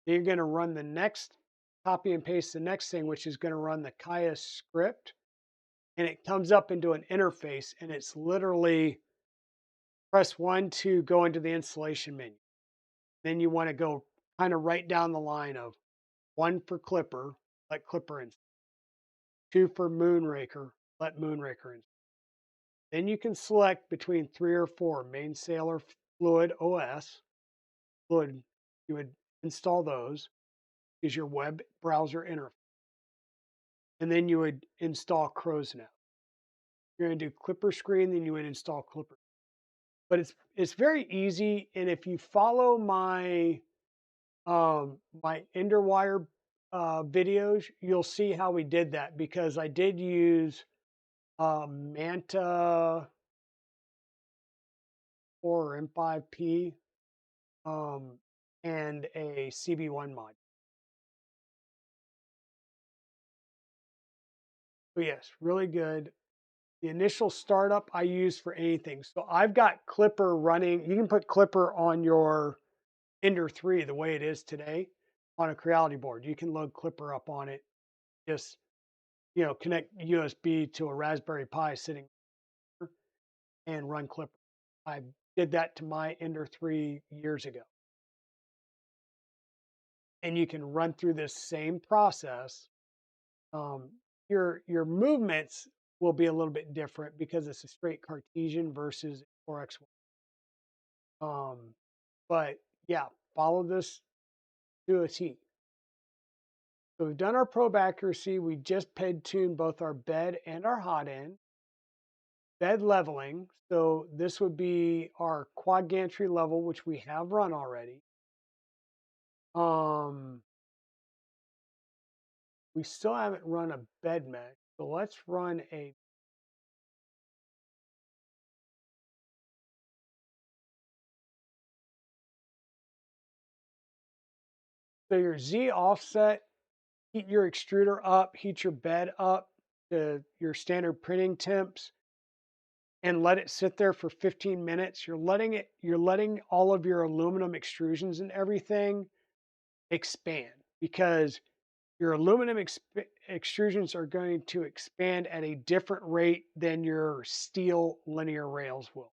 Speaker 1: Then you're going to run the next, copy and paste the next thing, which is going to run the Kaya script. And it comes up into an interface, and it's literally press 1 to go into the installation menu. Then you want to go kind of right down the line of 1 for Clipper, let Clipper in. 2 for Moonraker, let Moonraker in. Then you can select between 3 or 4, Mainsail, Fluid OS. Fluid, you would install those, is your web browser interface. And then you would install Crow's Nest. You're going to do Clipper screen, then you would install Clipper. But it's very easy, and if you follow my my Enderwire videos, you'll see how we did that, because I did use Manta 4 or M5P and a CB1 mod. But yes, really good. The initial startup I use for anything. So I've got Clipper running. You can put Clipper on your Ender 3 the way it is today on a Creality board. You can load Clipper up on it. Just, connect USB to a Raspberry Pi sitting there and run Clipper. I did that to my Ender 3 years ago. And you can run through this same process. Your movements will be a little bit different because it's a straight Cartesian versus 4x1. But yeah, follow this to a T. So we've done our probe accuracy. We just bed tuned both our bed and our hot end. Bed leveling. So this would be our quad gantry level, which we have run already. We still haven't run a bed mesh. So let's run a. So your Z offset, heat your extruder up, heat your bed up to your standard printing temps, and let it sit there for 15 minutes. You're letting all of your aluminum extrusions and everything expand, because your aluminum extrusions are going to expand at a different rate than your steel linear rails will.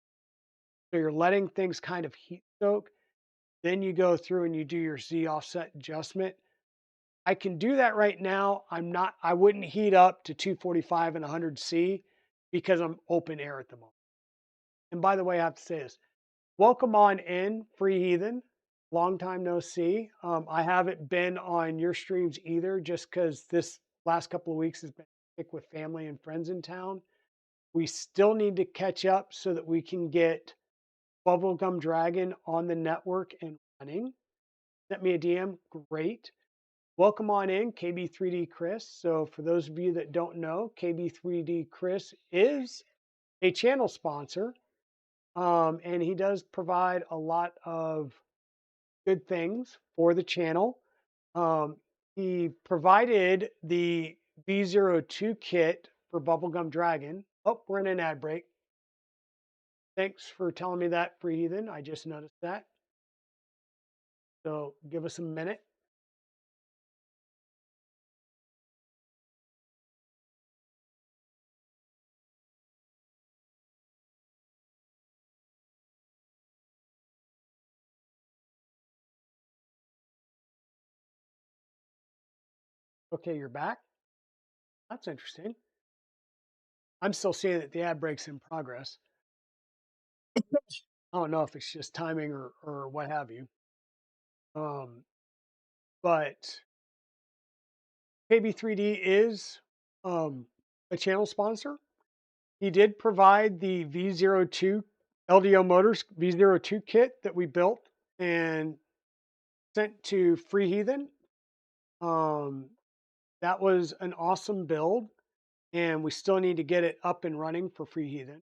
Speaker 1: So you're letting things kind of heat soak. Then you go through and you do your Z offset adjustment. I can do that right now. I wouldn't heat up to 245 and 100 C because I'm open air at the moment. And by the way, I have to say this. Welcome on in, Free Heathen. Long time no see. I haven't been on your streams either, just because this last couple of weeks has been sick with family and friends in town. We still need to catch up so that we can get Bubblegum Dragon on the network and running. Sent me a DM. Great. Welcome on in, KB3D Chris. So for those of you that don't know, KB3D Chris is a channel sponsor. And he does provide a lot of good things for the channel. He provided the V02 kit for Bubblegum Dragon. Oh, we're in an ad break. Thanks for telling me that, Free Heathen. I just noticed that. So give us a minute. Okay, you're back. That's interesting. I'm still seeing that the ad break's in progress. I don't know if it's just timing or what have you. But KB3D is a channel sponsor. He did provide the V02 LDO Motors V02 kit that we built and sent to Free Heathen. That was an awesome build, and we still need to get it up and running for Free Heathen.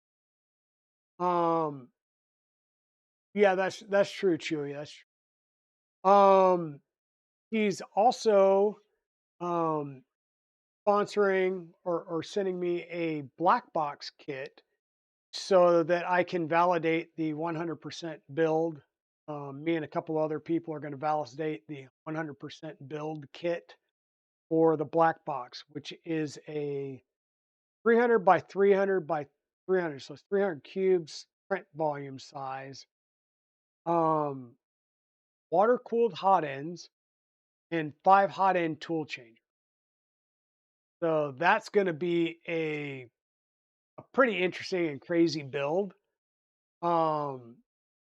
Speaker 1: Yeah, that's true, Chewy. That's true. He's also sponsoring or sending me a black box kit so that I can validate the 100% build. Me and a couple other people are going to validate the 100% build kit for the black box, which is a 300 by 300 by 300. So it's 300 cubes print volume size. Um, Water cooled hot ends and 5 hot end tool changers. So that's going to be a pretty interesting and crazy build. Um,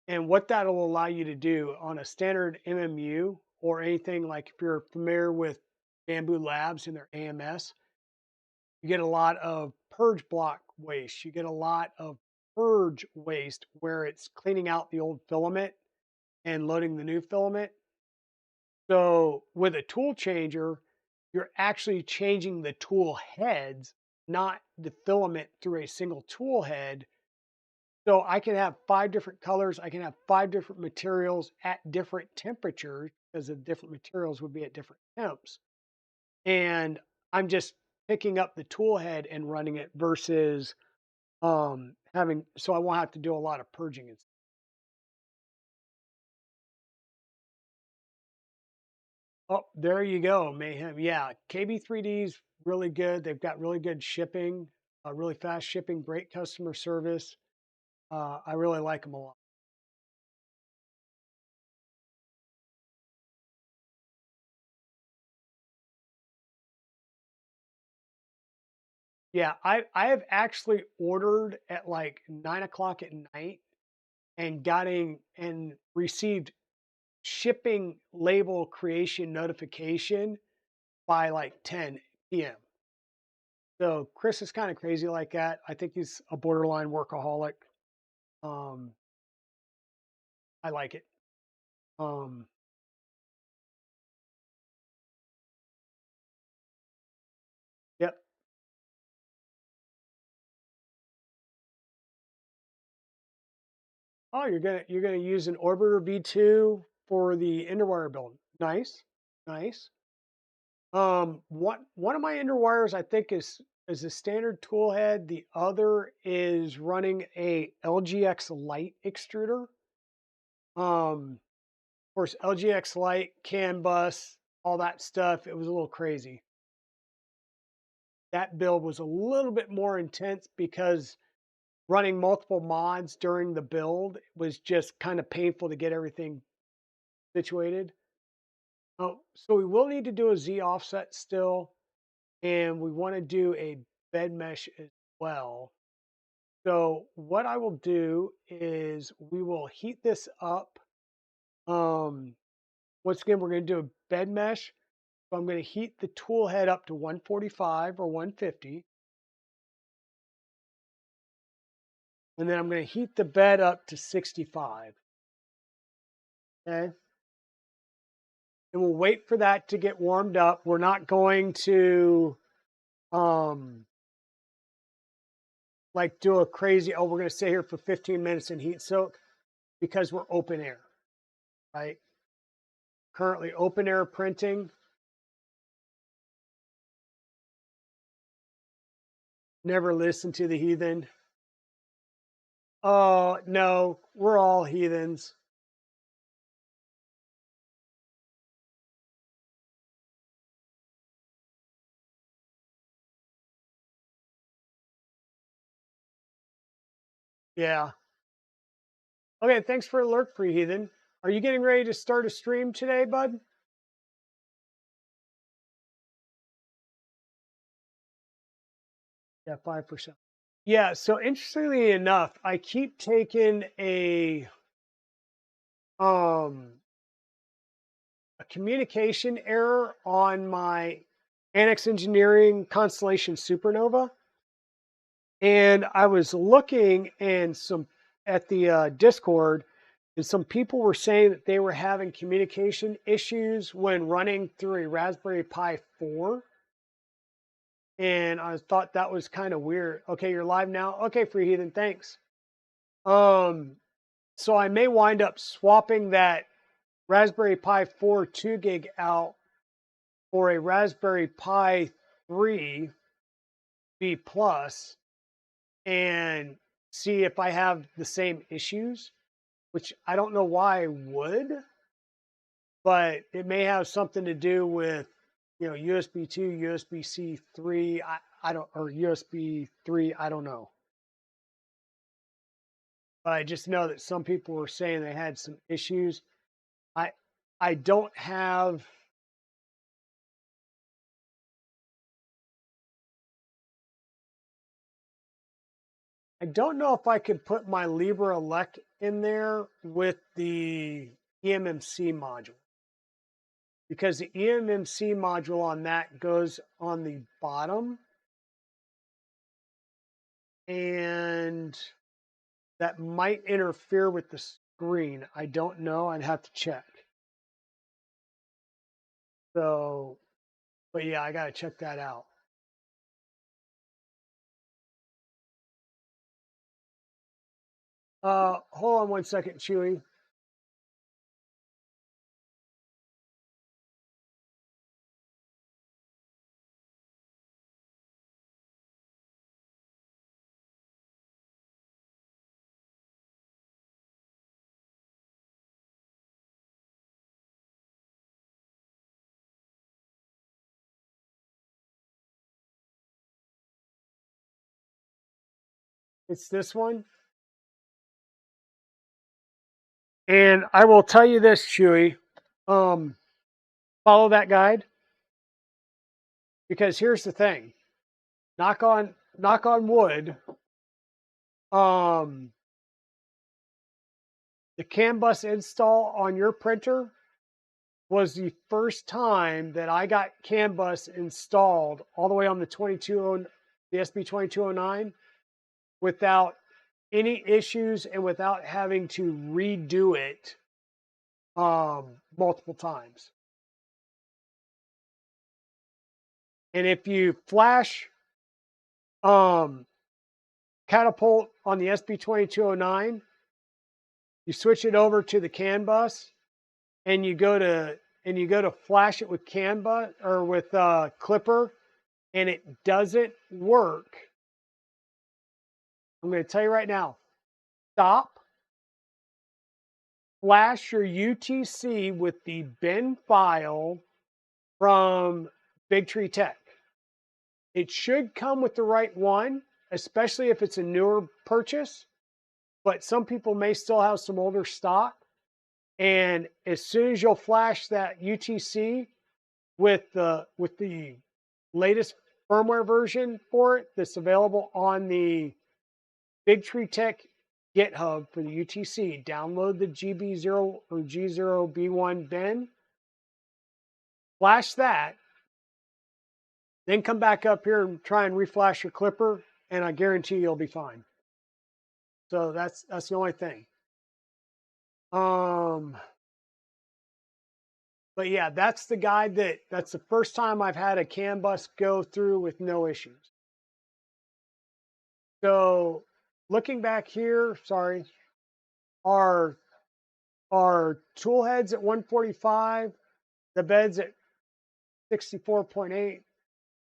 Speaker 1: and what that'll allow you to do on a standard MMU or anything like if you're familiar with Bamboo Labs and their AMS, you get a lot of purge block waste. You get a lot of purge waste where it's cleaning out the old filament and loading the new filament. So with a tool changer, you're actually changing the tool heads, not the filament through a single tool head. So I can have 5 different colors. I can have 5 different materials at different temperatures because the different materials would be at different temps. And I'm just picking up the tool head and running it versus having, so I won't have to do a lot of purging. Oh, there you go, Mayhem. Yeah, KB3D's really good. They've got really good shipping, really fast shipping, great customer service. I really like them a lot. Yeah, I have actually ordered at like 9 o'clock at night and getting and received shipping label creation notification by like 10 p.m. So Chris is kind of crazy like that. I think he's a borderline workaholic. Um, I like it. Um, yep. Oh, you're gonna use an Orbiter V2 for the underwire build. Nice, nice. One of my underwires I think is a standard tool head. The other is running a LGX light extruder. Of course, LGX light, CANBUS, all that stuff. It was a little crazy. That build was a little bit more intense because running multiple mods during the build was just kind of painful to get everything situated. Oh, so we will need to do a Z offset still, and we want to do a bed mesh as well. So what I will do is we will heat this up. Um, Once again, we're going to do a bed mesh. So I'm going to heat the tool head up to 145 or 150. And then I'm going to heat the bed up to 65. Okay. And we'll wait for that to get warmed up. We're not going to um, like do a crazy, oh, we're going to stay here for 15 minutes and heat soak because we're open air, right? Currently open air printing. Never listen to the heathen. Oh, no, we're all heathens. Yeah. Okay, thanks for alert, pre heathen. Are you getting ready to start a stream today, bud? Yeah, 5%. Yeah, so interestingly enough, I keep taking um a communication error on my Annex Engineering Constellation Supernova. And I was looking and some at the Discord, and some people were saying that they were having communication issues when running through a Raspberry Pi 4. And I thought that was kind of weird. Okay, you're live now. Okay, Free Heathen, thanks. Um, so I may wind up swapping that Raspberry Pi 4 2 gig out for a Raspberry Pi 3 B plus and see if I have the same issues, which I don't know why I would, but it may have something to do with, USB 2, USB-C 3, I don't, or USB 3, I don't know. But I just know that some people were saying they had some issues. I I don't have I don't know if I could put my Libre Elect in there with the eMMC module, because the eMMC module on that goes on the bottom, and that might interfere with the screen. I don't know. I'd have to check. So, but yeah, I got to check that out. Hold on one second, Chewy. It's this one. And I will tell you this, Chewy. Follow that guide, because here's the thing. Knock on wood. The CANBUS install on your printer was the first time that I got CANBUS installed all the way on the SB2209 without any issues and without having to redo it multiple times. And if you flash Catapult on the SB2209, you switch it over to the CANBUS, and you go to flash it with CANBUS or with Clipper, and it doesn't work. I'm going to tell you right now, stop, flash your UTC with the bin file from Big Tree Tech. It should come with the right one, especially if it's a newer purchase, but some people may still have some older stock. And as soon as you'll flash that UTC with the latest firmware version for it that's available on the Big Tree Tech GitHub for the UTC, download the GB0 or G0B1 bin, flash that, then come back up here and try and reflash your Clipper, and I guarantee you'll be fine. So that's the only thing. But yeah, that's the guide that's the first time I've had a CANBUS go through with no issues. So looking back here, sorry, our tool heads at 145, the bed's at 64.8,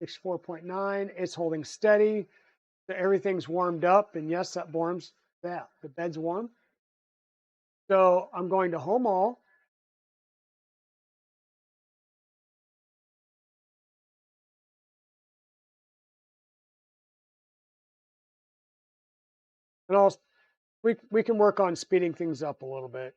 Speaker 1: 64.9. It's holding steady. So everything's warmed up, and yes, that warms that. The bed's warm. So I'm going to home all. And we can work on speeding things up a little bit.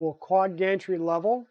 Speaker 1: We'll quad gantry level.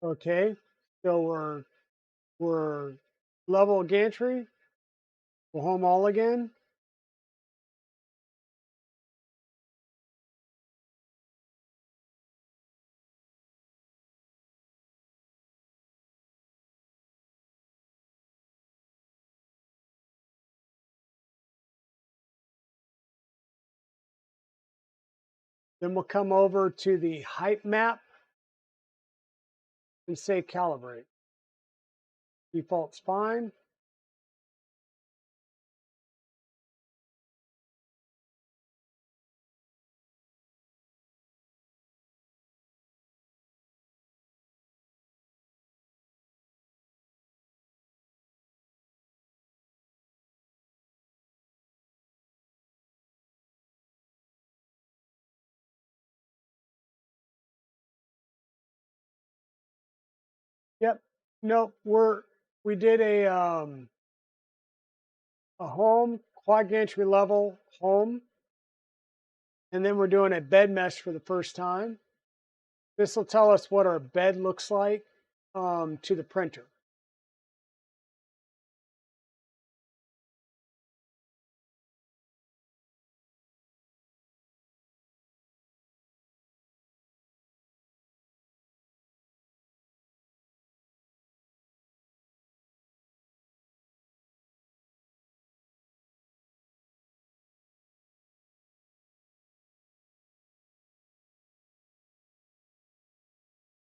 Speaker 1: Okay, so we're level gantry. We'll home all again. Then we'll come over to the height map and say calibrate. Default's fine. Yep. Nope. We did a home quad gantry level home, and then we're doing a bed mesh for the first time. This will tell us what our bed looks like to the printer.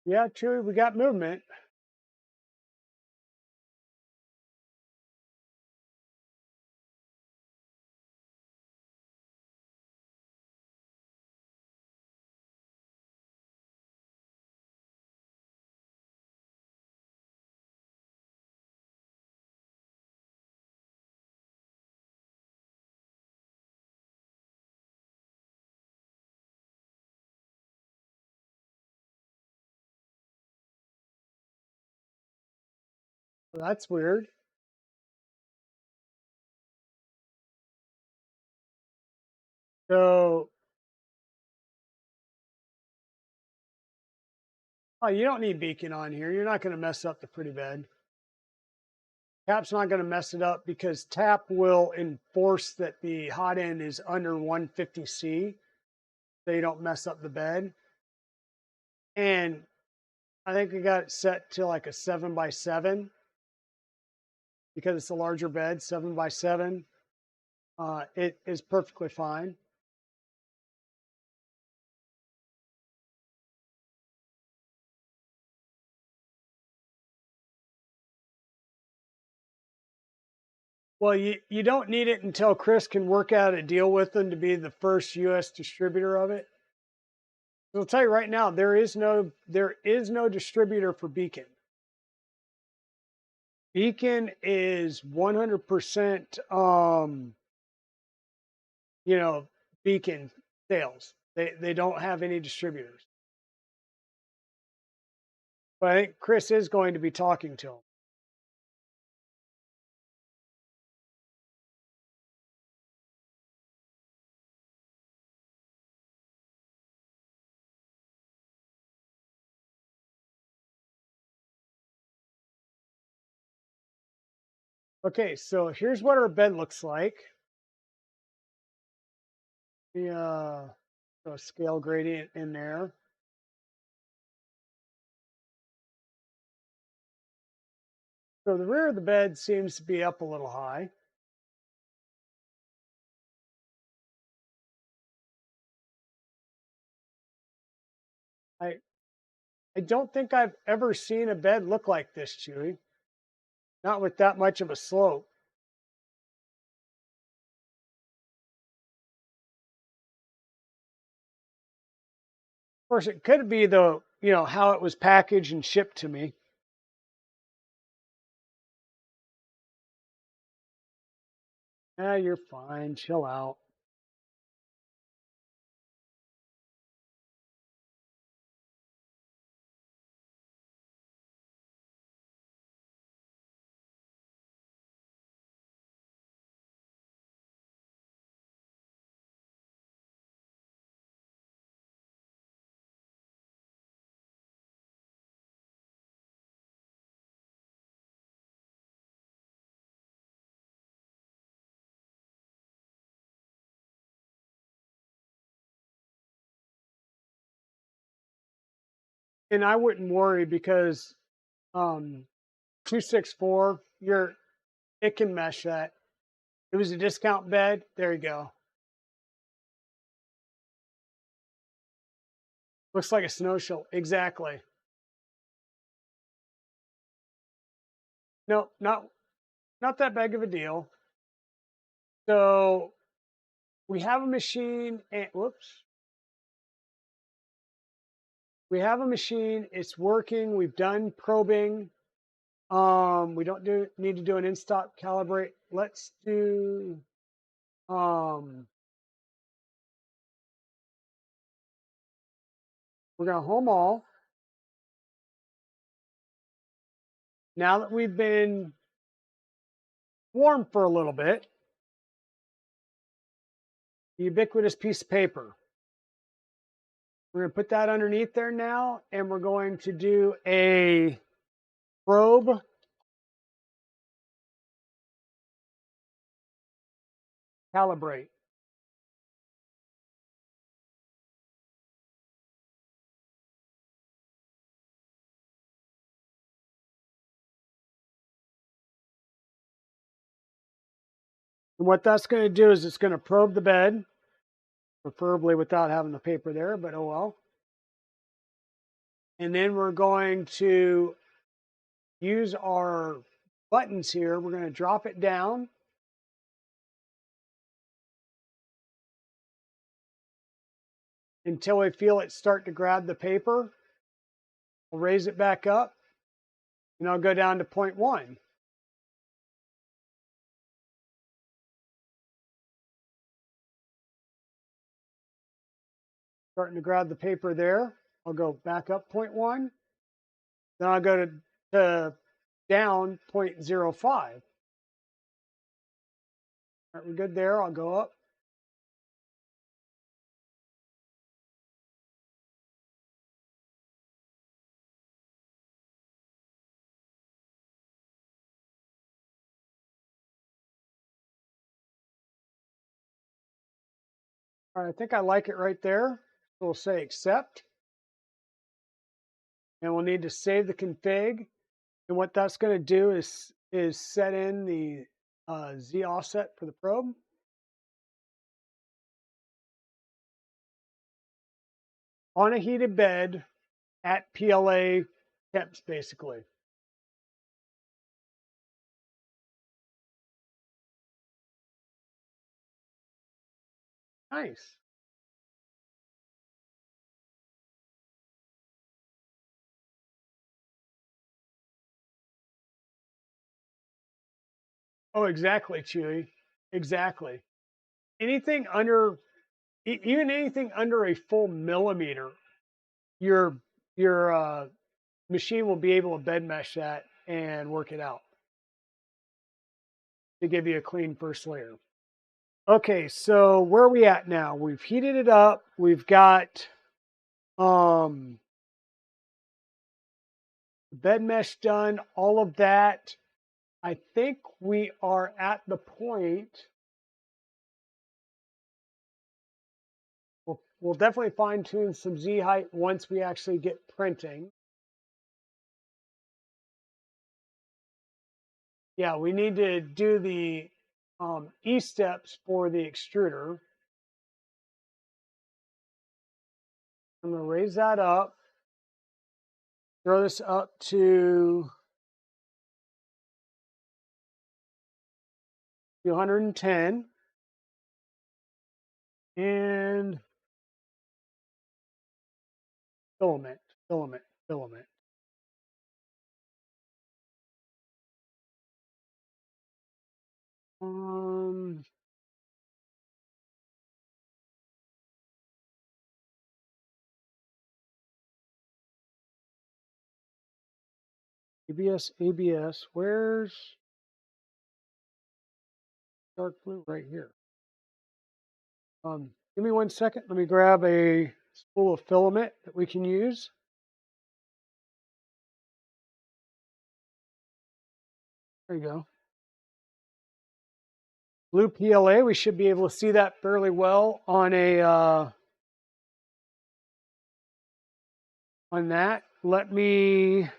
Speaker 1: Yeah, Chewy, we got movement. That's weird. So, oh, you don't need beacon on here. You're not going to mess up the pretty bed. Tap's not going to mess it up because Tap will enforce that the hot end is under 150C, so you don't mess up the bed. And I think we got it set to like a 7x7 because it's a larger bed, 7x7. It is perfectly fine. Well, you don't need it until Chris can work out a deal with them to be the first U.S. distributor of it. I'll tell you right now, there is no distributor for Beacon. Beacon is 100% Beacon sales. They don't have any distributors. But I think Chris is going to be talking to them. Okay, so here's what our bed looks like. The scale gradient in there. So the rear of the bed seems to be up a little high. I don't think I've ever seen a bed look like this, Chewy. Not with that much of a slope. Of course, it could be how it was packaged and shipped to me. Ah, you're fine. Chill out. And I wouldn't worry because 2.4, it can mesh that. It was a discount bed. There you go. Looks like a snow shovel. Exactly. No, not that big of a deal. So we have a machine and whoops. We have a machine, it's working, we've done probing. We don't need to do an in-stock calibrate. Let's do we're gonna home all. Now that we've been warm for a little bit, the ubiquitous piece of paper. We're gonna put that underneath there now, and we're going to do a probe calibrate. And what that's going to do is it's going to probe the bed, preferably without having the paper there, but oh well. And then we're going to use our buttons here. We're going to drop it down. Until we feel it start to grab the paper. We'll raise it back up, and I'll go down to 0.1. Starting to grab the paper there. I'll go back up 0.1. Then I'll go to down 0.05. All right, we're good there. I'll go up. All right, I think I like it right there. So we'll say accept. And we'll need to save the config. And what that's going to do is set in the Z offset for the probe. On a heated bed at PLA temps, basically. Nice. Oh, exactly, Chewy. Exactly. Anything under, even anything under a full millimeter, your machine will be able to bed mesh that and work it out to give you a clean first layer. Okay, so where are we at now? We've heated it up. We've got bed mesh done, all of that. I think we are at the point. We'll definitely fine tune some Z height once we actually get printing. Yeah, we need to do the E steps for the extruder. I'm going to raise that up. Throw this up to 210. And filament, filament, filament. ABS, where's dark blue? Right here. Give me 1 second. Let me grab a spool of filament that we can use. There you go. Blue PLA, we should be able to see that fairly well on a on that. let me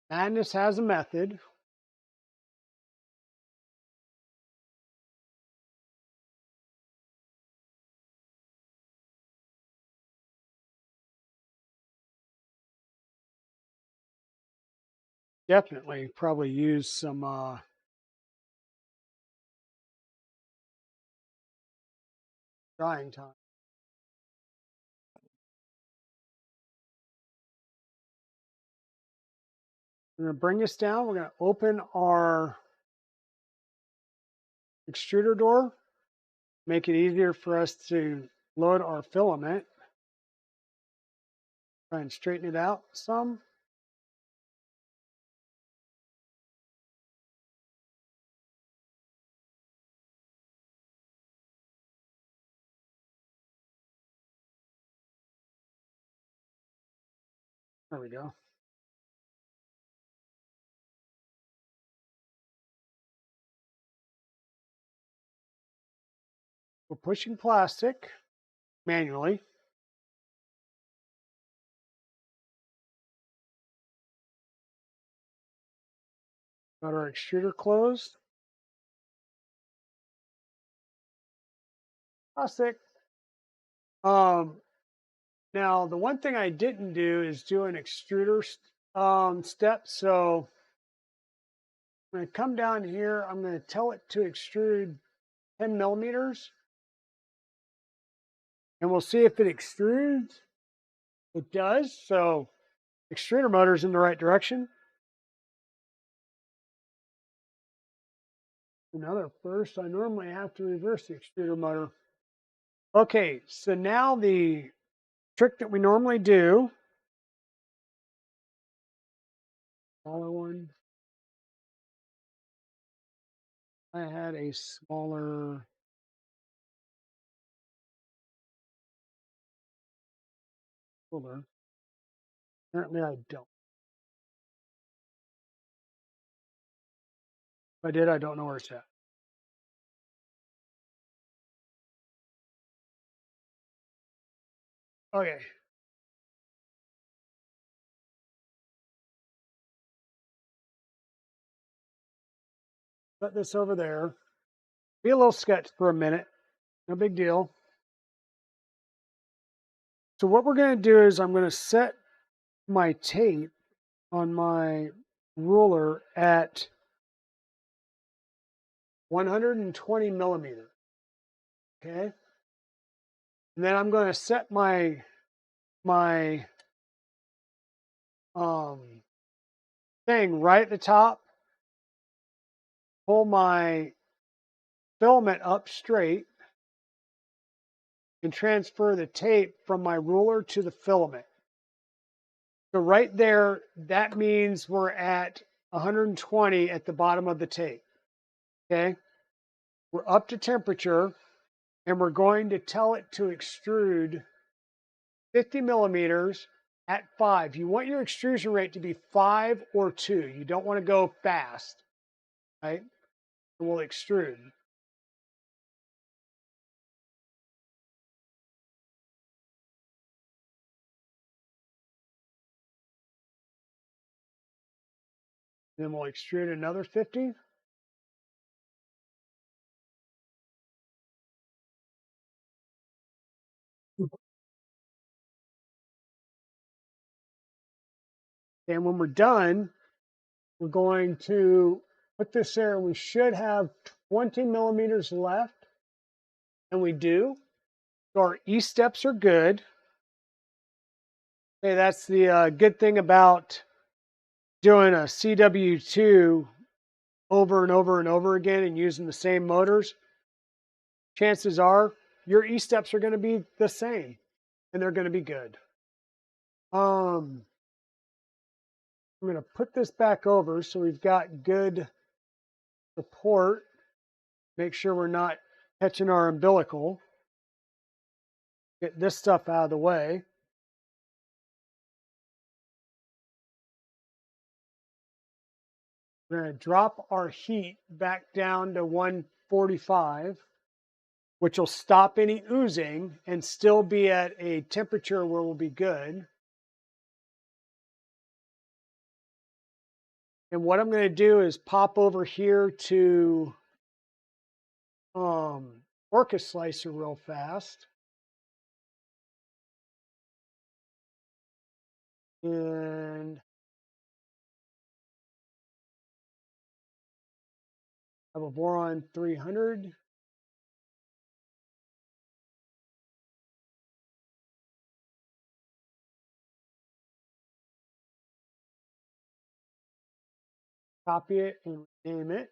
Speaker 1: Madness has a method. Definitely probably use some drying time. We're going to bring this down. We're going to open our extruder door, make it easier for us to load our filament. Try and straighten it out some. There we go. We're pushing plastic manually. Got our extruder closed. Plastic. Now, the one thing I didn't do is do an extruder step. So I'm going to come down here. I'm going to tell it to extrude 10 millimeters. And we'll see if it extrudes. It does. So extruder motor's in the right direction. Another first. I normally have to reverse the extruder motor. Okay, so now the trick that we normally do. Smaller one. I had a smaller ruler. Apparently I don't. If I did, I don't know where it's at. Okay. Put this over there. Be a little sketch for a minute. No big deal. So what we're going to do is I'm going to set my tape on my ruler at 120 millimeters. Okay. And then I'm going to set my thing right at the top. Pull my filament up straight and transfer the tape from my ruler to the filament. So right there, that means we're at 120 at the bottom of the tape. Okay. We're up to temperature and we're going to tell it to extrude 50 millimeters at 5. You want your extrusion rate to be 5 or 2. You don't want to go fast, right? And we'll extrude. Then we'll extrude another 50. And when we're done, we're going to put this there. We should have 20 millimeters left, and we do. So our E-steps are good. Okay, that's the good thing about doing a CW2 over and over and over again and using the same motors. chances are your E-steps are going to be the same and they're going to be good. I'm going to put this back over so we've got good support. Make sure we're not catching our umbilical. Get this stuff out of the way. We're going to drop our heat back down to 145, which will stop any oozing and still be at a temperature where we'll be good. And what I'm going to do is pop over here to Orca Slicer real fast. And I have a Voron 300. Copy it and name it.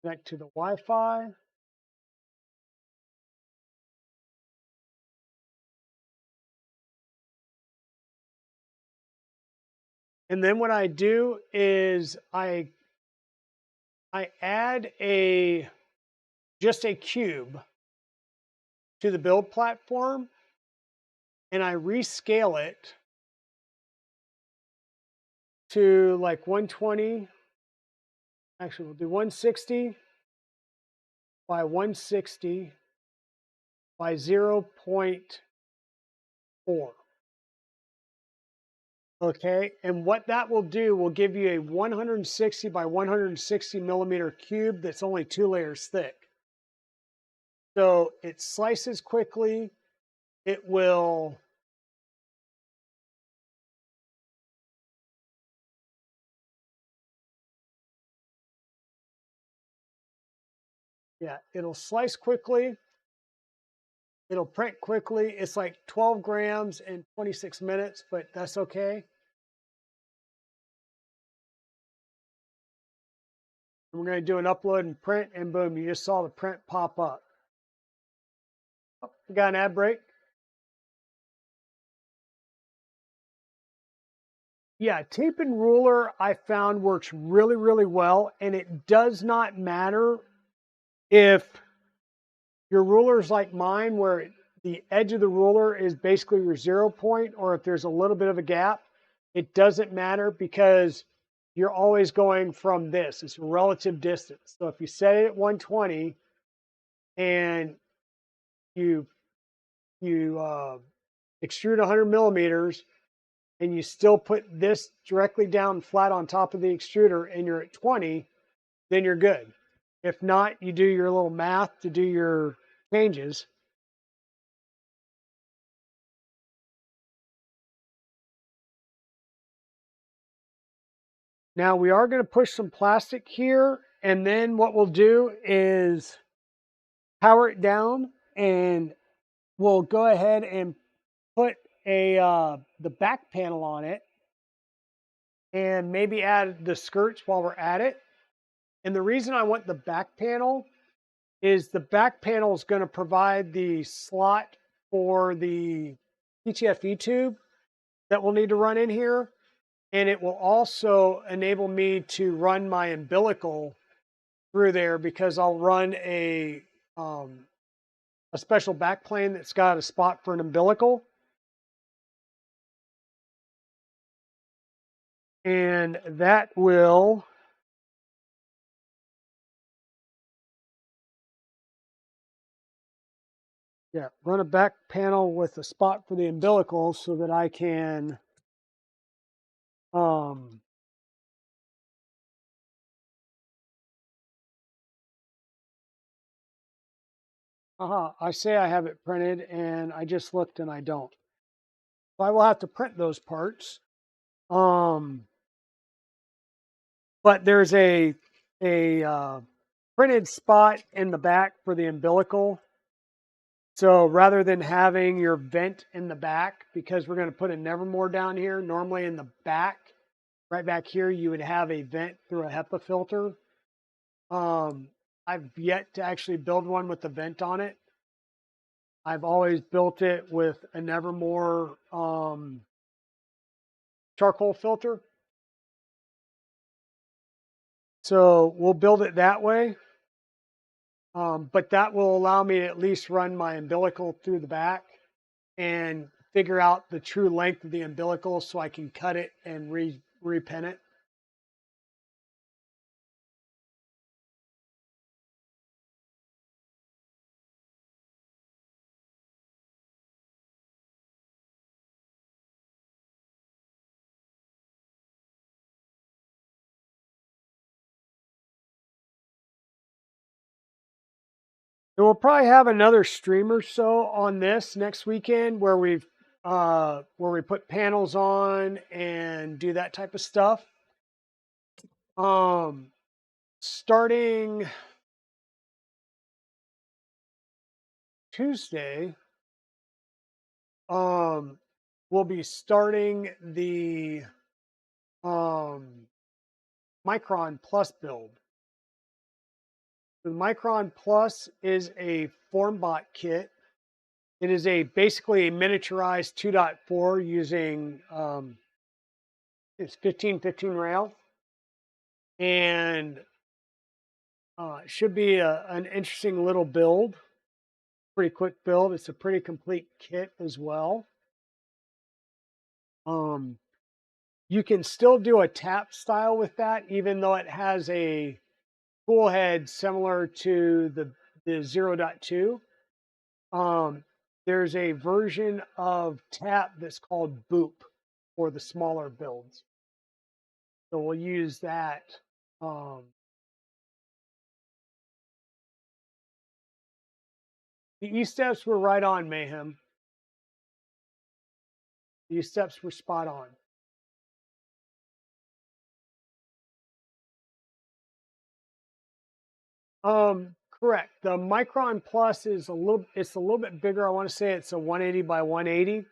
Speaker 1: Connect to the Wi-Fi. And then what I do is I add just a cube to the build platform and I rescale it to like 120. Actually, we'll do 160 by 160 by 0.4. Okay, and what that will do will give you a 160 by 160 millimeter cube that's only 2 layers thick. So it slices quickly. It will it'll slice quickly. It'll print quickly. It's like 12 grams in 26 minutes, but that's okay. And we're going to do an upload and print, and boom, you just saw the print pop up. Oh, we got an ad break. Yeah, tape and ruler I found works really, really well, and it does not matter if your ruler is like mine, where the edge of the ruler is basically your 0 point, or if there's a little bit of a gap. It doesn't matter because you're always going from this. It's a relative distance. So if you set it at 120 and you extrude 100 millimeters and you still put this directly down flat on top of the extruder and you're at 20, then you're good. If not, you do your little math to do your changes. Now we are going to push some plastic here, and then what we'll do is power it down, and we'll go ahead and put the back panel on it, and maybe add the skirts while we're at it. And the reason I want the back panel is the back panel is going to provide the slot for the PTFE tube that we'll need to run in here. And it will also enable me to run my umbilical through there because I'll run a special backplane that's got a spot for an umbilical. And that will run a back panel with a spot for the umbilical so that I can I say I have it printed and I just looked and I don't. So I will have to print those parts. But there's a printed spot in the back for the umbilical So rather than having your vent in the back, because we're going to put a Nevermore down here, normally in the back, right back here, you would have a vent through a HEPA filter. I've yet to actually build one with a vent on it. I've always built it with a Nevermore charcoal filter. So we'll build it that way. But that will allow me to at least run my umbilical through the back and figure out the true length of the umbilical so I can cut it and repin it. And we'll probably have another stream or so on this next weekend where we put panels on and do that type of stuff. Starting Tuesday, we'll be starting the Micron Plus build. The Micron Plus is a FormBot kit. It is basically a miniaturized 2.4 using it's 1515 rail, and it should be an interesting little build. Pretty quick build. It's a pretty complete kit as well. You can still do a tap style with that, even though it has a spool head similar to the 0.2. There's a version of tap that's called Boop for the smaller builds. So we'll use that. The E-steps were right on, Mayhem. The E-steps were spot on. Correct. The Micron Plus is a little bit bigger. I want to say it's a 180 by 180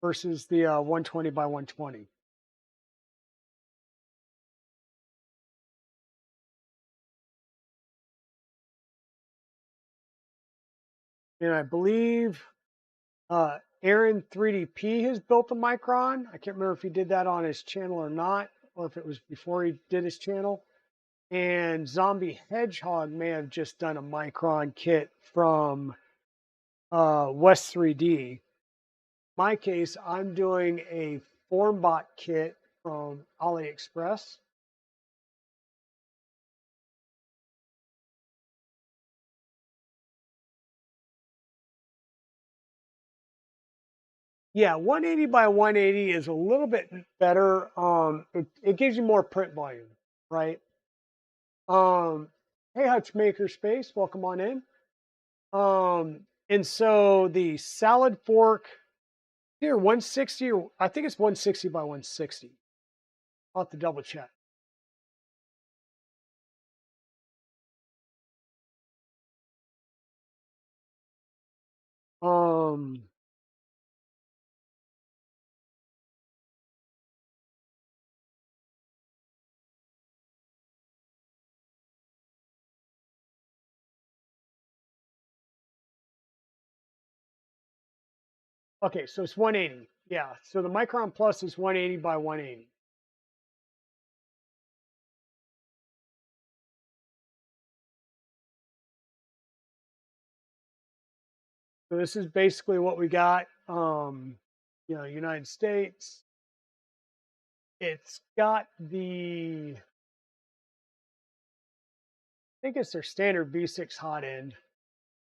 Speaker 1: versus the 120 by 120. And I believe Aaron 3DP has built a Micron. I can't remember if he did that on his channel or not, or if it was before he did his channel. And Zombie Hedgehog may have just done a Micron kit from West 3D. My case, I'm doing a FormBot kit from AliExpress. Yeah, 180 by 180 is a little bit better. It gives you more print volume, right? Hey, Hutch Makerspace, welcome on in. And so the salad fork here, 160, or I think it's 160 by 160. I'll have to double check. Okay, so it's 180. Yeah, so the Micron Plus is 180 by 180. So this is basically what we got. United States. It's got I think it's their standard V6 hot end.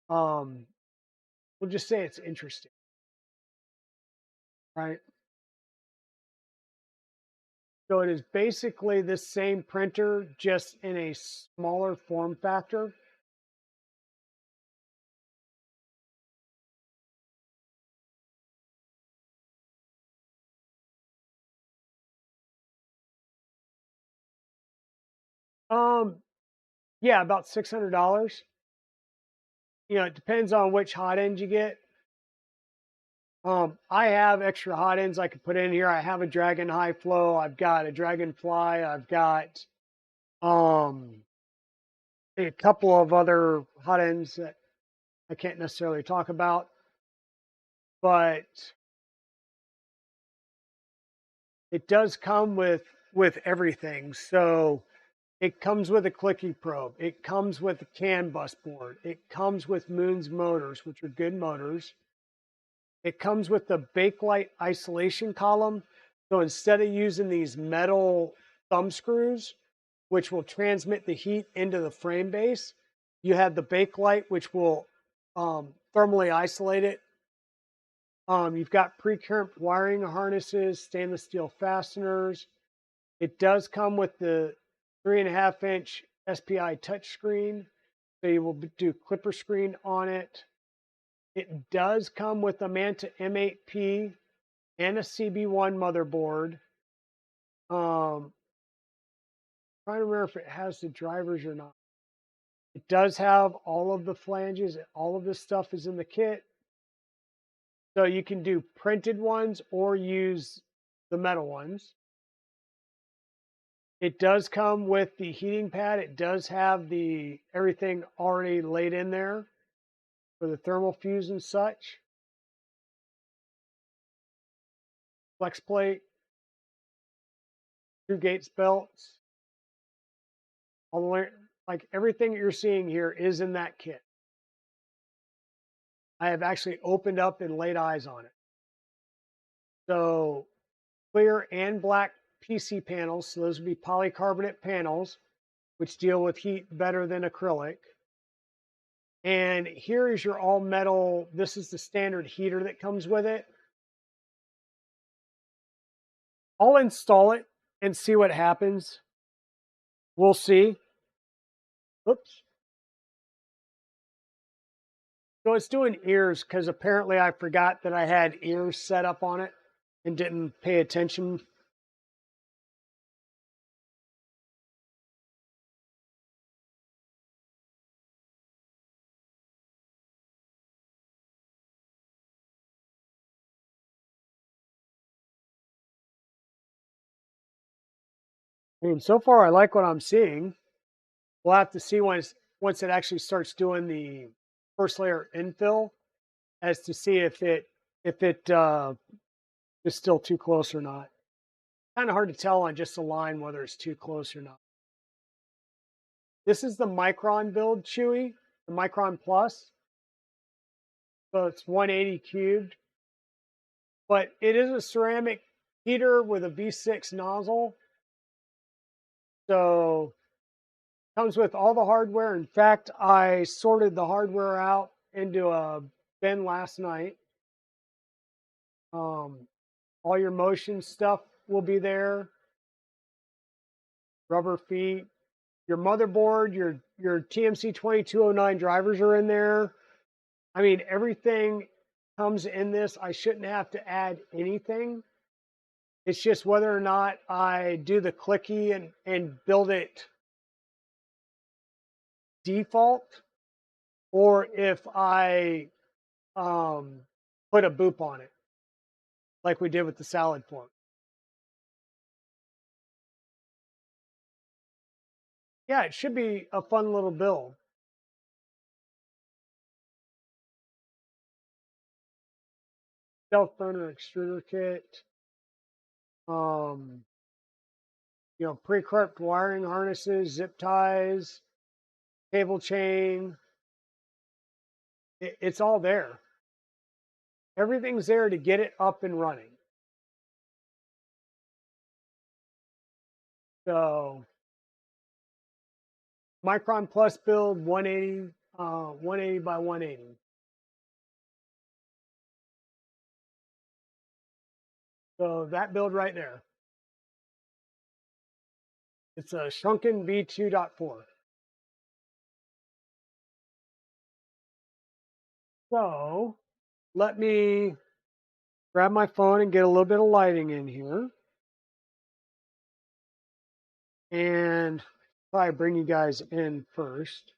Speaker 1: We'll just say it's interesting, right? So it is basically the same printer, just in a smaller form factor. Yeah, about $600. it depends on which hot end you get. I have extra hot ends I could put in here. I have a Dragon High Flow. I've got a Dragonfly. I've got a couple of other hot ends that I can't necessarily talk about, but it does come with everything. So it comes with a clicky probe. It comes with a CANBUS board. It comes with Moon's motors, which are good motors. It comes with the bakelite isolation column. So instead of using these metal thumb screws, which will transmit the heat into the frame base, you have the bakelite, which will thermally isolate it. You've got pre-current wiring harnesses, stainless steel fasteners. It does come with the 3.5-inch SPI touchscreen, so you will do clipper screen on it. It does come with a Manta M8P and a CB1 motherboard. Trying to remember if it has the drivers or not. It does have all of the flanges. All of this stuff is in the kit. So you can do printed ones or use the metal ones. It does come with the heating pad. It does have the everything already laid in there for the thermal fuse and such. Flex plate, 2 gates belts, all the way, like everything that you're seeing here is in that kit. I have actually opened up and laid eyes on it. So clear and black PC panels. So those would be polycarbonate panels, which deal with heat better than acrylic. And here is your all metal. This is the standard heater that comes with it. I'll install it and see what happens. We'll see. Oops. So it's doing ears because apparently I forgot that I had ears set up on it and didn't pay attention. I mean, so far I like what I'm seeing. We'll have to see once it actually starts doing the first layer infill, as to see if it is still too close or not. Kind of hard to tell on just a line whether it's too close or not. This is the Micron build, Chewy, the Micron Plus. So it's 180 cubed, but it is a ceramic heater with a V6 nozzle. So comes with all the hardware. In fact, I sorted the hardware out into a bin last night. All your motion stuff will be there. Rubber feet. Your motherboard, your TMC 2209 drivers are in there. I mean, everything comes in this. I shouldn't have to add anything. It's just whether or not I do the clicky and build it default, or if I put a boop on it, like we did with the salad fork. Yeah, it should be a fun little build. Stealth burner extruder kit. Pre-clipped wiring harnesses, zip ties, cable chain. It's all there. Everything's there to get it up and running. So Micron Plus build 180 by 180. So that build right there. It's a shrunken V2.4. So let me grab my phone and get a little bit of lighting in here. And probably bring you guys in first.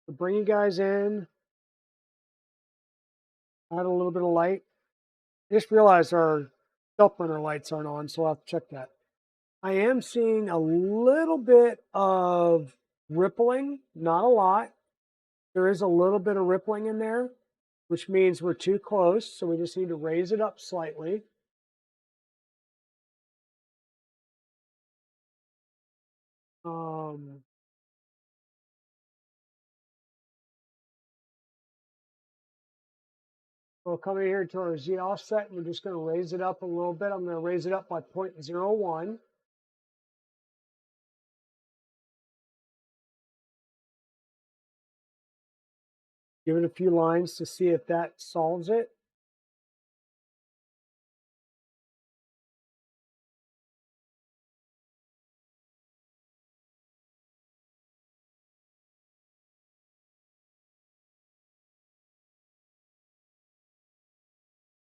Speaker 1: to bring you guys in, add a little bit of light. I just realized our stealth burner lights aren't on, so I'll have to check that. I am seeing a little bit of rippling, not a lot. There is a little bit of rippling in there, which means we're too close, so we just need to raise it up slightly. We'll come in here to our Z offset, and we're just going to raise it up a little bit. I'm going to raise it up by 0.01. Give it a few lines to see if that solves it.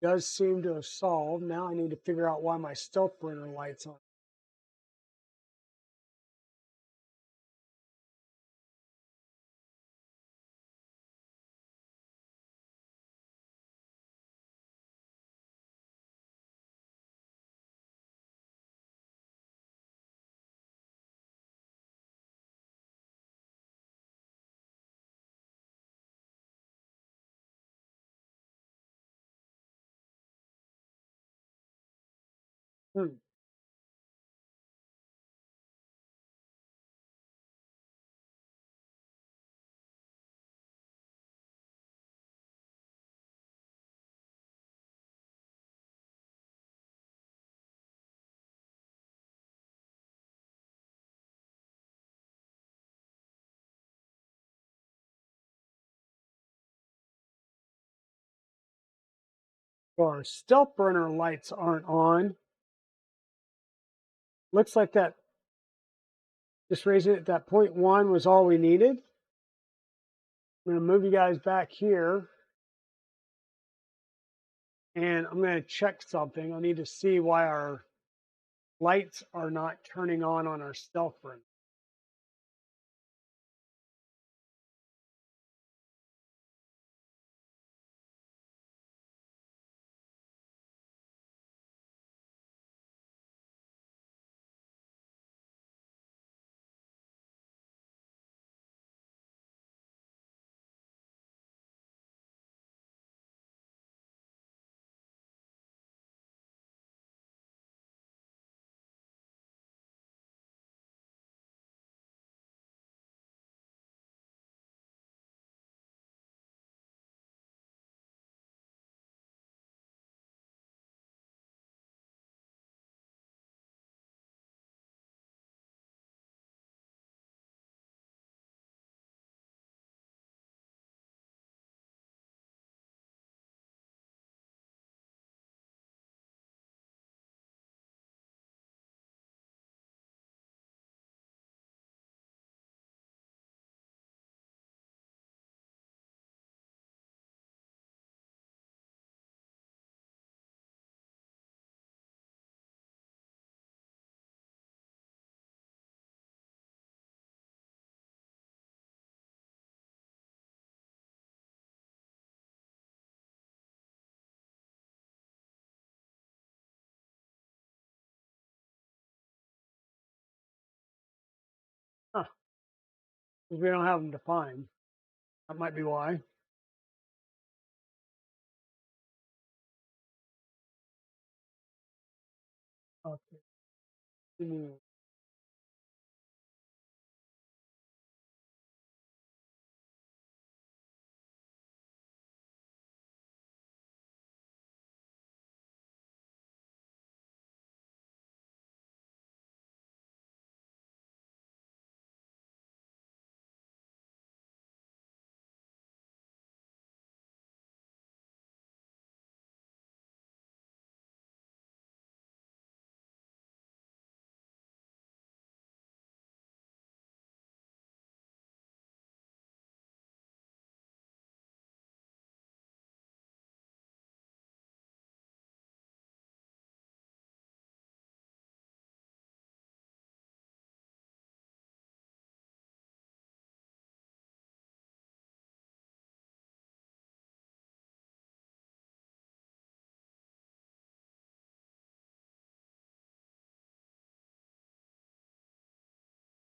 Speaker 1: Does seem to have solved. Now I need to figure out why my stealth burner light's on. Hmm. Well, our stealth burner lights aren't on. Looks like that, just raising it at that 0.1 was all we needed. I'm going to move you guys back here. And I'm going to check something. I need to see why our lights are not turning on our stealth burner. Huh, because we don't have them defined. That might be why. Okay.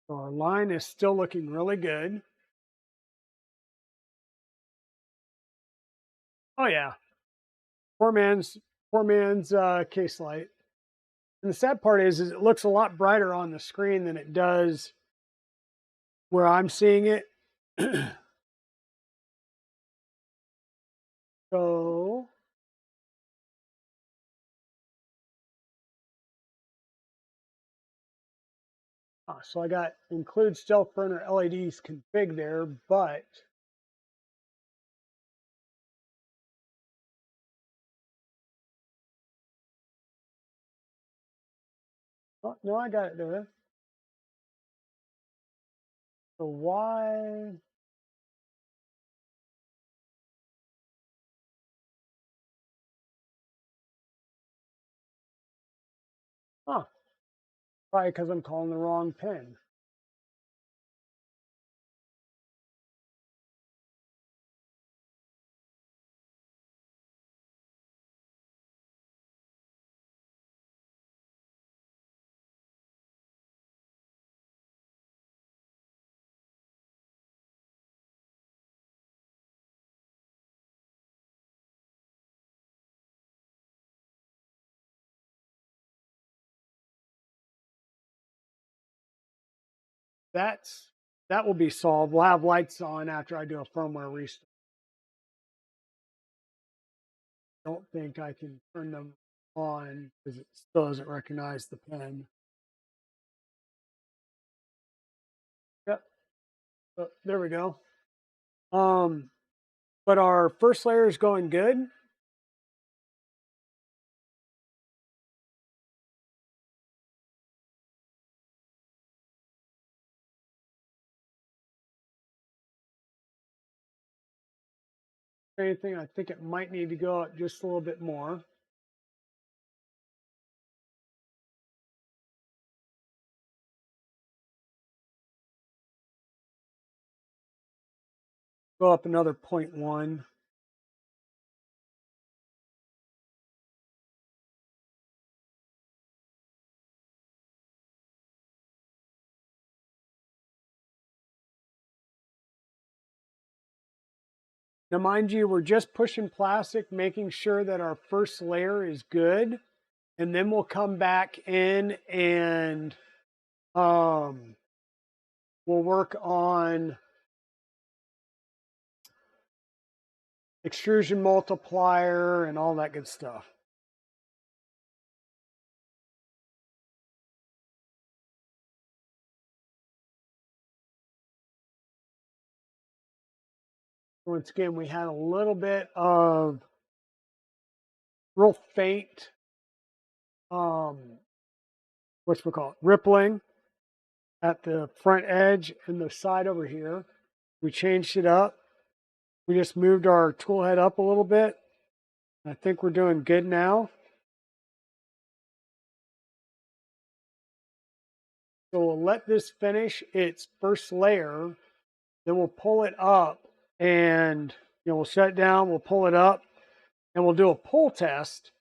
Speaker 1: So our line is still looking really good. Oh yeah, poor man's case light. And the sad part is it looks a lot brighter on the screen than it does where I'm seeing it. So so I got include stealth burner LEDs config there, but oh, no, I got it there. So why? Huh, probably because I'm calling the wrong pin. That will be solved. We'll have lights on after I do a firmware restart. Don't think I can turn them on because it still doesn't recognize the pin. Yep. So there we go. But our first layer is going good. If anything, I think it might need to go up just a little bit more. Go up another 0.1. Now, mind you, we're just pushing plastic, making sure that our first layer is good. And then we'll come back in and we'll work on extrusion multiplier and all that good stuff. Once again, we had a little bit of real faint, what's we call it, rippling at the front edge and the side over here. We changed it up. We just moved our tool head up a little bit. I think we're doing good now. So we'll let this finish its first layer. Then we'll pull it up and we'll shut it down. We'll pull it up and we'll do a pull test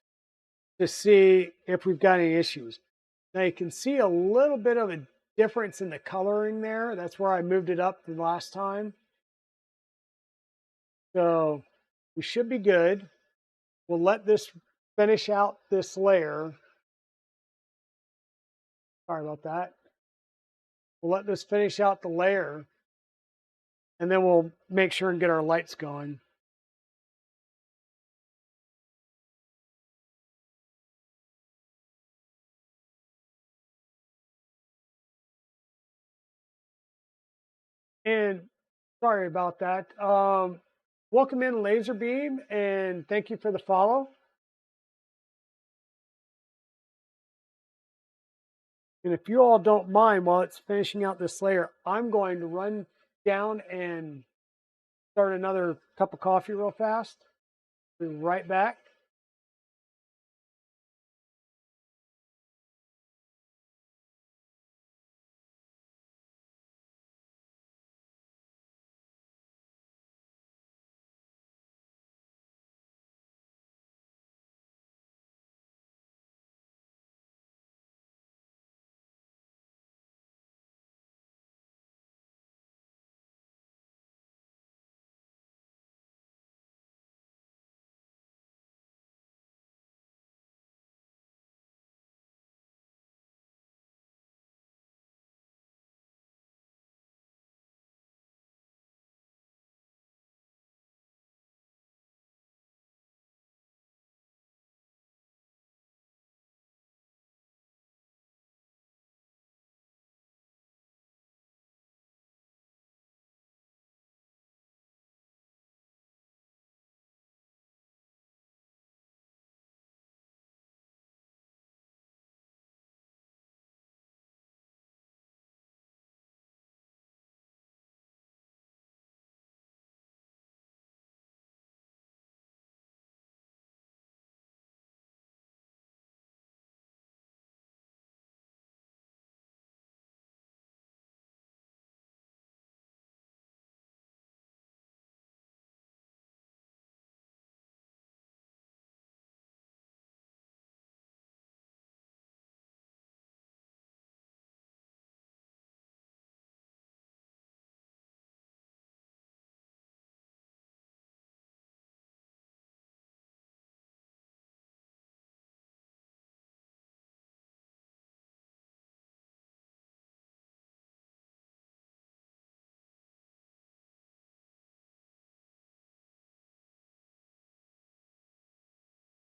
Speaker 1: to see if we've got any issues. Now you can see a little bit of a difference in the coloring there. That's where I moved it up the last time. So we should be good. We'll let this finish out this layer. Sorry about that. We'll let this finish out the layer and then we'll make sure and get our lights going. And sorry about that. Welcome in Laserbeam and thank you for the follow. And if you all don't mind, while it's finishing out this layer, I'm going to run down and start another cup of coffee real fast. Be right back.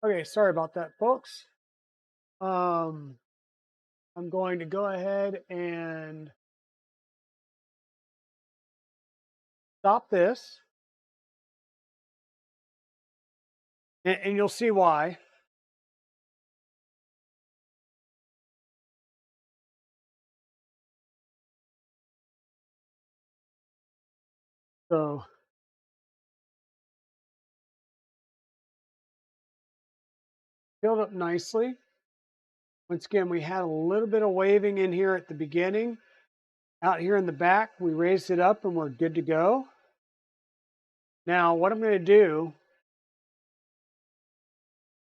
Speaker 1: Okay, sorry about that, folks. I'm going to go ahead and stop this, and you'll see why. So filled up nicely. Once again, we had a little bit of waving in here at the beginning. Out here in the back, we raised it up and we're good to go. Now, what I'm going to do,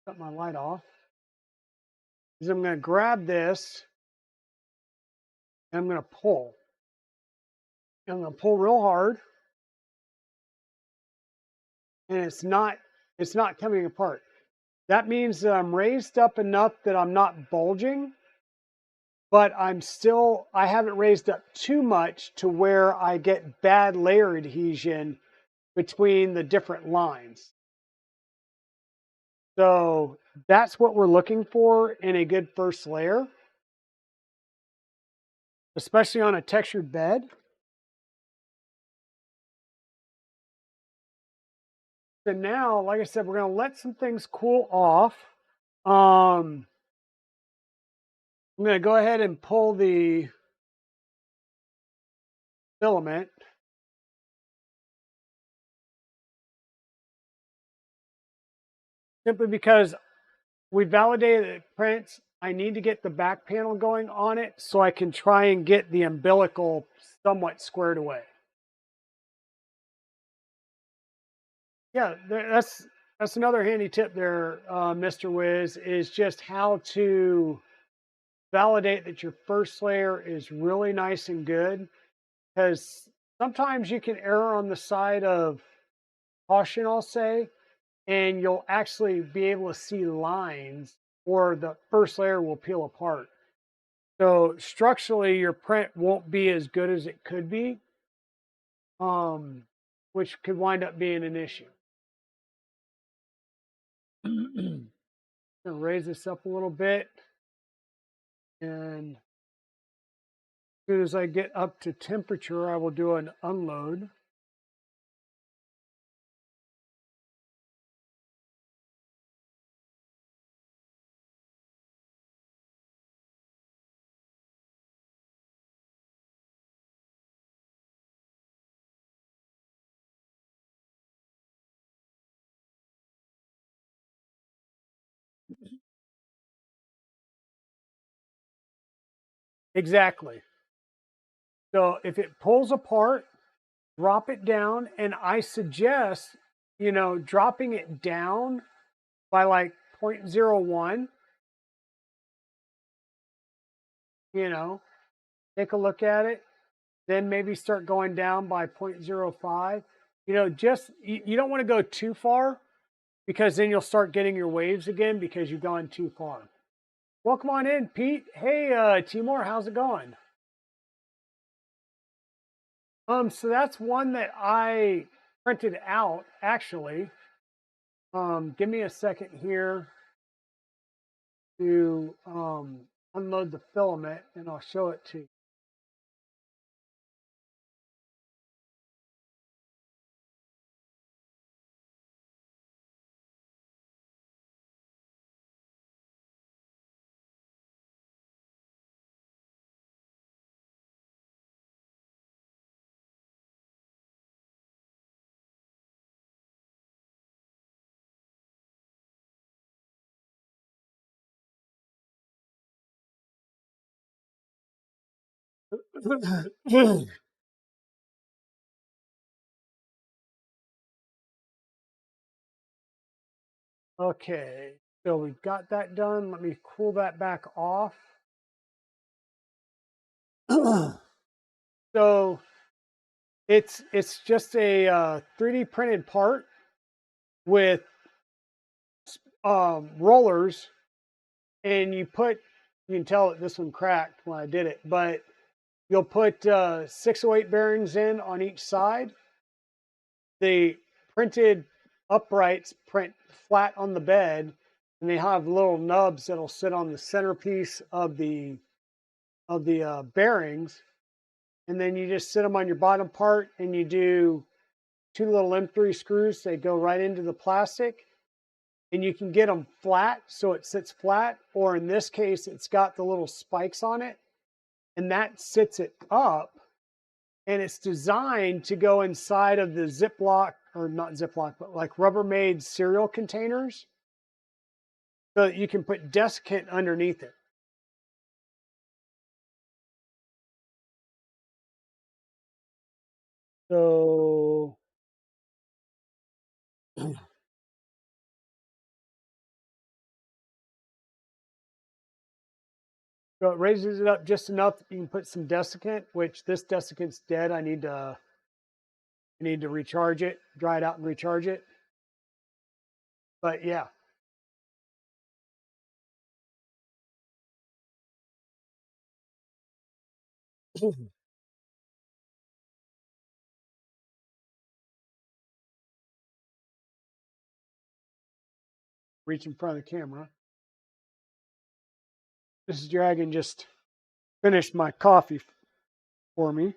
Speaker 1: cut my light off, is I'm going to grab this and I'm going to pull. And I'm going to pull real hard, and it's not coming apart. That means that I'm raised up enough that I'm not bulging, but I haven't raised up too much to where I get bad layer adhesion between the different lines. So that's what we're looking for in a good first layer, especially on a textured bed. So now, like I said, we're going to let some things cool off. I'm going to go ahead and pull the filament. Simply because we validated it prints. I need to get the back panel going on it so I can try and get the umbilical somewhat squared away. Yeah, that's another handy tip there, Mr. Wiz, is just how to validate that your first layer is really nice and good, because sometimes you can err on the side of caution, I'll say, and you'll actually be able to see lines, or the first layer will peel apart. So structurally, your print won't be as good as it could be, which could wind up being an issue. I'm gonna raise this up a little bit, and as soon as I get up to temperature, I will do an unload. Exactly. So if it pulls apart, drop it down, and I suggest, dropping it down by like 0.01. Take a look at it, then maybe start going down by 0.05. You don't want to go too far, because then you'll start getting your waves again because you've gone too far. Welcome on in, Pete. Hey, Timur, how's it going? So that's one that I printed out, actually. Give me a second here to unload the filament, and I'll show it to you. Okay, so we've got that done. Let me cool that back off. So it's just a 3D printed part with rollers, and you can tell that this one cracked when I did it, but you'll put 608 bearings in on each side. The printed uprights print flat on the bed, and they have little nubs that'll sit on the centerpiece of the bearings, and then you just sit them on your bottom part, and you do 2 little M3 screws. They go right into the plastic, and you can get them flat, so it sits flat, or in this case, it's got the little spikes on it, and that sits it up, and it's designed to go inside of the Ziploc, or not Ziploc, but like Rubbermaid cereal containers, so that you can put desiccant underneath it. So So it raises it up just enough that you can put some desiccant, which this desiccant's dead. I need to recharge it, dry it out and recharge it. But yeah. Reach in front of the camera. This is Dragon just finished my coffee for me.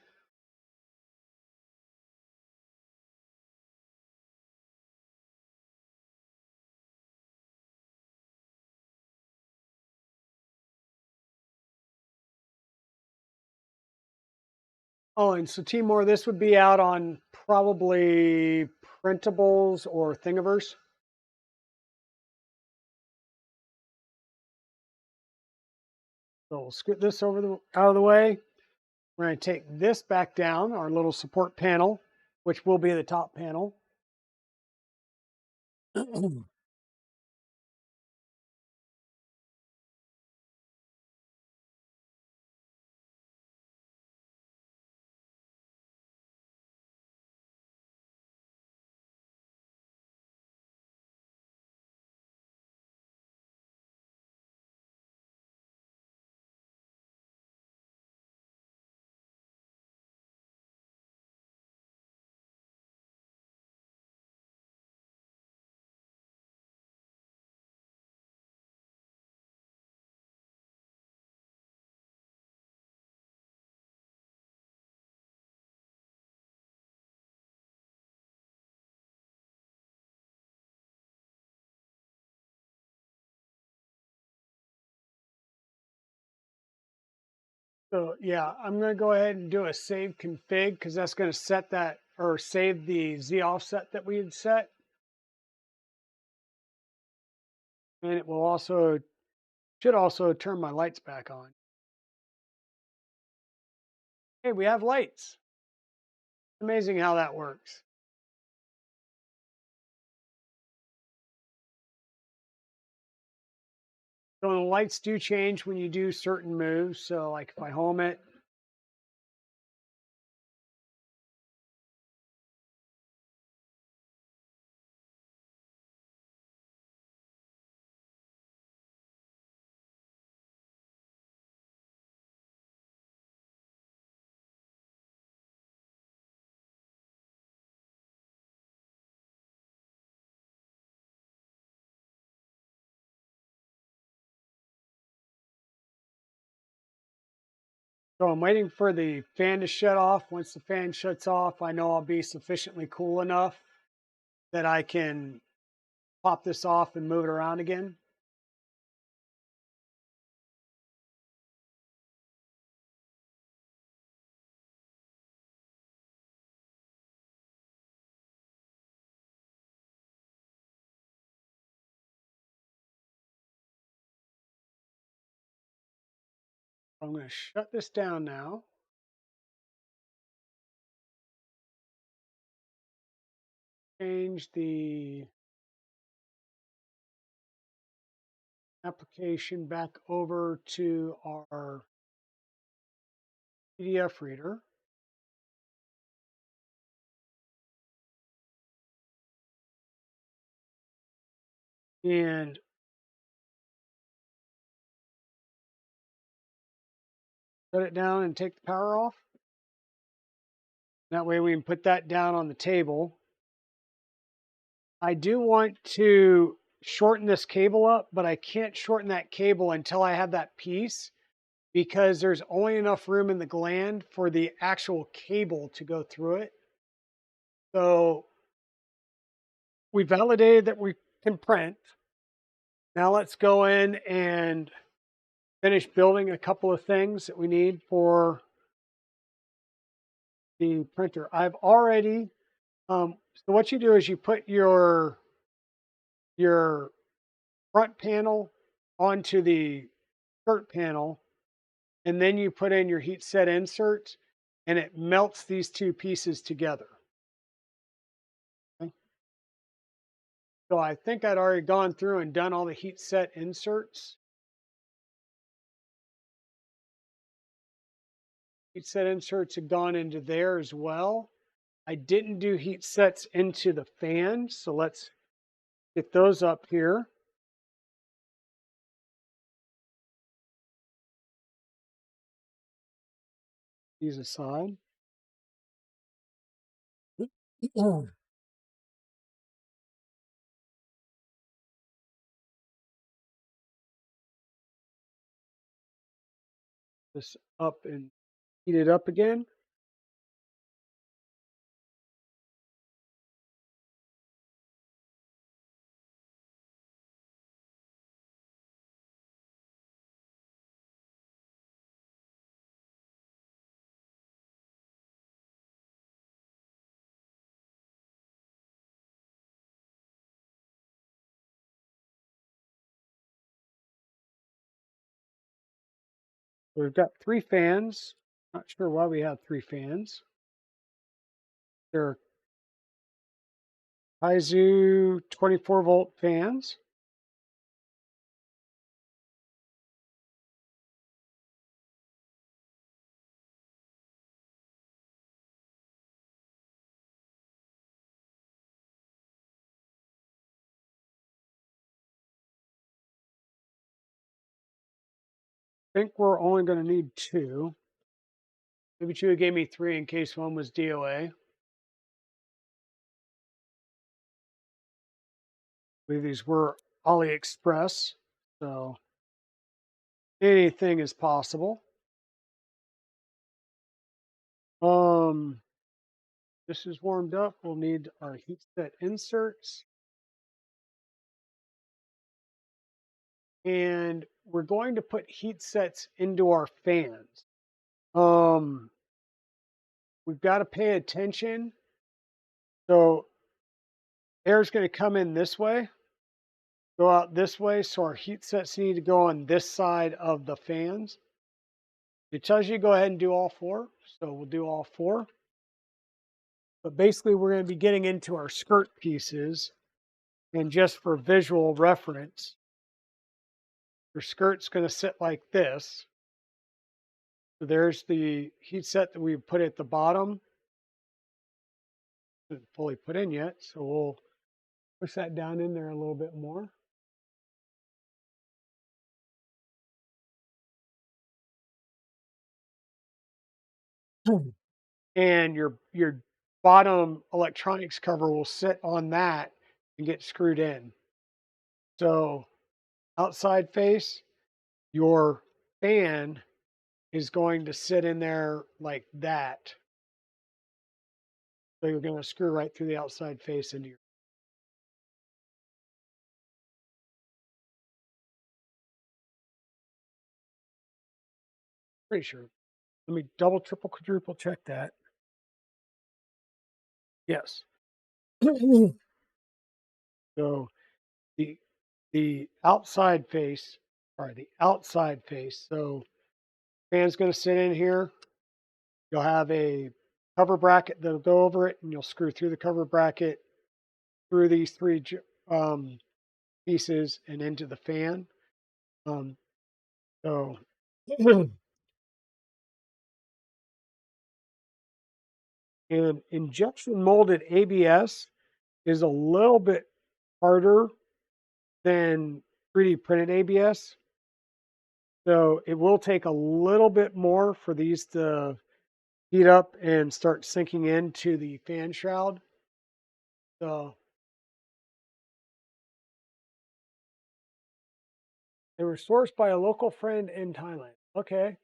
Speaker 1: Oh, and so Timor, this would be out on probably printables or Thingiverse. So we'll scoot this out of the way. We're going to take this back down, our little support panel, which will be the top panel. So yeah, I'm going to go ahead and do a save config because that's going to set that or save the Z offset that we had set. And it will also, should also turn my lights back on. Hey, we have lights. Amazing how that works. So the lights do change when you do certain moves. So like if I home it, so I'm waiting for the fan to shut off. Once the fan shuts off, I know I'll be sufficiently cool enough that I can pop this off and move it around again. I'm going to shut this down now. Change the application back over to our PDF reader. And shut it down and take the power off. That way we can put that down on the table. I do want to shorten this cable up, but I can't shorten that cable until I have that piece because there's only enough room in the gland for the actual cable to go through it. So we validated that we can print. Now let's go in and finish building a couple of things that we need for the printer. I've already, so what you do is you put your front panel onto the skirt panel, and then you put in your heat set insert, and it melts these two pieces together. Okay. So I think I'd already gone through and done all the heat set inserts. Heat set inserts have gone into there as well. I didn't do heat sets into the fans, so let's get those up here. These aside. This up and heat it up again. We've got 3 fans. Not sure why we have 3 fans. They're Kaizu 24-volt fans. I think we're only going to need 2. Maybe Chewy gave me 3 in case one was DOA. I believe these were AliExpress, so anything is possible. This is warmed up. We'll need our heat set inserts. And we're going to put heat sets into our fans. We've got to pay attention. So air's going to come in this way, go out this way. So our heat sets need to go on this side of the fans. It tells you to go ahead and do all 4. So we'll do all 4. But basically we're going to be getting into our skirt pieces. And just for visual reference, your skirt's going to sit like this. So there's the heat set that we put at the bottom. Isn't fully put in yet, so we'll push that down in there a little bit more. And your bottom electronics cover will sit on that and get screwed in. So outside face, your fan is going to sit in there like that. So you're going to screw right through the outside face into your. Pretty sure. Let me double, triple, quadruple check that. Yes. So the outside face, the outside face. So fan's going to sit in here. You'll have a cover bracket that'll go over it, and you'll screw through the cover bracket through these 3 pieces and into the fan. So and injection molded ABS is a little bit harder than 3D printed ABS. So it will take a little bit more for these to heat up and start sinking into the fan shroud. So They were sourced by a local friend in Thailand. Okay.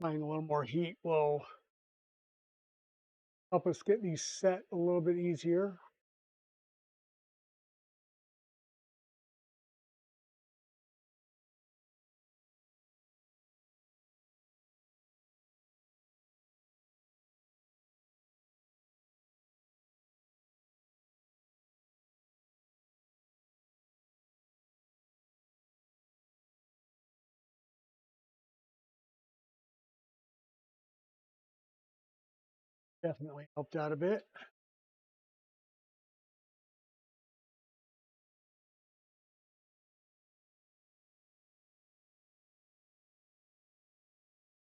Speaker 1: Applying a little more heat will help us get these set a little bit easier. Definitely helped out a bit.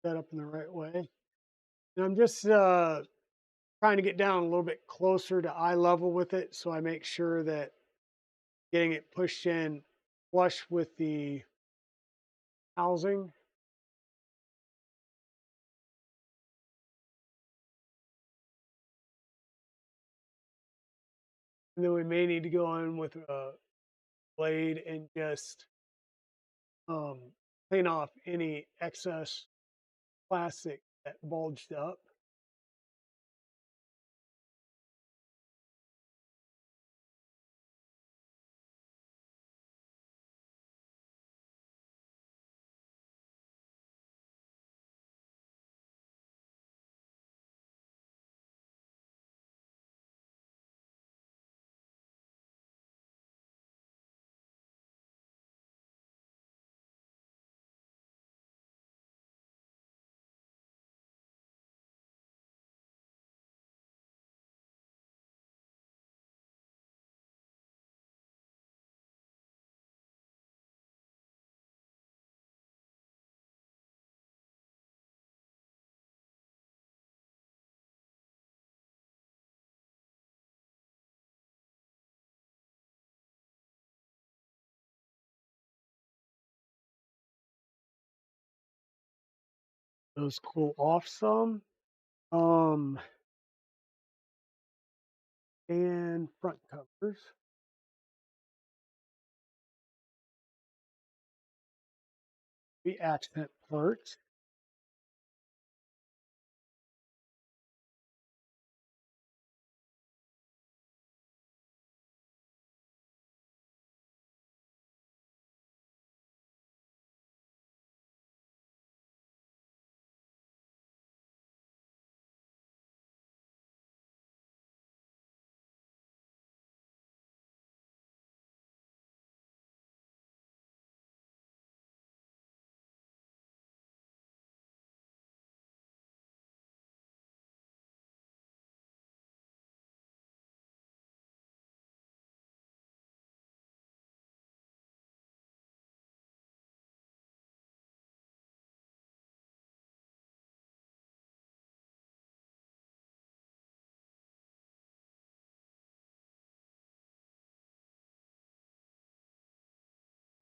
Speaker 1: Set up in the right way. And I'm just trying to get down a little bit closer to eye level with it, so I make sure that getting it pushed in flush with the housing. And then we may need to go in with a blade and just um, clean off any excess plastic that bulged up. Those cool off some. Um, and front covers. The accent parts.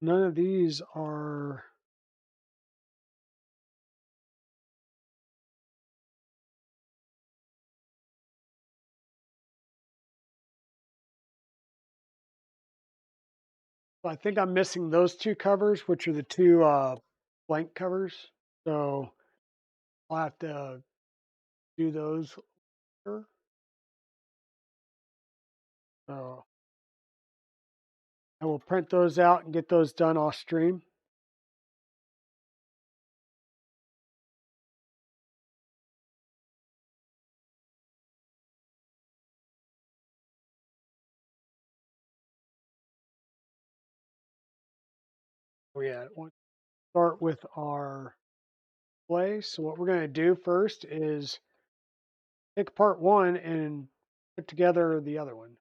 Speaker 1: None of these are I think I'm missing those two covers, which are the two blank covers. So I'll have to do those later. So I will print those out and get those done off stream. Oh yeah, we'll start with our display. So what we're going to do first is take apart one and put together the other one.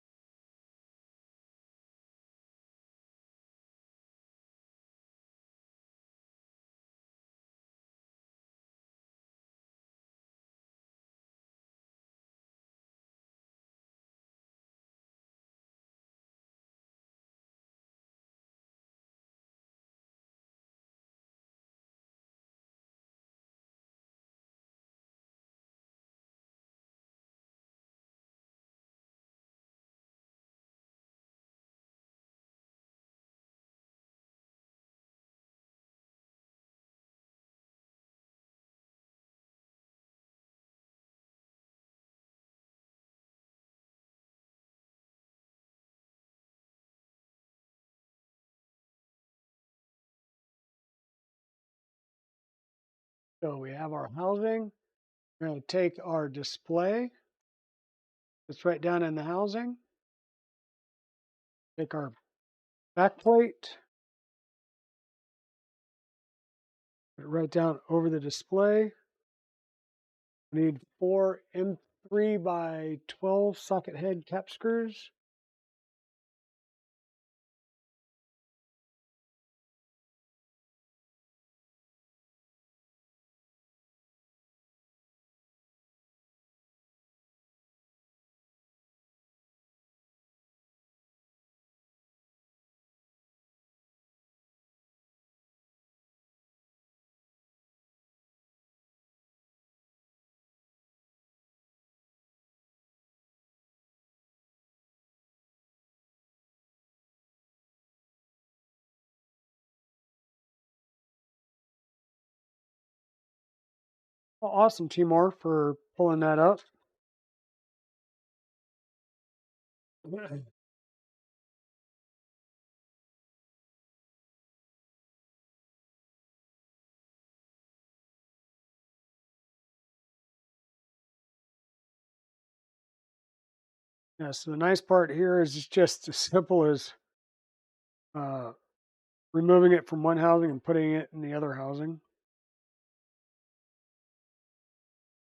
Speaker 1: So we have our housing. We're going to take our display that's right down in the housing. Take our back plate, put it right down over the display. We need 4 M3 by 12 socket head cap screws. Well, awesome, Timor, for pulling that up. Yeah, so the nice part here is it's just as simple as uh, removing it from one housing and putting it in the other housing.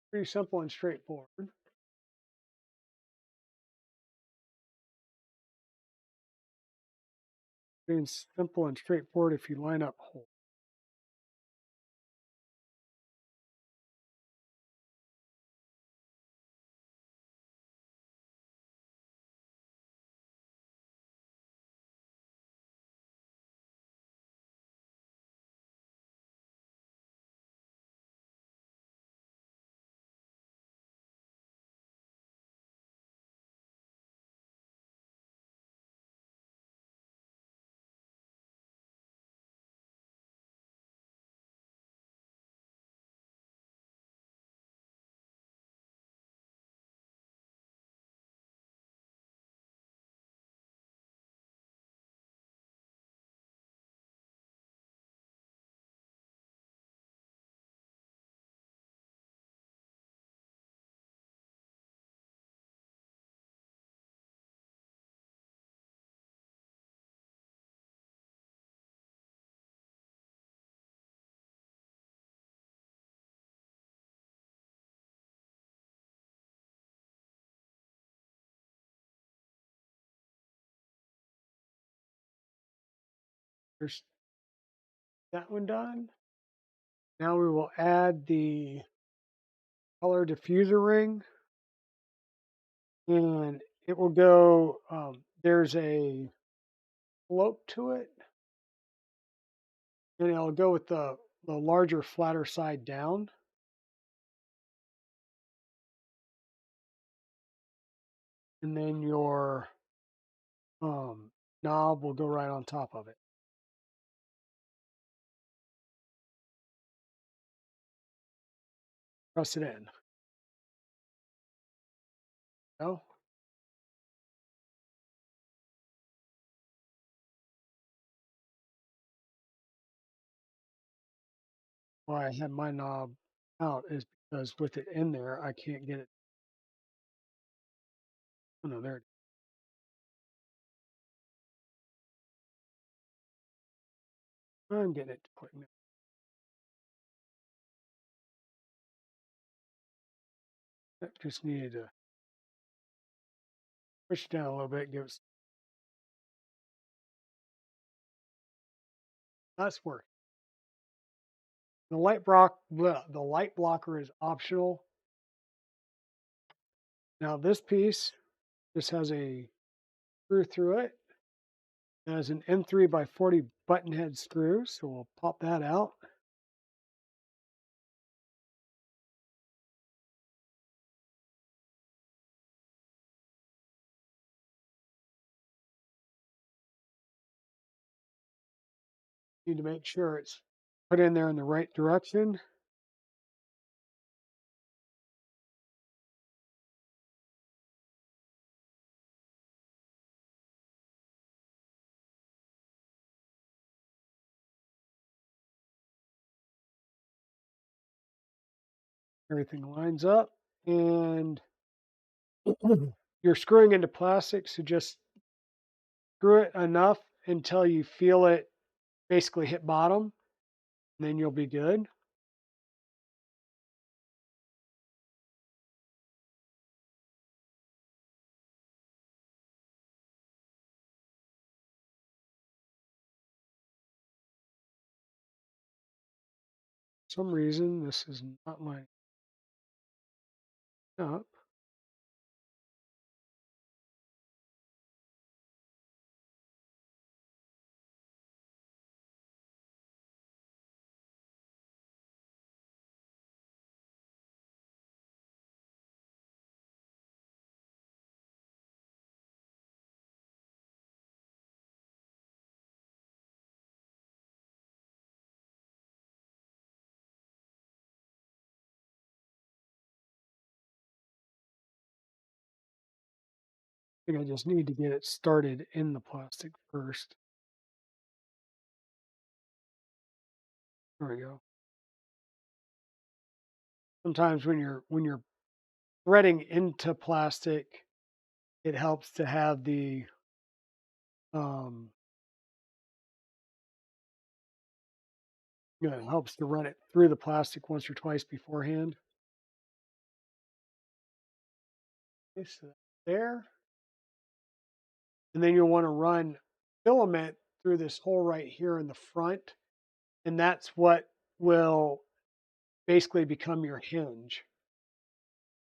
Speaker 1: Pretty simple and straightforward. Being simple and straightforward if you line up holes. There's that one done. Now we will add the color diffuser ring, and it will go, there's a slope to it, and it'll go with the larger, flatter side down. And then your knob will go right on top of it. Press it in. No? Why I had my knob out is because with it in there, I can't get it. Oh no, there it is. I'm getting it to click now. That just needed to push it down a little bit, give it. That's working. The light blocker is optional. Now this piece just has a screw through it. It has an M3 by 40 button head screw, so we'll pop that out. Need to make sure it's put in there in the right direction. Everything lines up, and you're screwing into plastic, so just screw it enough until you feel it basically hit bottom, and then you'll be good. For some reason, this is not lining up. I think I just need to get it started in the plastic first. There we go. Sometimes when you're threading into plastic, it helps to have the um, it helps to run it through the plastic once or twice beforehand. Okay, so there, and then you'll want to run filament through this hole right here in the front, and that's what will basically become your hinge.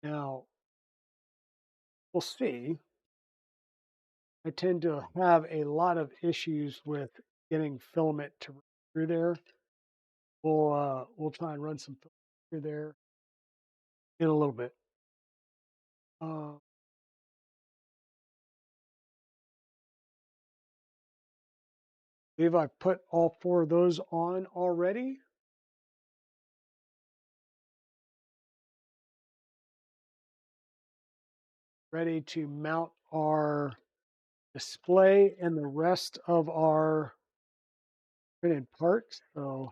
Speaker 1: Now, we'll see. I tend to have a lot of issues with getting filament to run through there. We'll try and run some filament through there in a little bit. I believe I put all 4 of those on already. Ready to mount our display and the rest of our printed parts. So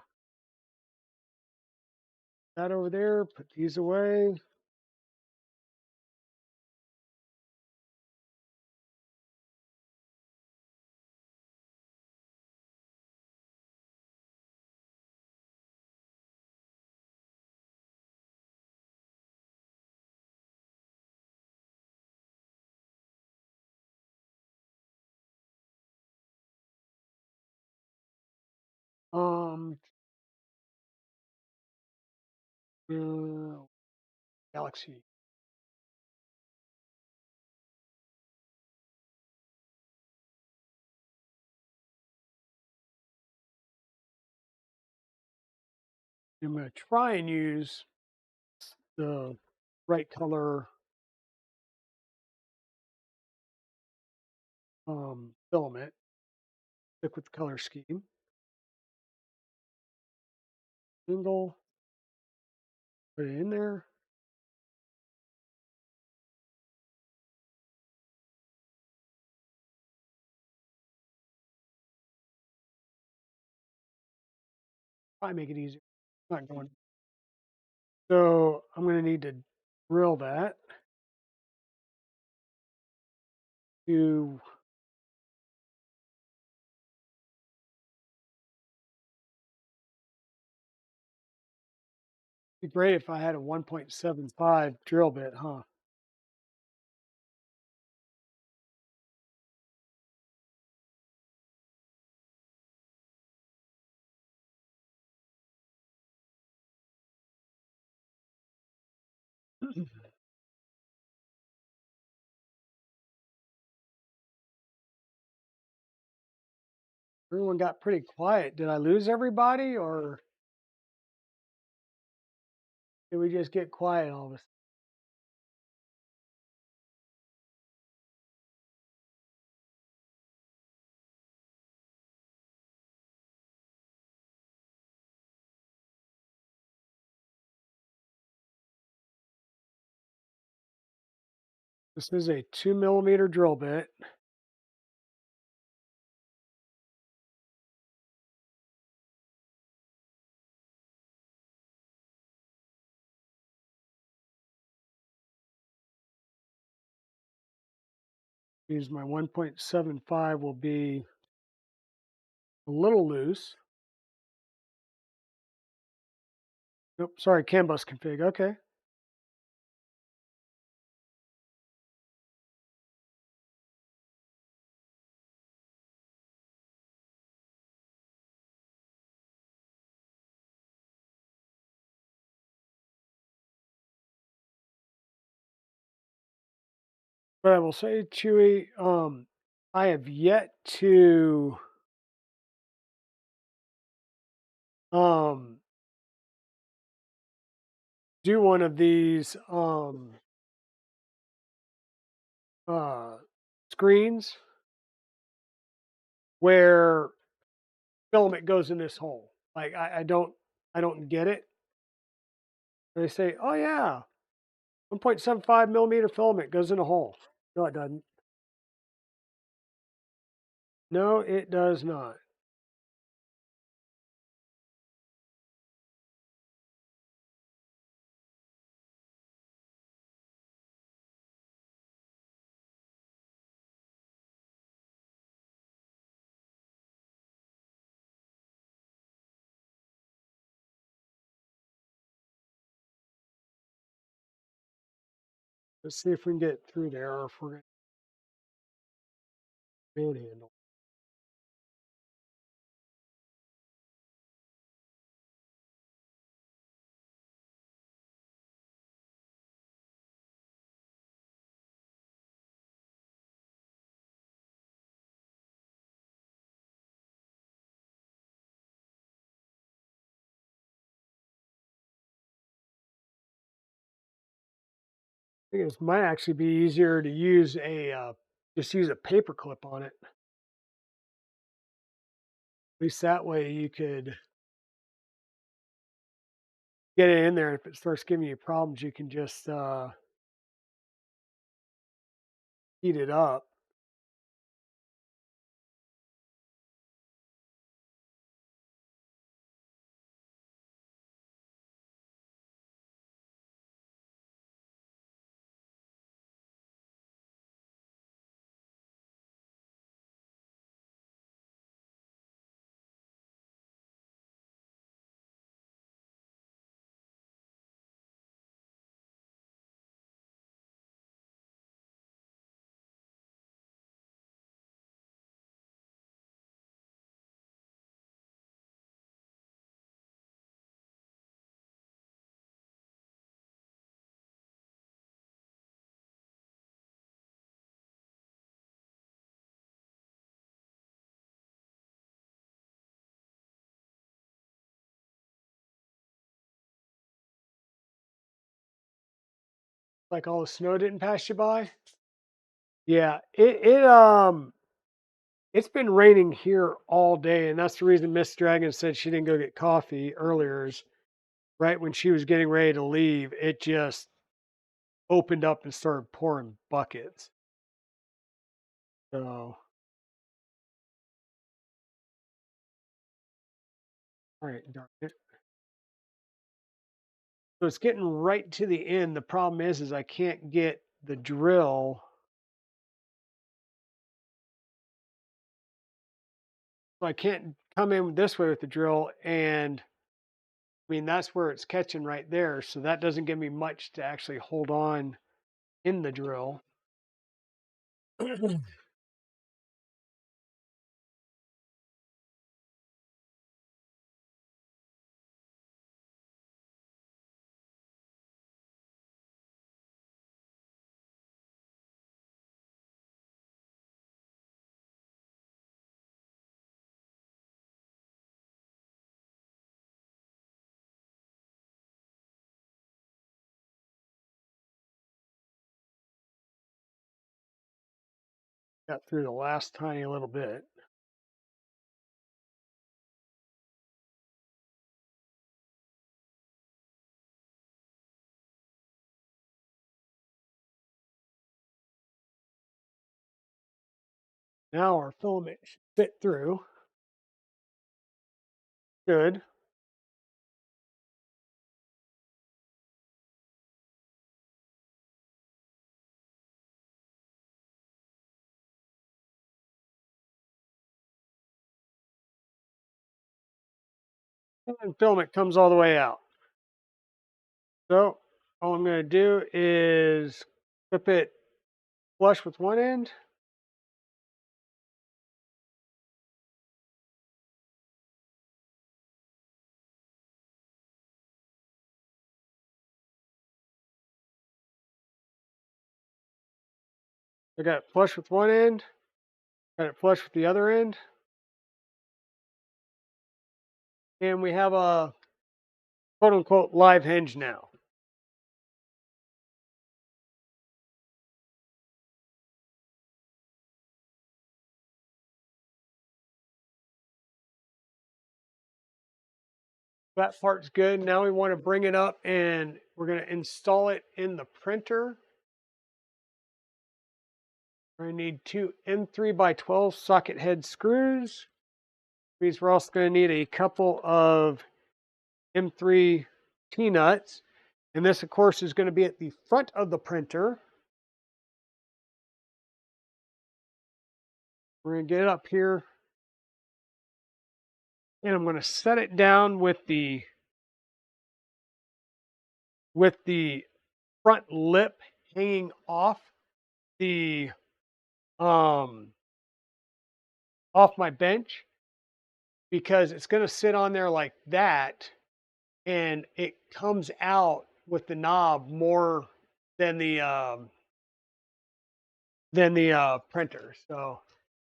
Speaker 1: that over there, put these away. Um, Galaxy. I'm going to try and use the right color filament. Stick with the color scheme. Single. Put it in there. Probably make it easier. Not going. So I'm going to need to drill that to be great if I had a 1.75 drill bit, huh? Everyone got pretty quiet. Did I lose everybody or did we just get quiet all of a sudden? This is a 2 millimeter drill bit. Means my 1.75 will be a little loose. Nope, sorry, CANBUS config. Okay. But I will say, Chewy, I have yet to um, do one of these uh, screens where filament goes in this hole. Like I don't get it. They say, oh yeah, 1.75 millimeter filament goes in a hole. No, it doesn't. No, it does not. Let's see if we can get through there or if we're going to manhandle. I think it might actually be easier to use just use a paper clip on it. At least that way you could get it in there. If it starts giving you problems, you can just heat it up. Like all the snow didn't pass you by. Yeah, it It's been raining here all day, and that's the reason Miss Dragon said she didn't go get coffee earlier. Is right when she was getting ready to leave, it just opened up and started pouring buckets. So, all right, darn it. So it's getting right to the end. The problem is I can't get the drill. So I can't come in this way with the drill, and I mean that's where it's catching right there. So that doesn't give me much to actually hold on in the drill. Got through the last tiny little bit. Now our filament should fit through. Good. And filament comes all the way out. So all I'm going to do is clip it flush with one end. I got it flush with one end. Got it flush with the other end. And we have a quote unquote live hinge now. That part's good. Now we want to bring it up and we're going to install it in the printer. We're going to need two M3x12 socket head screws. Means we're also going to need a couple of M3 T-nuts. And this, of course, is going to be at the front of the printer. We're going to get it up here. And I'm going to set it down with the front lip hanging off the off my bench, because it's going to sit on there like that, and it comes out with the knob more than the printer. So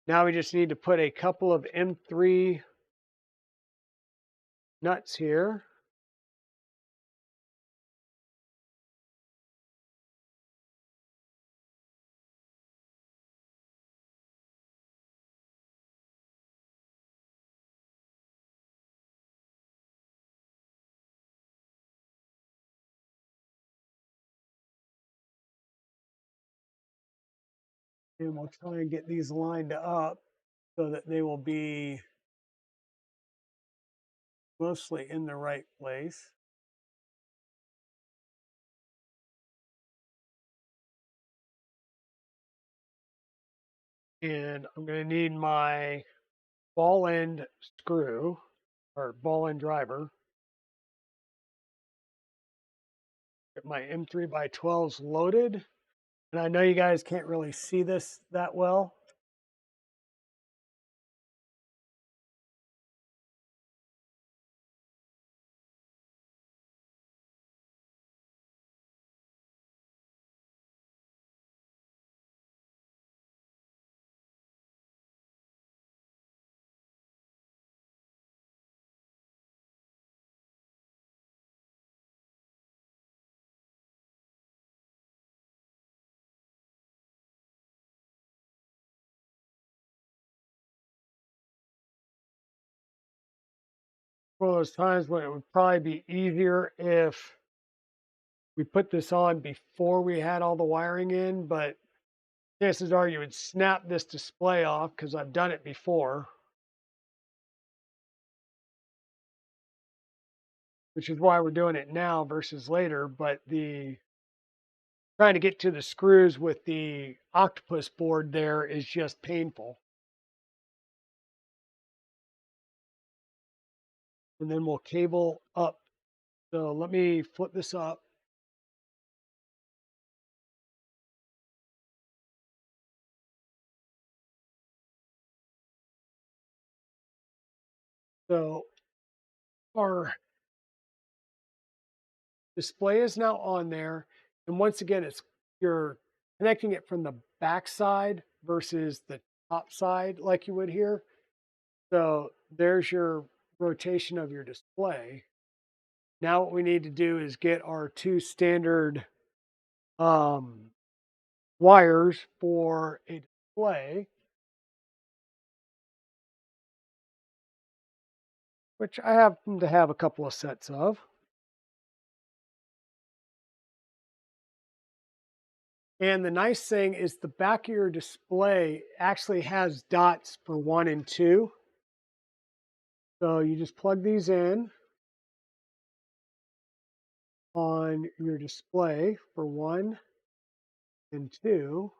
Speaker 1: now we just need to put a couple of M3 nuts here. And we'll try and get these lined up so that they will be mostly in the right place. And I'm going to need my ball end screw or ball end driver. Get my M3x12s loaded. And I know you guys can't really see this that well. one of those times when it would probably be easier if we put this on before we had all the wiring in, but chances are you would snap this display off because I've done it before, which is why we're doing it now versus later. But the trying to get to the screws with the Octopus board there is just painful. And then we'll cable up. So let me flip this up. So our display is now on there. And once again, you're connecting it from the back side versus the top side like you would here. So there's your rotation of your display. Now what we need to do is get our two standard wires for a display, which I happen to have a couple of sets of. And the nice thing is the back of your display actually has dots for 1 and 2. So you just plug these in on your display for 1 and 2.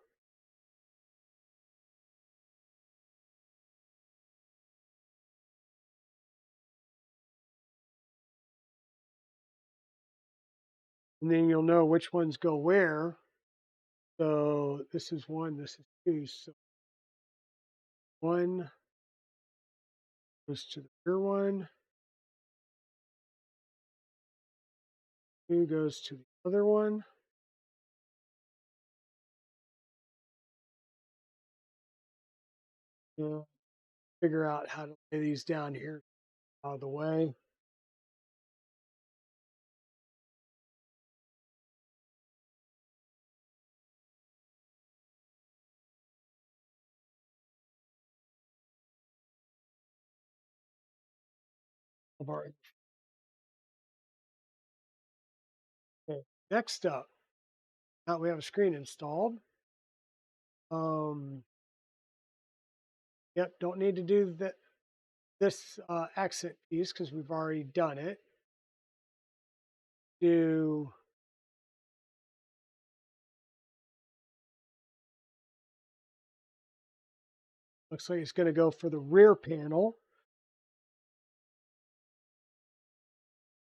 Speaker 1: And then you'll know which ones go where. So this is 1, this is 2. So 1 goes to the rear one, 2 goes to the other one. And figure out how to lay these down here out of the way. Of our, okay. Next up, now we have a screen installed. Yep, don't need to do this accent piece because we've already done it. Do looks like it's going to go for the rear panel.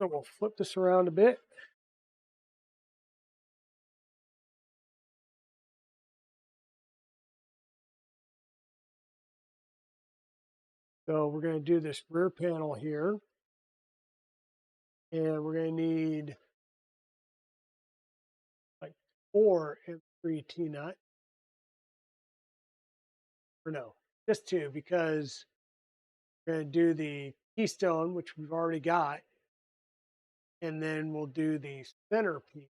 Speaker 1: So we'll flip this around a bit. So we're going to do this rear panel here. And we're going to need like 4 M3 T-nut. Or no, just 2 because we're going to do the keystone, which we've already got. And then we'll do the center piece.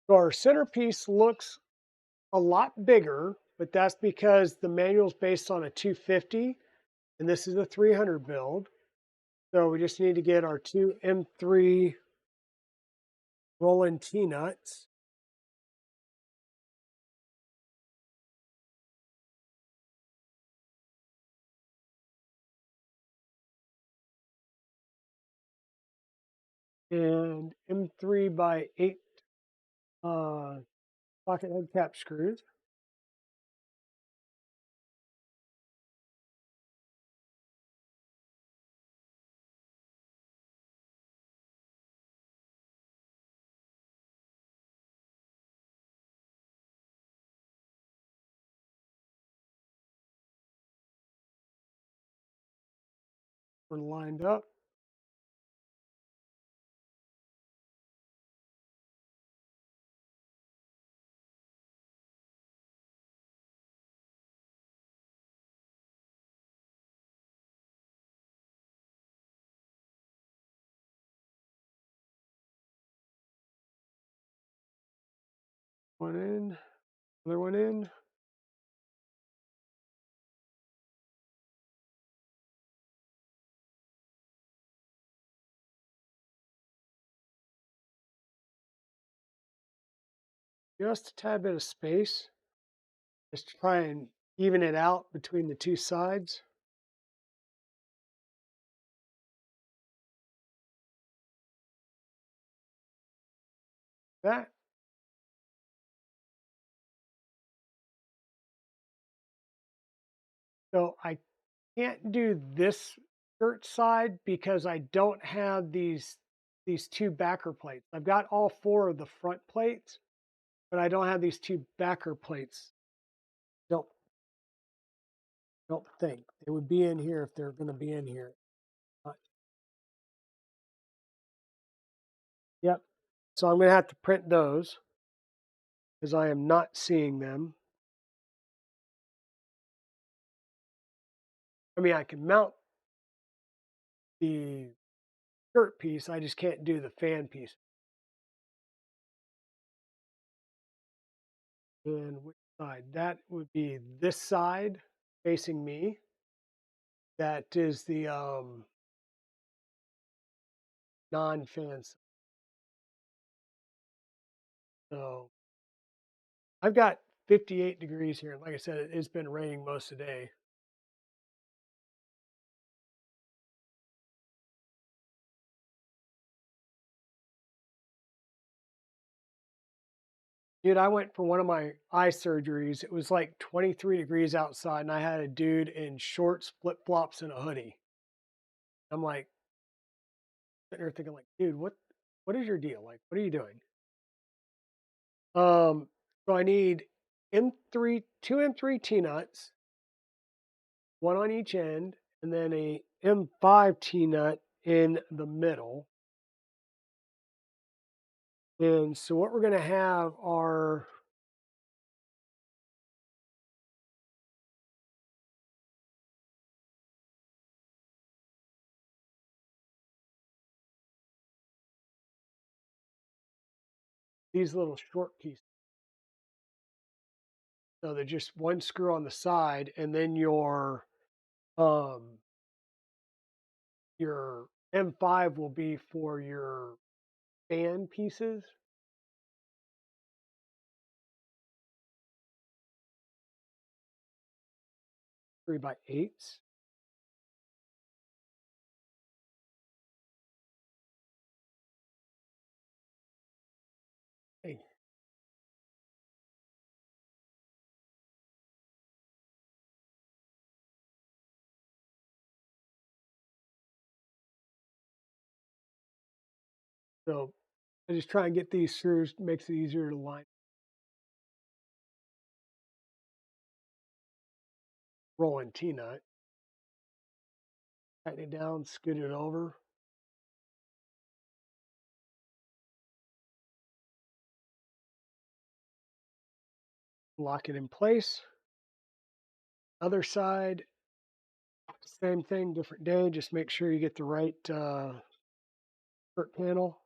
Speaker 1: So our centerpiece looks a lot bigger, but that's because the manual is based on a 250 and this is a 300 build. So we just need to get our 2 M3 Roland T-nuts. And M3 by 8 pocket head cap screws. We're lined up. One in, other one in. just a tad bit of space, just to try and even it out between the two sides. That. So I can't do this skirt side because I don't have these two backer plates. I've got all four of the front plates, but I don't have these two backer plates. Don't don't think they would be in here if they're going to be in here. But, yep. So I'm going to have to print those because I am not seeing them. I mean, I can mount the skirt piece. I just can't do the fan piece. And which side? That would be this side facing me. That is the non-fan side. So I've got 58 degrees here. Like I said, it's been raining most of the day. Dude, I went for one of my eye surgeries. It was like 23 degrees outside, and I had a dude in shorts, flip flops, and a hoodie. I'm like sitting there thinking, like, dude, what is your deal? Like, what are you doing? So I need two M3 T nuts, one on each end, and then a M5 T nut in the middle. And so what we're going to have are these little short pieces. So they're just one screw on the side, and then um your M5 will be for your fan pieces, 3x8s. Hey, so I just try and get these screws, makes it easier to line. Rolling T nut, tighten it down, scoot it over, lock it in place. Other side, same thing, different day. Just make sure you get the right skirt panel.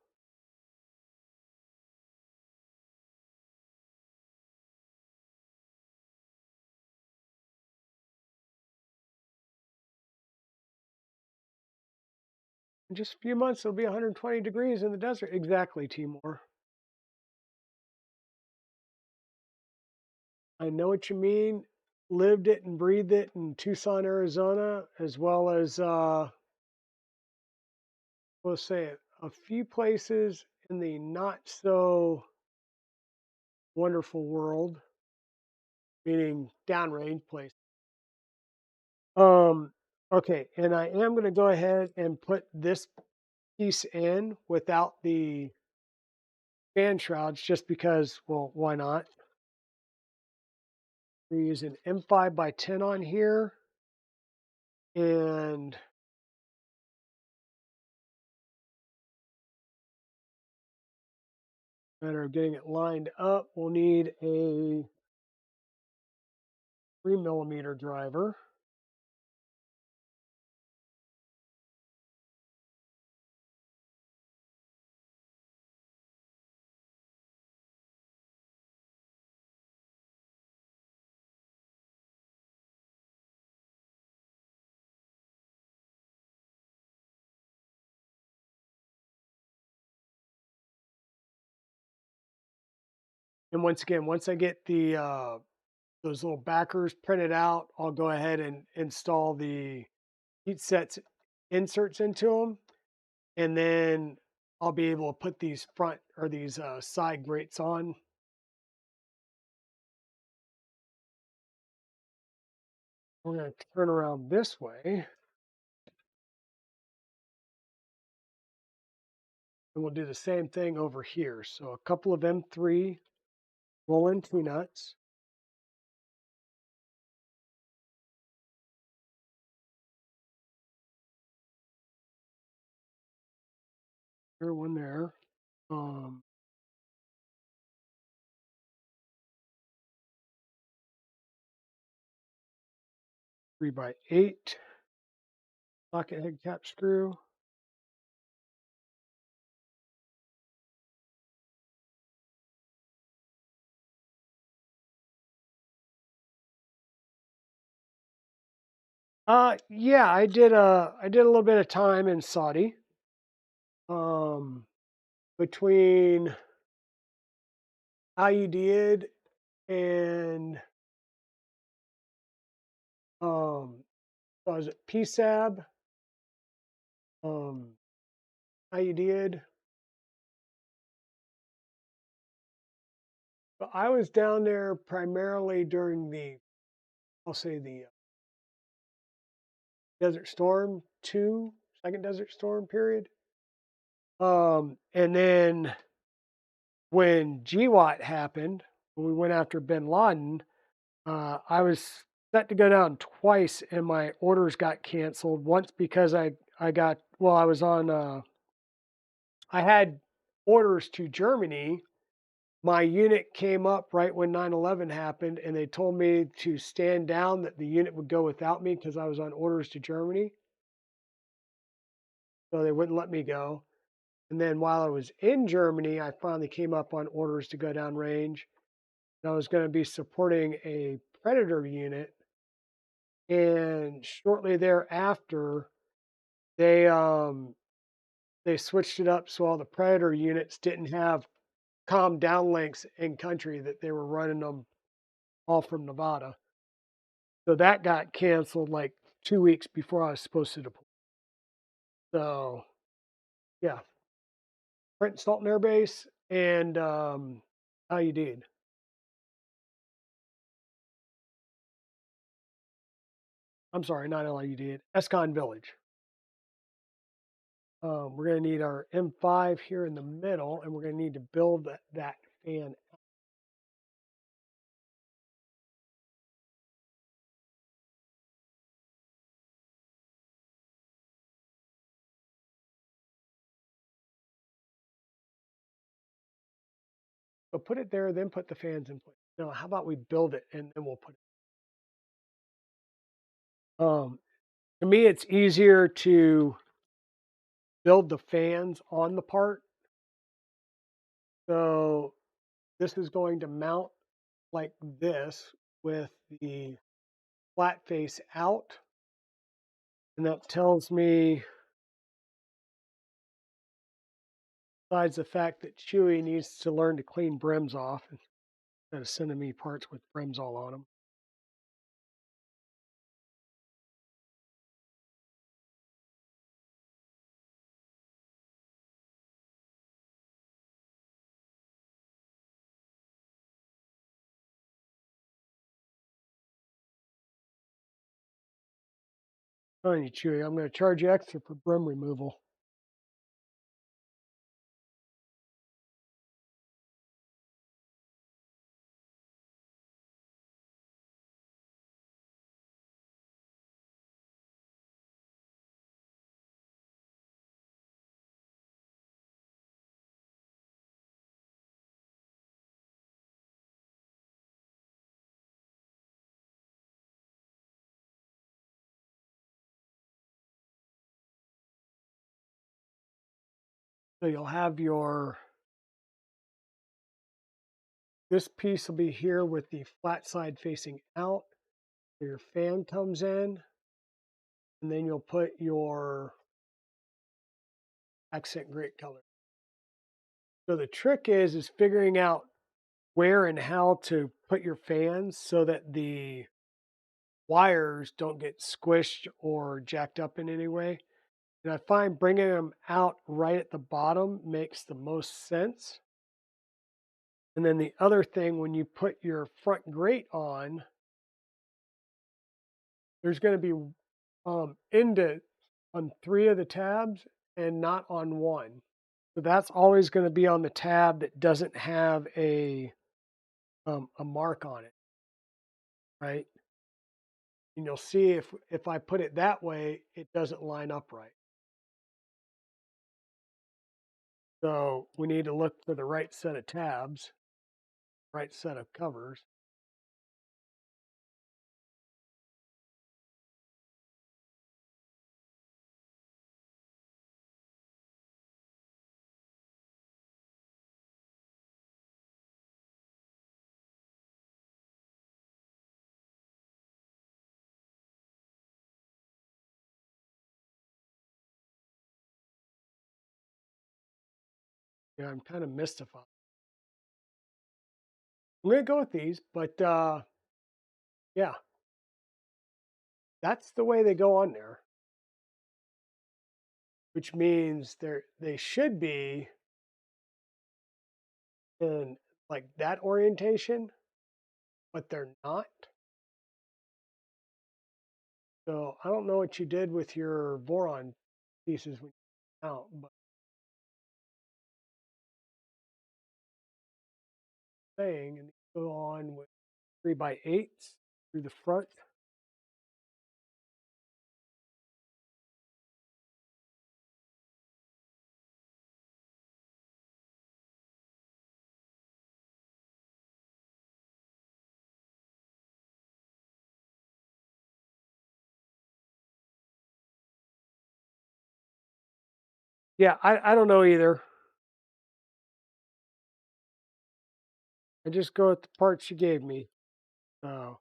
Speaker 1: In just a few months, it'll be 120 degrees in the desert. Exactly, Timor. I know what you mean. Lived it and breathed it in Tucson, Arizona, as well as, we'll say it, a few places in the not so wonderful world, meaning downrange places. Um, okay, and I am going to go ahead and put this piece in without the fan shrouds just because, well, why not? We're using M5 by 10 on here. And matter of getting it lined up, we'll need a 3mm driver. And once again, once I get the those little backers printed out, I'll go ahead and install the heat sets inserts into them, and then I'll be able to put these front or these side grates on. We're going to turn around this way, and we'll do the same thing over here. So a couple of M3 roll-in T-nuts. Here, one there. 3x8 socket head cap screw. Yeah, I did a little bit of time in Saudi. Between how you did and was it PSAB? Um, how you did? But I was down there primarily during the, I'll say the Desert Storm 2, second Desert Storm period. And then when GWAT happened, when we went after Bin Laden, I was set to go down twice, and my orders got canceled. Once because I got well, I was on. I had orders to Germany. My unit came up right when 9/11 happened, and they told me to stand down. That the unit would go without me because I was on orders to Germany, so they wouldn't let me go. And then while I was in Germany, I finally came up on orders to go down range. And I was going to be supporting a Predator unit, and shortly thereafter, they um they switched it up so all the Predator units didn't have comm downlinks in country, that they were running them all from Nevada. So that got canceled like 2 weeks before I was supposed to deploy. So yeah, Trenton Salton Air Base and how you did. I'm sorry, not LIUD, Escon Village. We're going to need our M5 here in the middle, and we're going to need to build that fan. So put it there, then put the fans in place. No, how about we build it and then we'll put it. To me, it's easier to build the fans on the part. So this is going to mount like this with the flat face out. And that tells me, besides the fact that Chewy needs to learn to clean brims off instead of sending me parts with brims all on them. Telling you, Chewy, I'm going to charge you extra for brim removal. So you'll have this piece will be here with the flat side facing out. Your fan comes in, and then you'll put your accent grate color. So the trick is figuring out where and how to put your fans so that the wires don't get squished or jacked up in any way. And I find bringing them out right at the bottom makes the most sense. And then the other thing, when you put your front grate on, there's going to be indent on 3 of the tabs and not on one. So that's always going to be on the tab that doesn't have a mark on it, right? And you'll see if I put it that way, it doesn't line up right. So we need to look for the right set of tabs, right set of covers. Yeah, I'm kind of mystified. I'm going to go with these, but yeah, that's the way they go on there, which means they should be in like that orientation, but they're not. So I don't know what you did with your Voron pieces when you out, but saying and go on with 3x8s through the front. Yeah, I don't know either. I just go with the parts you gave me. So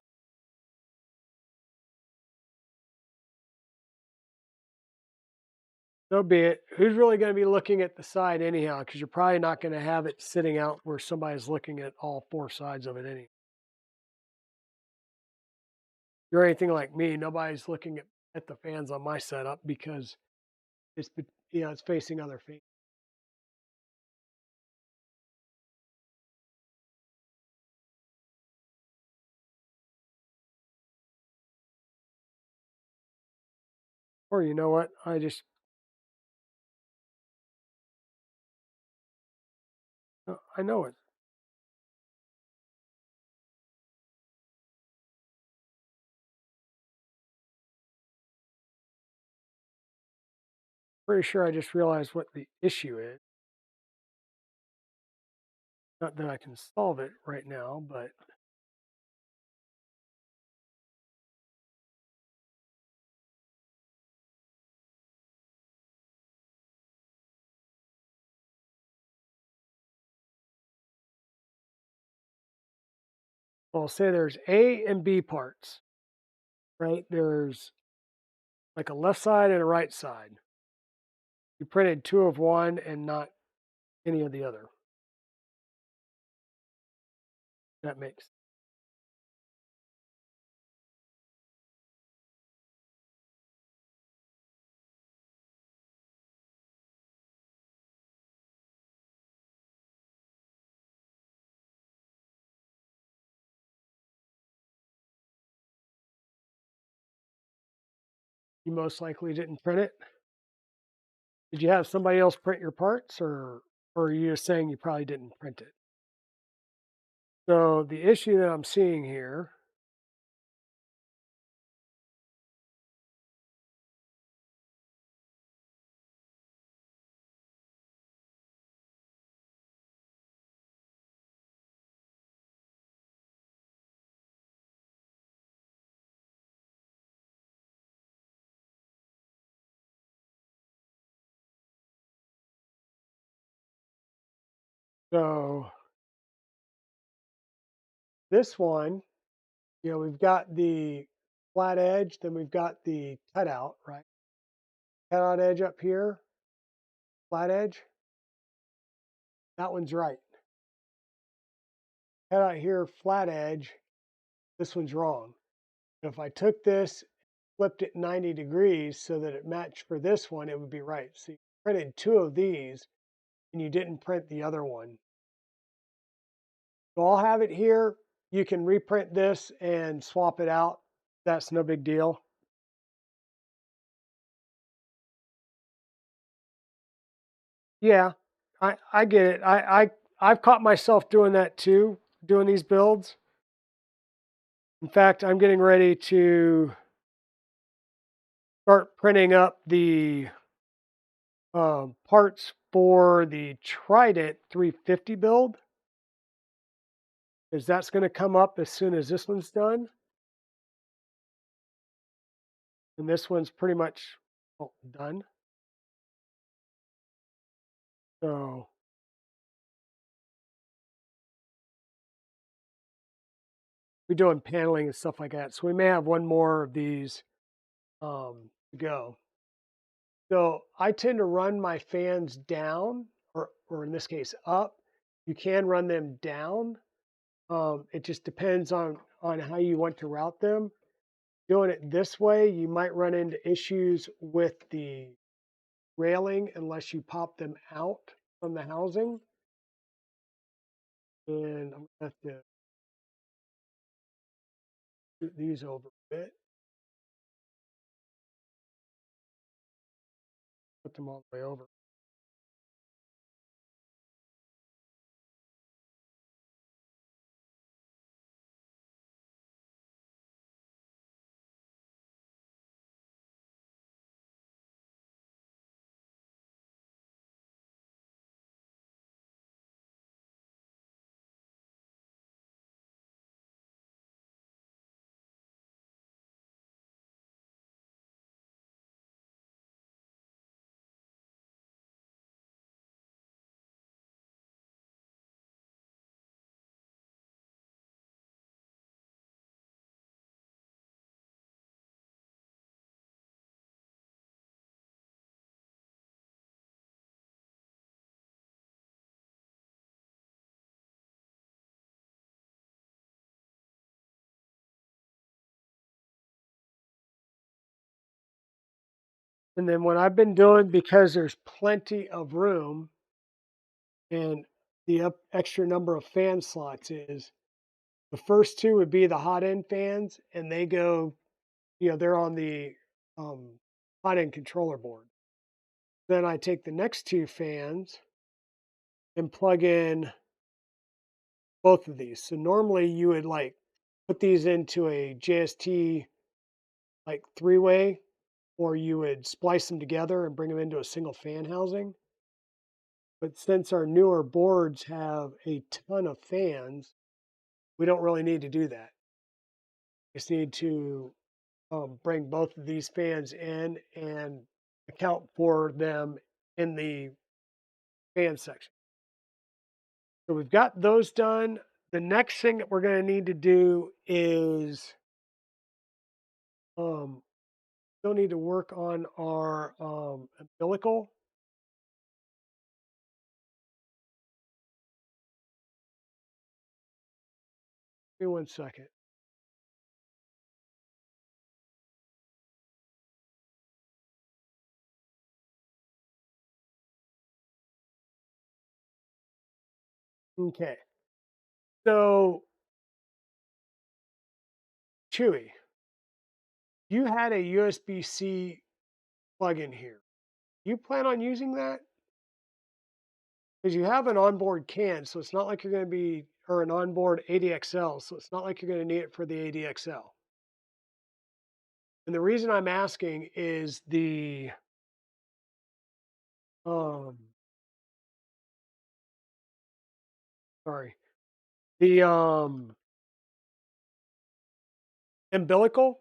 Speaker 1: so be it. Who's really going to be looking at the side anyhow? Because you're probably not going to have it sitting out where somebody's looking at all 4 sides of it anyway. If you're anything like me, nobody's looking at the fans on my setup because it's it's facing other fans. Or you know what? I know it. Pretty sure I just realized what the issue is. Not that I can solve it right now, but I'll say there's A and B parts, right? There's like a left side and a right side. You printed 2 of one and not any of the other. That makes you most likely didn't print it. Did you have somebody else print your parts, or are you just saying you probably didn't print it? So the issue that I'm seeing here, so this one, we've got the flat edge, then we've got the cutout, right? Cutout edge up here, flat edge. That one's right. Head out here, flat edge, this one's wrong. If I took this, flipped it 90 degrees so that it matched for this one, it would be right. So you printed 2 of these and you didn't print the other one. So I'll have it here. You can reprint this and swap it out. That's no big deal. Yeah, I get it. I've caught myself doing that too, doing these builds. In fact, I'm getting ready to start printing up the parts for the Trident 350 build, because that's going to come up as soon as this one's done. And this one's pretty much done. So we're doing paneling and stuff like that. So we may have one more of these to go. So I tend to run my fans down, or in this case up. You can run them down. It just depends on how you want to route them. Doing it this way, you might run into issues with the railing unless you pop them out from the housing. And I'm going to have to scoot these over a bit. Put them all the way over. And then what I've been doing, because there's plenty of room and the extra number of fan slots, is the first 2 would be the hot end fans, and they go, they're on the hot end controller board. Then I take the next 2 fans and plug in both of these. So normally you would like put these into a JST like 3-way, or you would splice them together and bring them into a single fan housing. But since our newer boards have a ton of fans, we don't really need to do that. Just need to bring both of these fans in and account for them in the fan section. So we've got those done. The next thing that we're going to need to do is still need to work on our umbilical. Give me 1 second. Okay. So, Chewy, you had a USB-C plug in here. You plan on using that? Because you have an onboard CAN, so it's not like you're going to be, or an onboard ADXL, so it's not like you're going to need it for the ADXL. And the reason I'm asking is the sorry, the umbilical,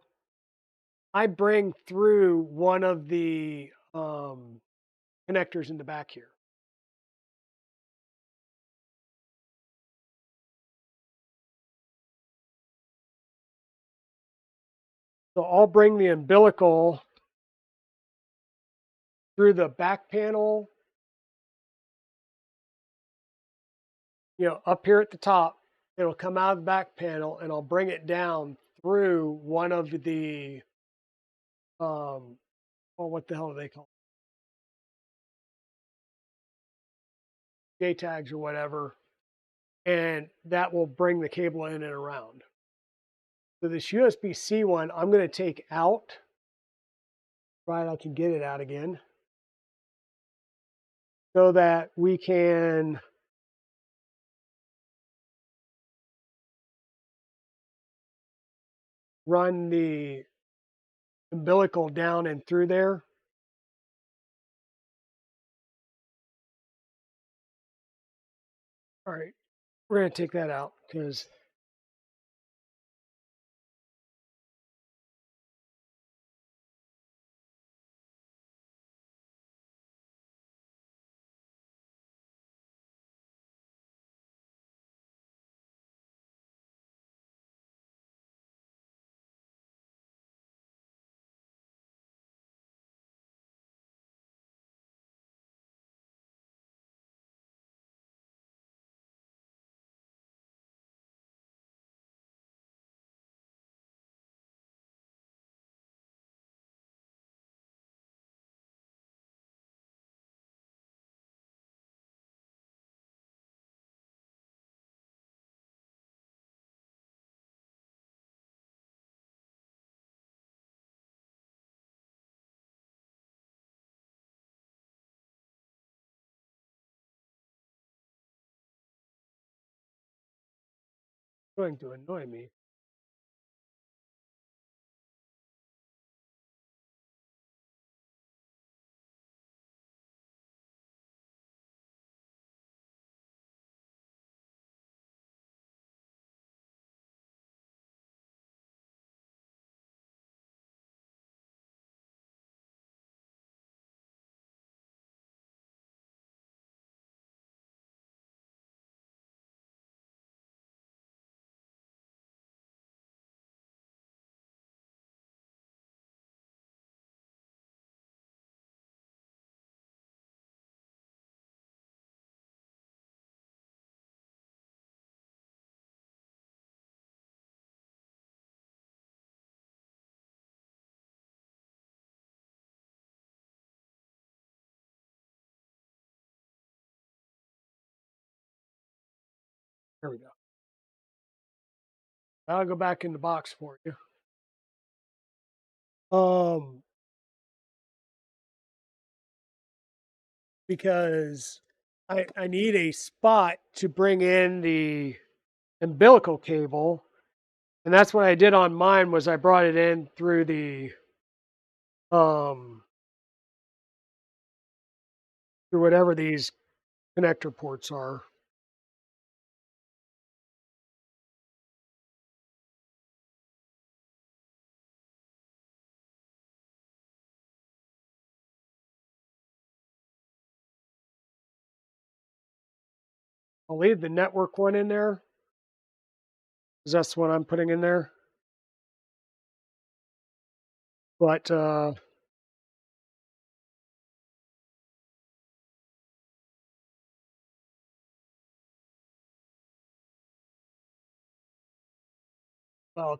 Speaker 1: I bring through one of the connectors in the back here. So I'll bring the umbilical through the back panel, up here at the top, It'll come out of the back panel, and I'll bring it down through one of the, well, what the hell do they call it? J tags or whatever, and that will bring the cable in and around. So this USB-C one, I'm going to take out. Right, I can get it out again, so that we can run the umbilical down and through there. All right, we're going to take that out because it's going to annoy me. There we go. I'll go back in the box for you. Because I need a spot to bring in the umbilical cable, and that's what I did on mine. Was I brought it in through the through whatever these connector ports are. I'll leave the network one in there, because that's what I'm putting in there. But I'll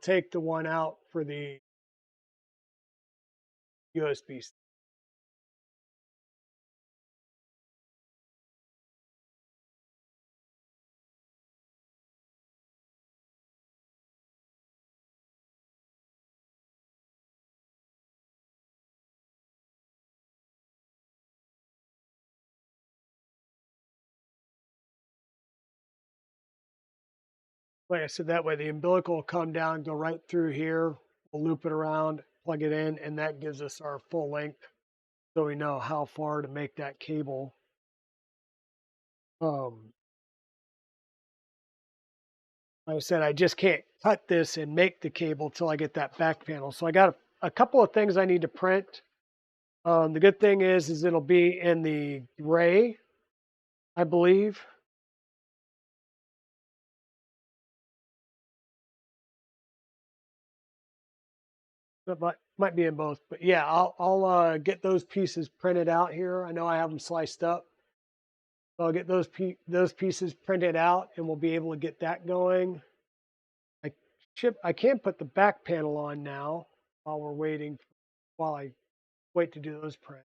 Speaker 1: take the one out for the USB. Like I said, that way the umbilical will come down, go right through here. We'll loop it around, plug it in, and that gives us our full length, so we know how far to make that cable. Like I said, I just can't cut this and make the cable till I get that back panel. So I got a couple of things I need to print. The good thing is it'll be in the gray, I believe. It might be in both, but yeah, I'll get those pieces printed out here. I know I have them sliced up. So I'll get those pieces printed out, and we'll be able to get that going. I can't put the back panel on now while I wait to do those prints.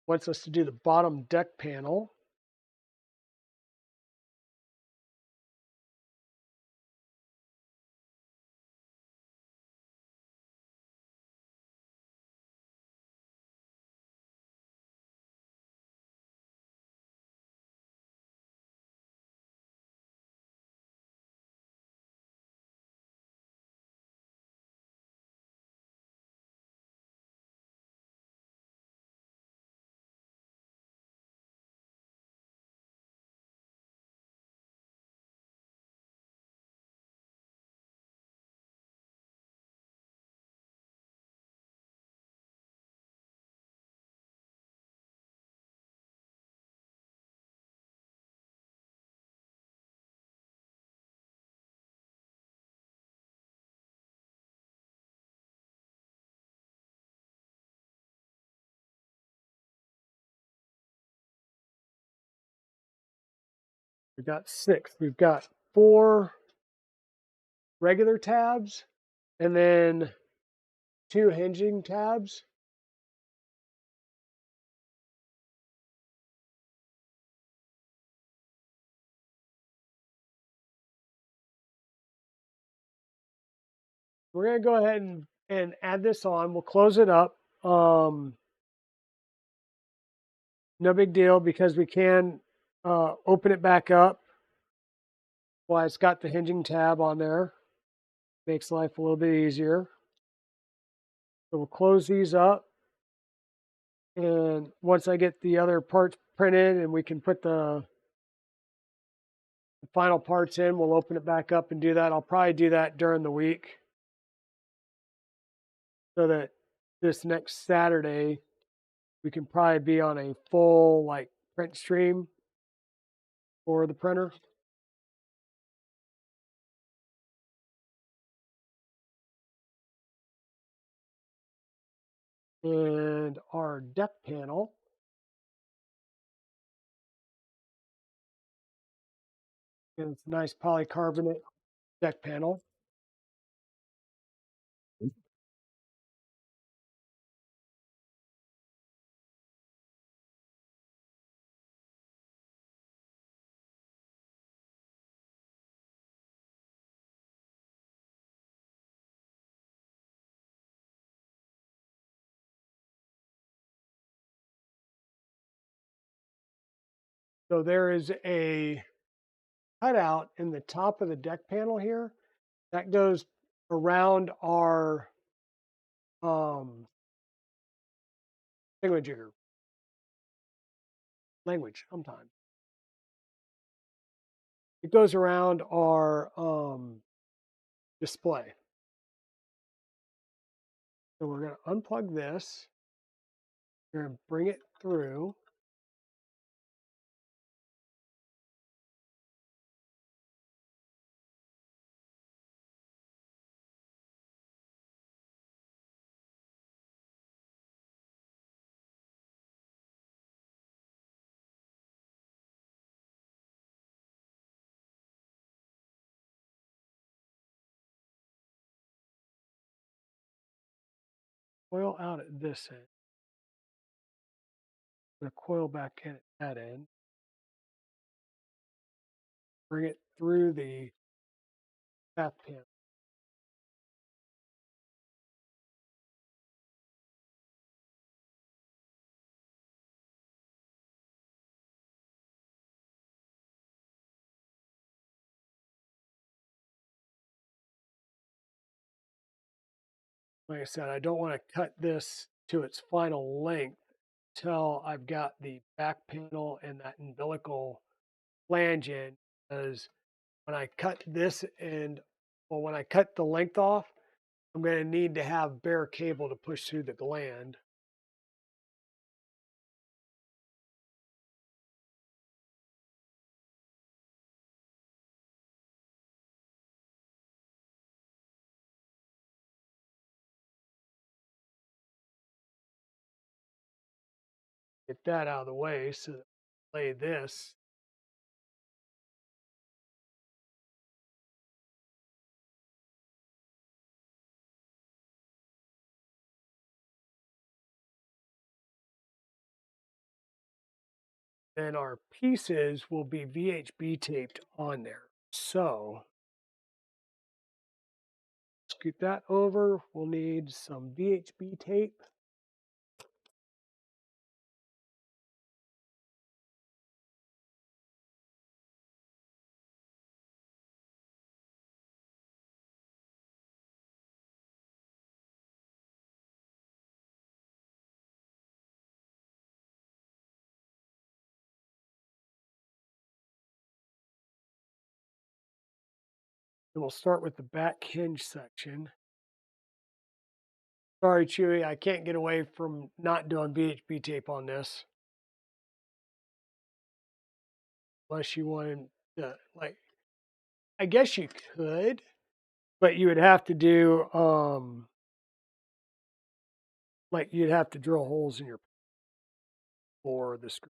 Speaker 1: Wants us to do the bottom deck panel. We've got 6. We've got 4 regular tabs and then 2 hinging tabs. We're going to go ahead and add this on. We'll close it up. No big deal because we can open it back up while it's got the hinging tab on there. Makes life a little bit easier. So we'll close these up. And once I get the other parts printed and we can put the final parts in, we'll open it back up and do that. I'll probably do that during the week so that this next Saturday we can probably be on a full print stream for the printer. And our deck panel. And it's a nice polycarbonate deck panel. So there is a cutout in the top of the deck panel here that goes around our thingamajigger language sometimes. It goes around our display. So we're going to unplug this. We're going to bring it through. Coil out at this end. I'm going to coil back in at that end. Bring it through the path pin. Like I said, I don't want to cut this to its final length till I've got the back panel and that umbilical flange in, because when I cut this when I cut the length off, I'm going to need to have bare cable to push through the gland. Get that out of the way so that we lay this. Then our pieces will be VHB taped on there. So scoot that over. We'll need some VHB tape. And we'll start with the back hinge section. Sorry, Chewy, I can't get away from not doing VHB tape on this. Unless you wanted to, like, I guess you could, but you would have to do, like, you'd have to drill holes in your for the screw.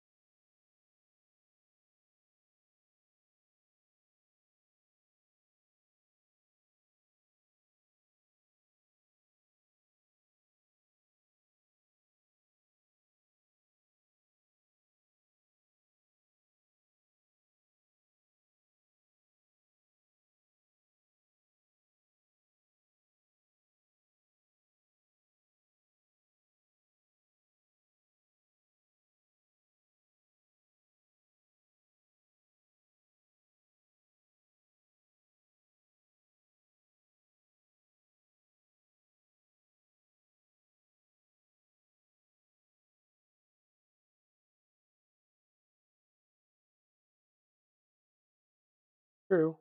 Speaker 1: True.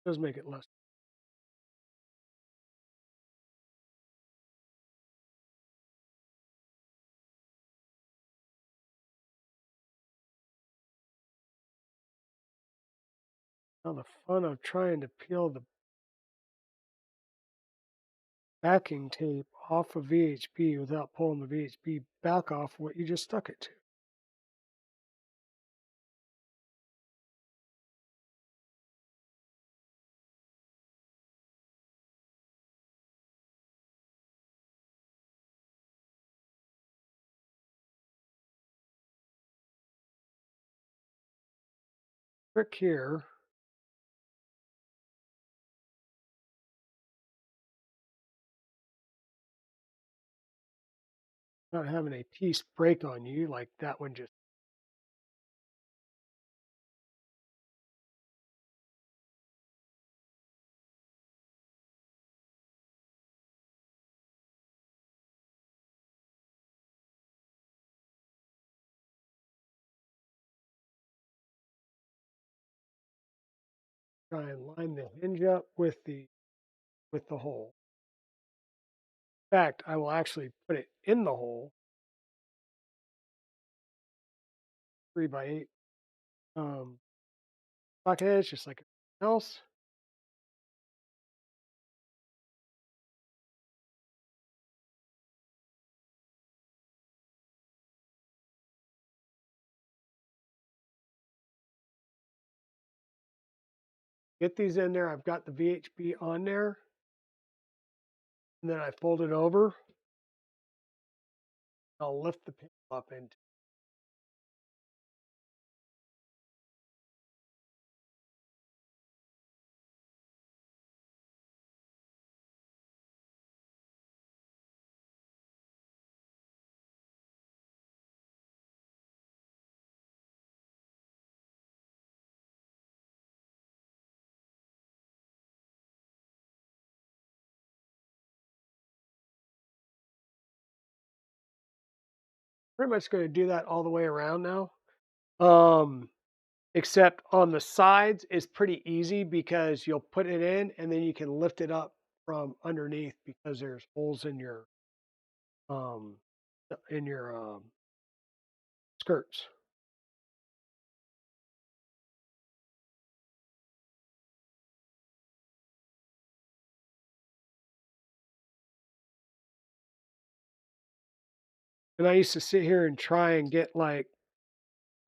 Speaker 1: Does make it less. Now the fun of trying to peel the backing tape off of VHB without pulling the VHB back off what you just stuck it to. Trick here, not having a piece break on you like that one just. Try and line the hinge up with the hole. In fact, I will actually put it in the hole, 3x8 socket edge, just like everything else. Get these in there. I've got the VHB on there. And then I fold it over. I'll lift the pin up and pretty much going to do that all the way around now. Except on the sides is pretty easy because you'll put it in and then you can lift it up from underneath because there's holes um in your skirts. And I used to sit here and try and get like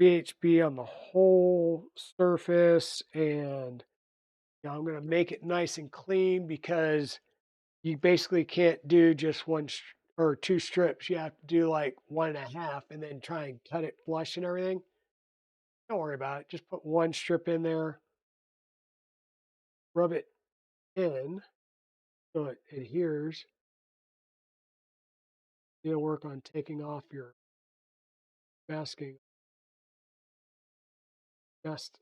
Speaker 1: VHB on the whole surface, and I'm going to make it nice and clean because you basically can't do just one or two strips. You have to do like 1.5 and then try and cut it flush and everything. Don't worry about it. Just put one strip in there, rub it in so it adheres. You'll work on taking off your masking dust.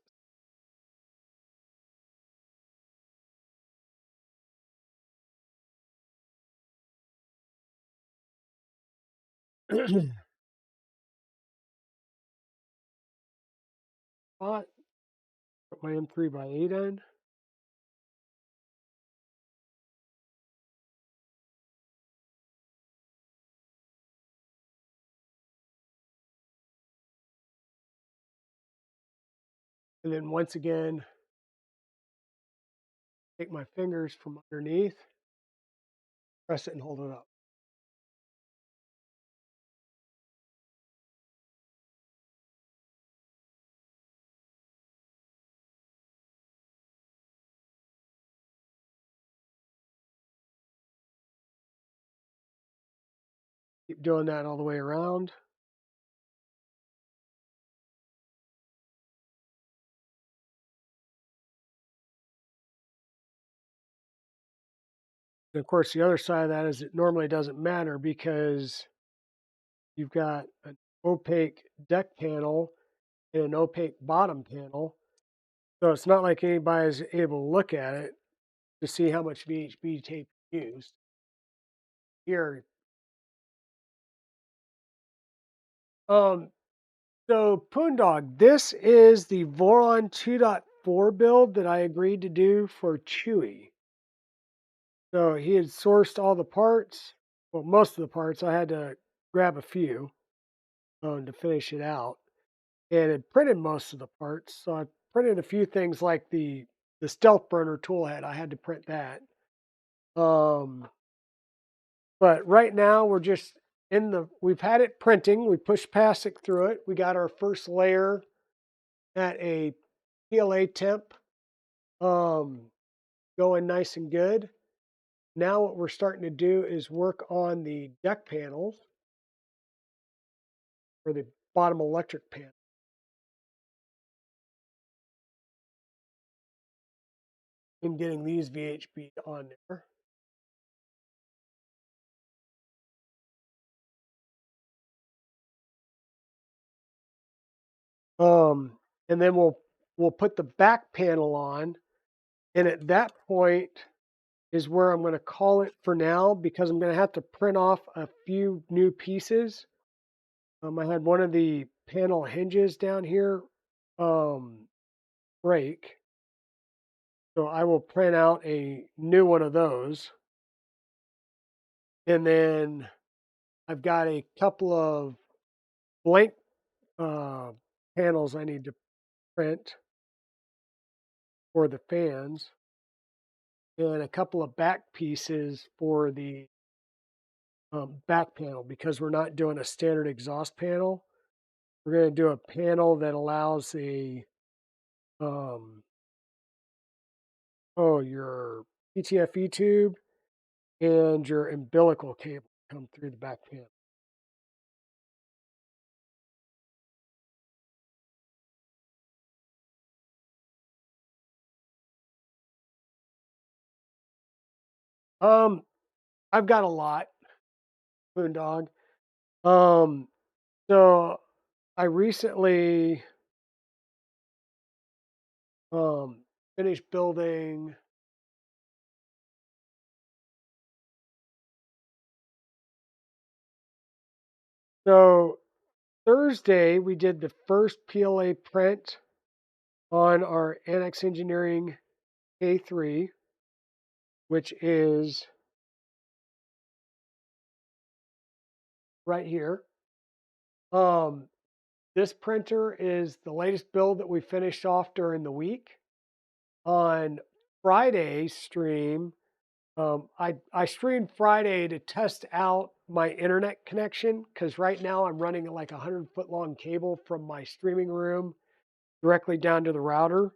Speaker 1: Spot. Put my M3x8 in. And then once again, take my fingers from underneath, press it and hold it up. Keep doing that all the way around. And of course, the other side of that is it normally doesn't matter because you've got an opaque deck panel and an opaque bottom panel. So it's not like anybody's able to look at it to see how much VHB tape you used. Here, so Poondog, this is the Voron 2.4 build that I agreed to do for Chewy. So he had sourced all the parts, well, most of the parts. I had to grab a few to finish it out, and had printed most of the parts. So I printed a few things like the stealth burner tool head. I had to print that. But right now we're just we've had it printing. We pushed plastic through it. We got our first layer at a PLA temp going nice and good. Now what we're starting to do is work on the deck panels or the bottom electric panel and getting these VHB on there. And then we'll put the back panel on, and at that point is where I'm going to call it for now because I'm going to have to print off a few new pieces. I had one of the panel hinges down here break, so I will print out a new one of those. And then I've got a couple of blank panels I need to print for the fans and a couple of back pieces for the back panel because we're not doing a standard exhaust panel. We're going to do a panel that allows your PTFE tube and your umbilical cable come through the back panel. I've got a lot, Boondog. So I recently finished building so Thursday we did the first PLA print on our Annex Engineering K3, which is right here. This printer is the latest build that we finished off during the week. On Friday's stream, I streamed Friday to test out my internet connection because right now I'm running like a 100-foot long cable from my streaming room directly down to the router.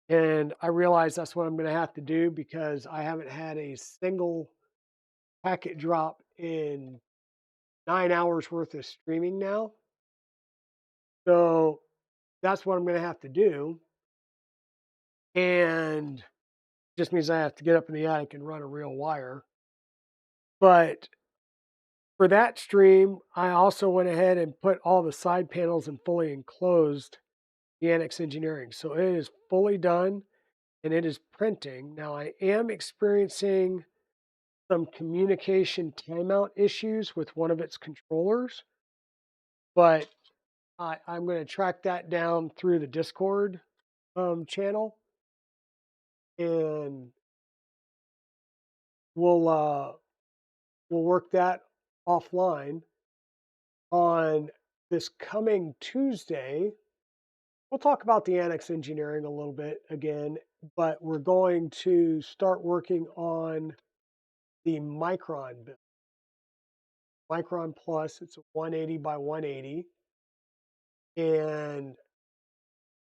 Speaker 1: And I realize that's what I'm going to have to do because I haven't had a single packet drop in 9 hours worth of streaming now. So that's what I'm going to have to do. And just means I have to get up in the attic and run a real wire. But for that stream, I also went ahead and put all the side panels and fully enclosed the Annex Engineering. So it is fully done and it is printing. Now I am experiencing some communication timeout issues with one of its controllers, but I'm going to track that down through the Discord channel, and we'll work that offline. On this coming Tuesday, we'll talk about the Annex Engineering a little bit again, but we're going to start working on the Micron build. Micron Plus, it's a 180 by 180. And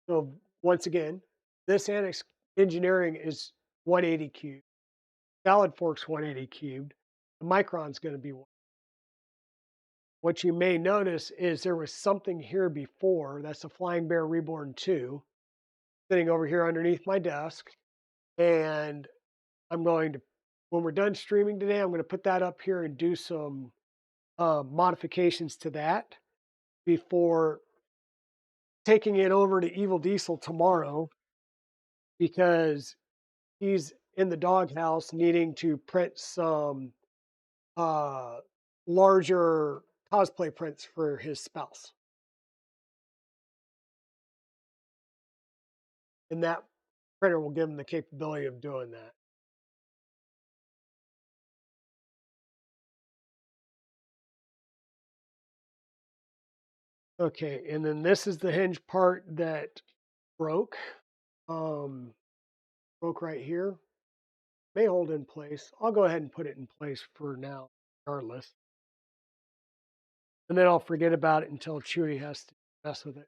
Speaker 1: so once again, this Annex Engineering is 180 cubed. Salad Fork's 180 cubed. The Micron's going to be one. What you may notice is there was something here before. That's a Flying Bear Reborn 2 sitting over here underneath my desk. And I'm going to, when we're done streaming today, I'm going to put that up here and do some modifications to that before taking it over to Evil Diesel tomorrow because he's in the doghouse needing to print some uh, larger cosplay prints for his spouse. And that printer will give him the capability of doing that. Okay, and then this is the hinge part that broke. Broke right here. May hold in place. I'll go ahead and put it in place for now, regardless. And then I'll forget about it until Chewy has to mess with it.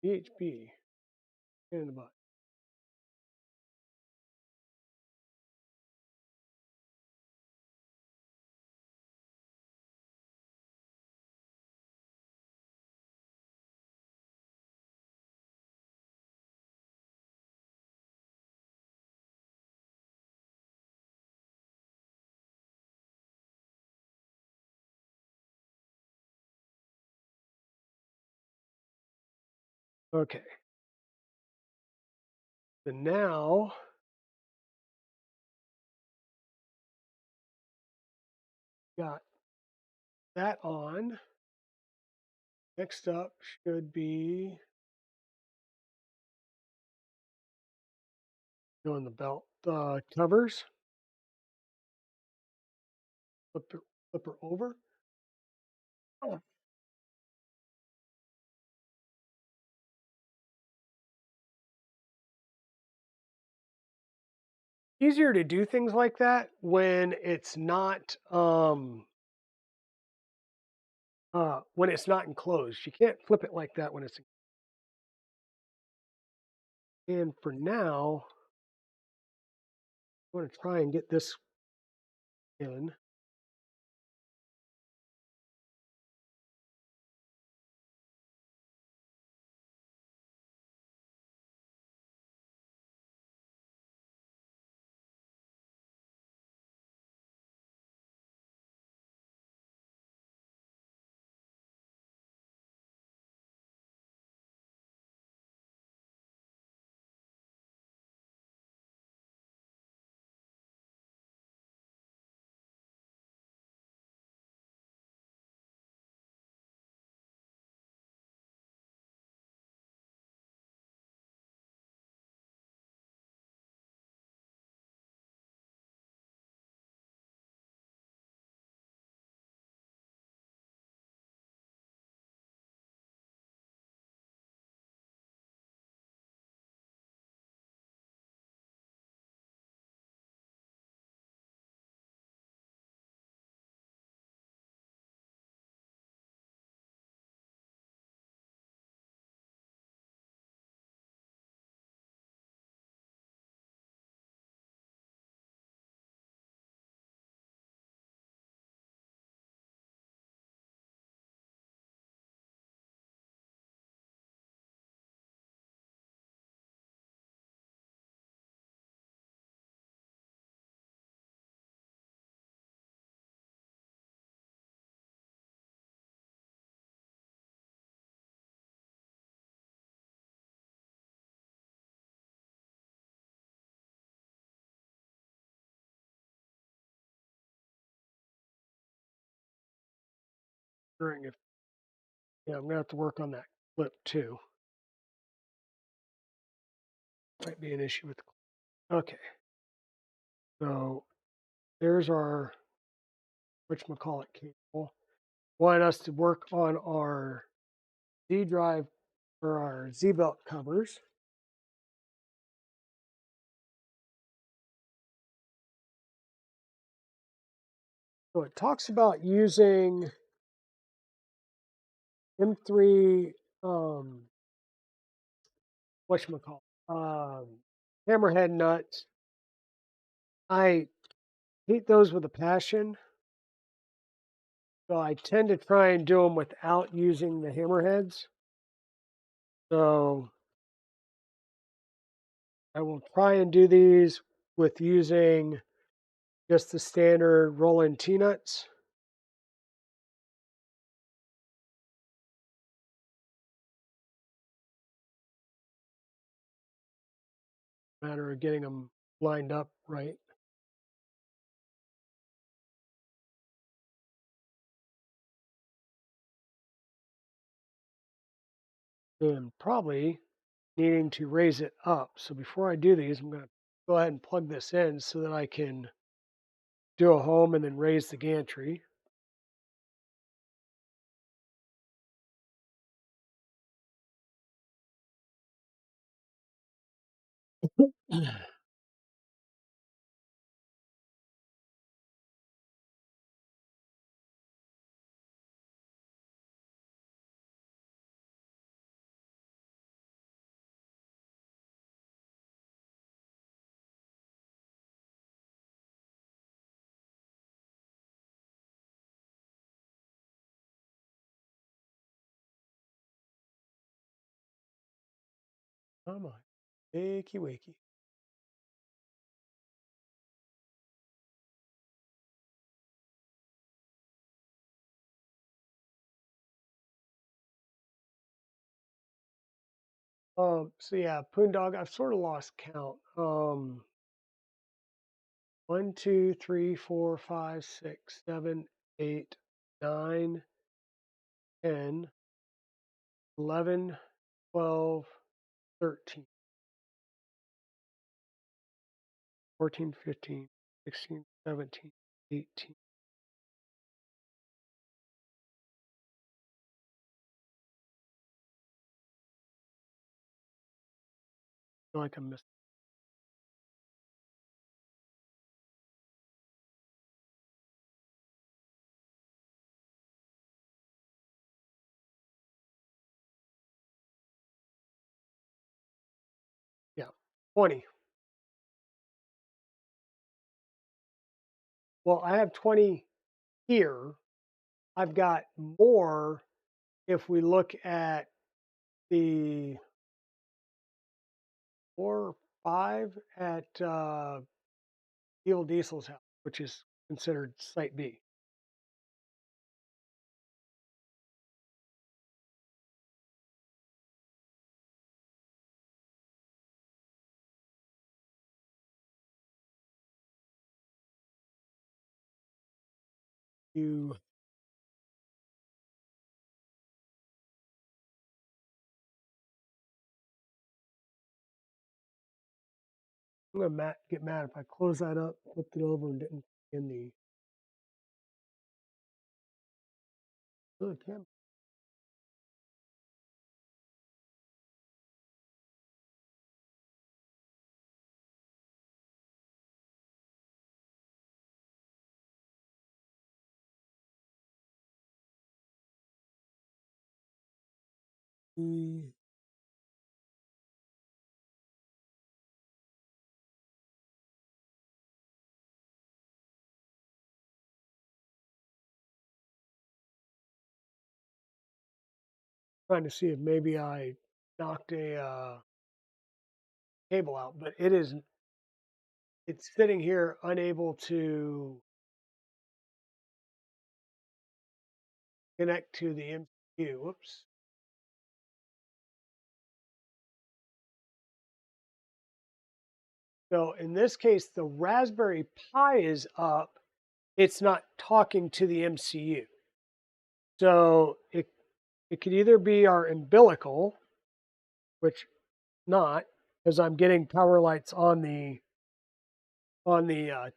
Speaker 1: PHP. In the butt. Okay. So now got that on. Next up should be doing the belt covers. Flip her over. Oh. Easier to do things like that when it's not enclosed. You can't flip it like that when it's. And for now, I'm going to try and get this in. If, yeah, I'm going to have to work on that clip too. Might be an issue with the clip. Okay. So there's our whatchamacallit cable. Want us to work on our Z drive for our Z belt covers. So it talks about using M3 whatchamacallit, hammerhead nuts. I hate those with a passion. So I tend to try and do them without using the hammerheads. So I will try and do these with using just the standard roll-in T-nuts. Matter of getting them lined up right. And probably needing to raise it up. So before I do these, I'm going to go ahead and plug this in so that I can do a home and then raise the gantry. Come on, wakey wakey. So yeah, Poondog, I've sort of lost count. 1, 2, 3, 4, 5, 6, 7, 8, 9, 10, 11, 12, 13, 14, 15, 16, 17, 18. I feel like I'm missing. Yeah, 20. Well, I have 20 here. I've got more if we look at the 4 or 5 at Evil Diesel's house, which is considered Site B. You I'm gonna get mad if I close that up, flipped it over, and didn't in the. Oh, it can. I'm trying to see if maybe I knocked a cable out, but it is. It's sitting here unable to connect to the MCU. Whoops. So in this case, the Raspberry Pi is up. It's not talking to the MCU. So it could either be our umbilical, which not, because I'm getting power lights on the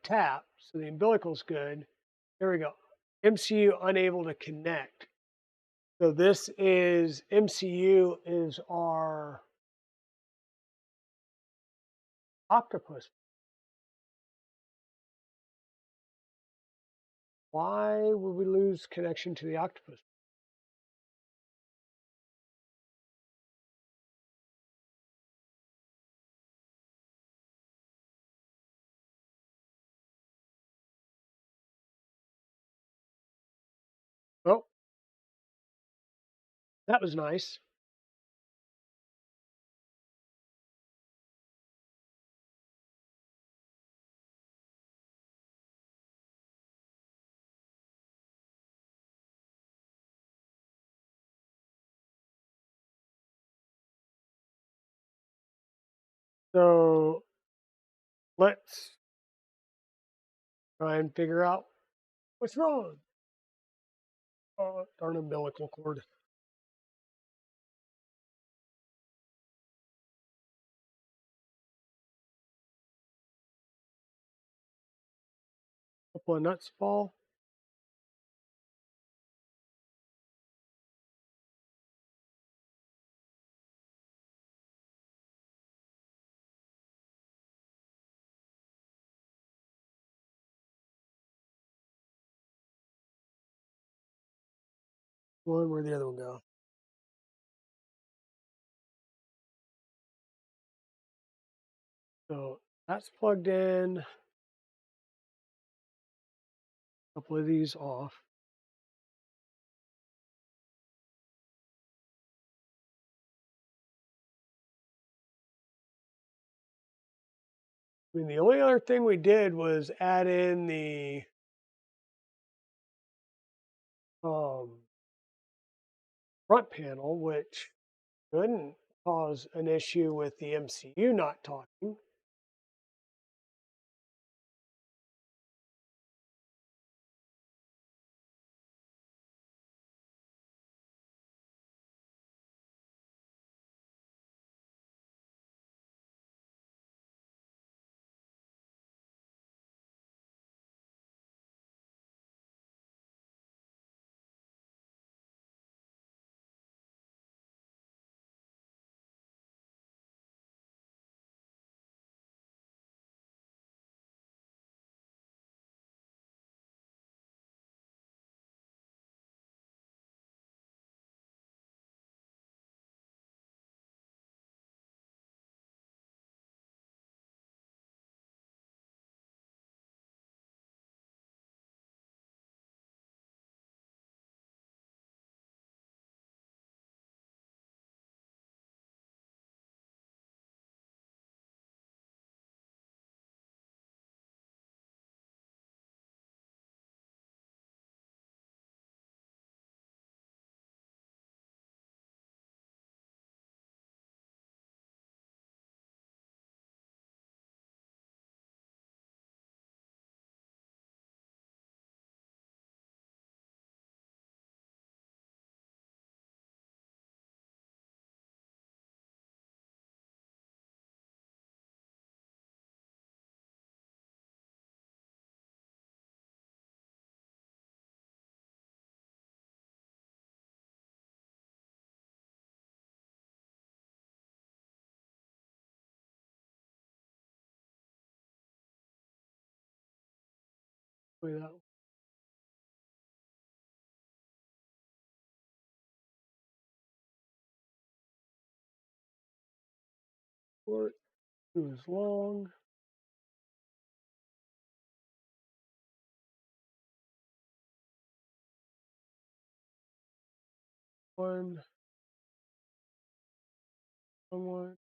Speaker 1: tap. So the umbilical's good. There we go. MCU unable to connect. So this is MCU is our Octopus. Why would we lose connection to the Octopus? Oh, that was nice. So let's try and figure out what's wrong. Oh, darn umbilical cord. Couple of nuts fall. One, where'd the other one go? So that's plugged in. A couple of these off. I mean, the only other thing we did was add in the front panel, which shouldn't cause an issue with the MCU not talking. Wait, that short, two is long. One, one.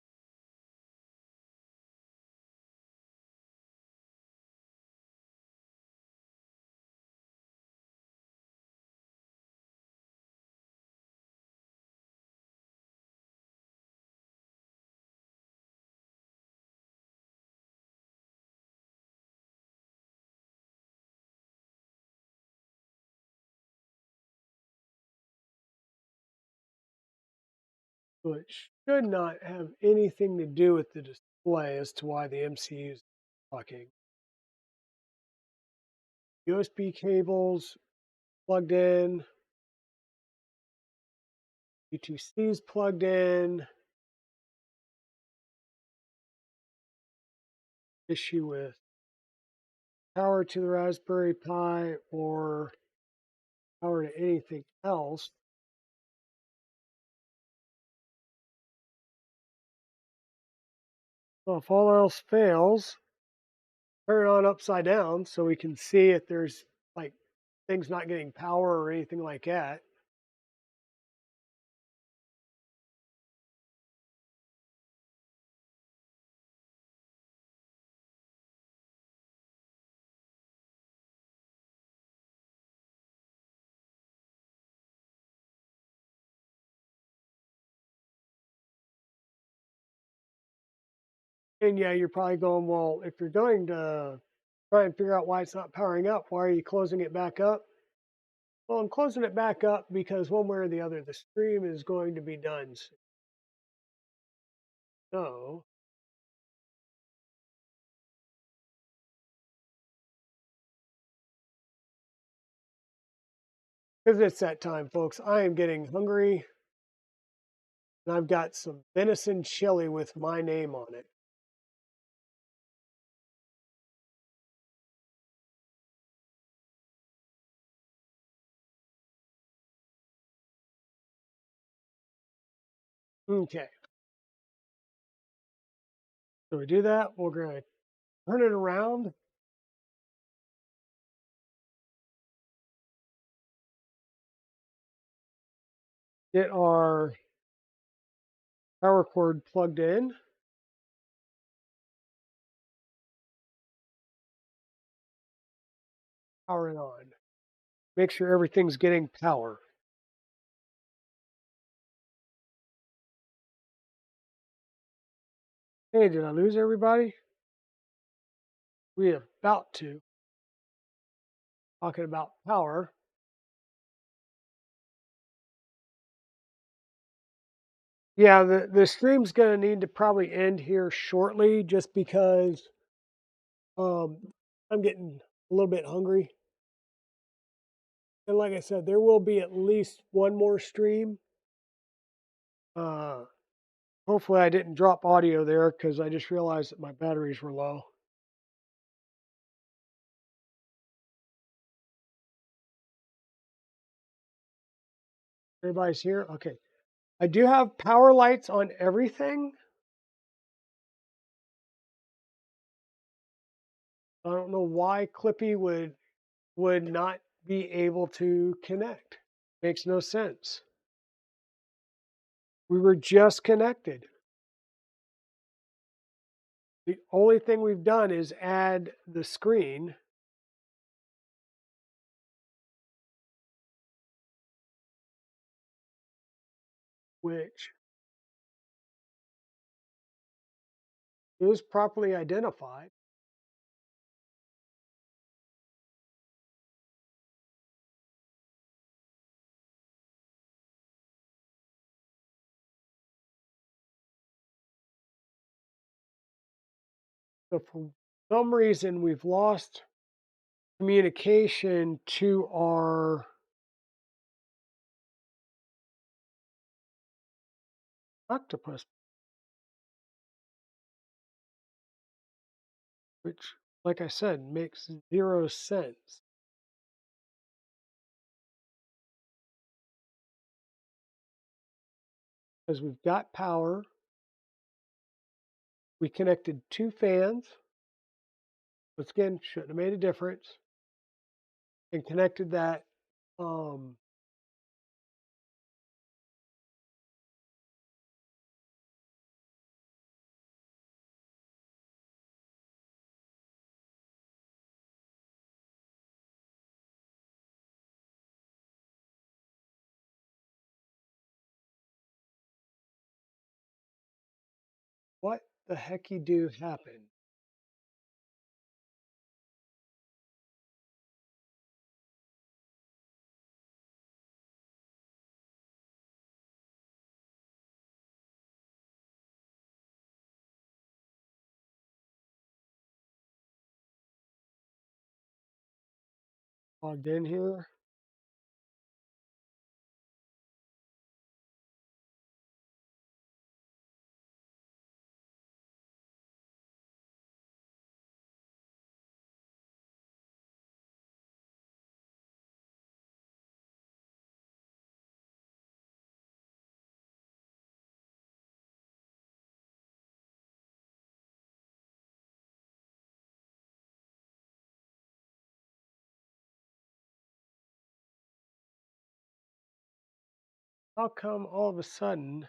Speaker 1: So it should not have anything to do with the display as to why the MCU is talking. USB cables plugged in. UTC is plugged in. Issue with power to the Raspberry Pi or power to anything else. Well, if all else fails, turn it on upside down so we can see if there's like things not getting power or anything like that. And yeah, you're probably going, well, if you're going to try and figure out why it's not powering up, why are you closing it back up? Well, I'm closing it back up because one way or the other, the stream is going to be done. So, because it's that time, folks, I am getting hungry and I've got some venison chili with my name on it. Okay, so we do that. We're going to turn it around. Get our power cord plugged in. Power it on. Make sure everything's getting power. Hey, did I lose everybody? We are about to. Talking about power. Yeah, the stream's going to need to probably end here shortly just because um, I'm getting a little bit hungry. And like I said, there will be at least one more stream. Hopefully I didn't drop audio there because I just realized that my batteries were low. Everybody's here? Okay. I do have power lights on everything. I don't know why Clippy would not be able to connect. Makes no sense. We were just connected. The only thing we've done is add the screen. Which is properly identified. So for some reason, we've lost communication to our octopus, which, like I said, makes zero sense. because we've got power. We connected 2 fans. Once again, shouldn't have made a difference. And connected that what the hecky do happened? Logged in here. How come all of a sudden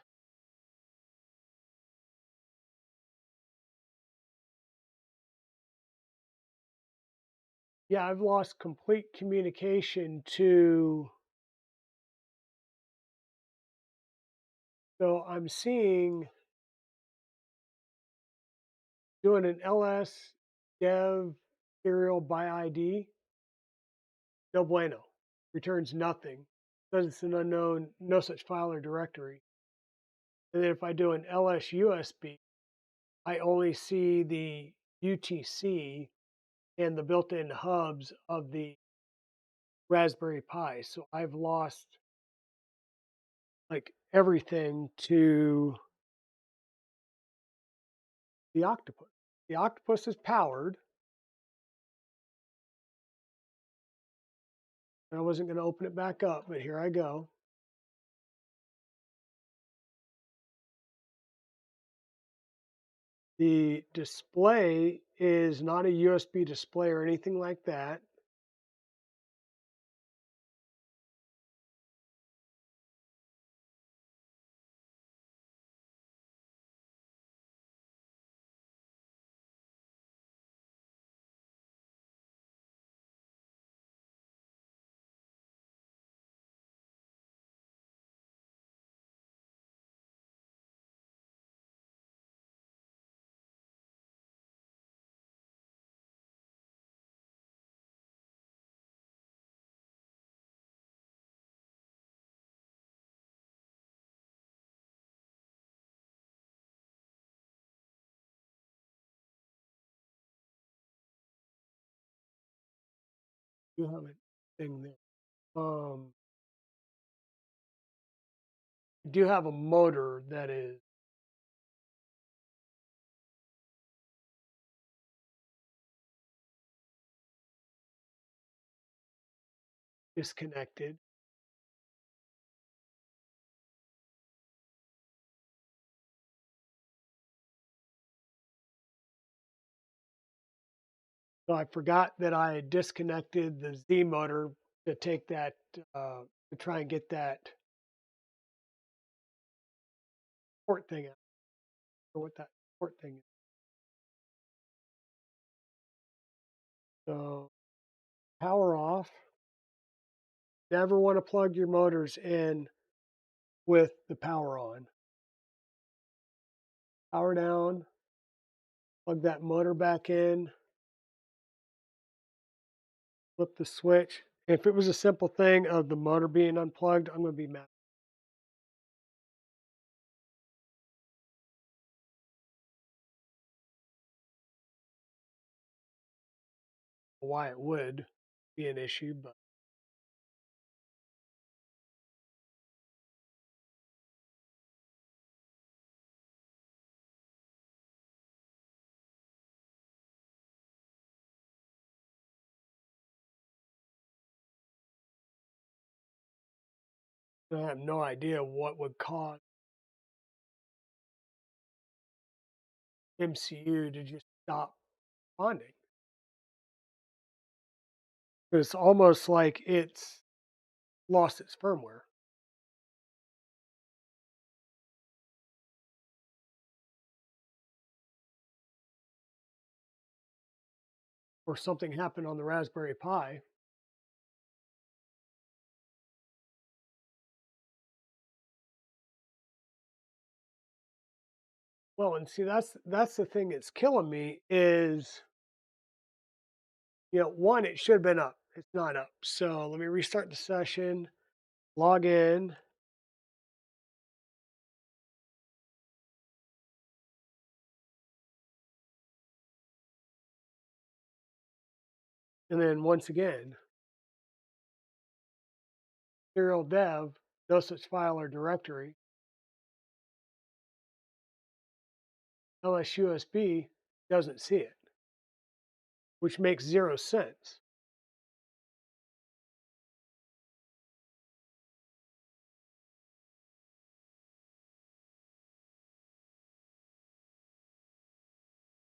Speaker 1: yeah, I've lost complete communication to, so I'm seeing doing an ls dev serial by ID, no bueno, returns nothing, says it's an unknown, no such file or directory. And then if I do an ls USB, I only see the UTC and the built-in hubs of the Raspberry Pi. So I've lost like everything to the Octopus. The Octopus is powered. I wasn't going to open it back up, but here I go. The display is not a USB display or anything like that. You have a thing there. I do have a motor that is disconnected. So I forgot that I had disconnected the Z motor to take that, to try and get that port thing out, or what that port thing is. So power off. Never want to plug your motors in with the power on. Power down, plug that motor back in, flip the switch. If it was a simple thing of the motor being unplugged, I'm going to be mad. Why it would be an issue, but I have no idea what would cause MCU to just stop responding. It's almost like it's lost its firmware or something happened on the Raspberry Pi. Well, and see, that's the thing that's killing me is, one, it should have been up. It's not up. So let me restart the session, log in, and then once again, serial dev, no such file or directory, LSUSB doesn't see it, which makes zero sense.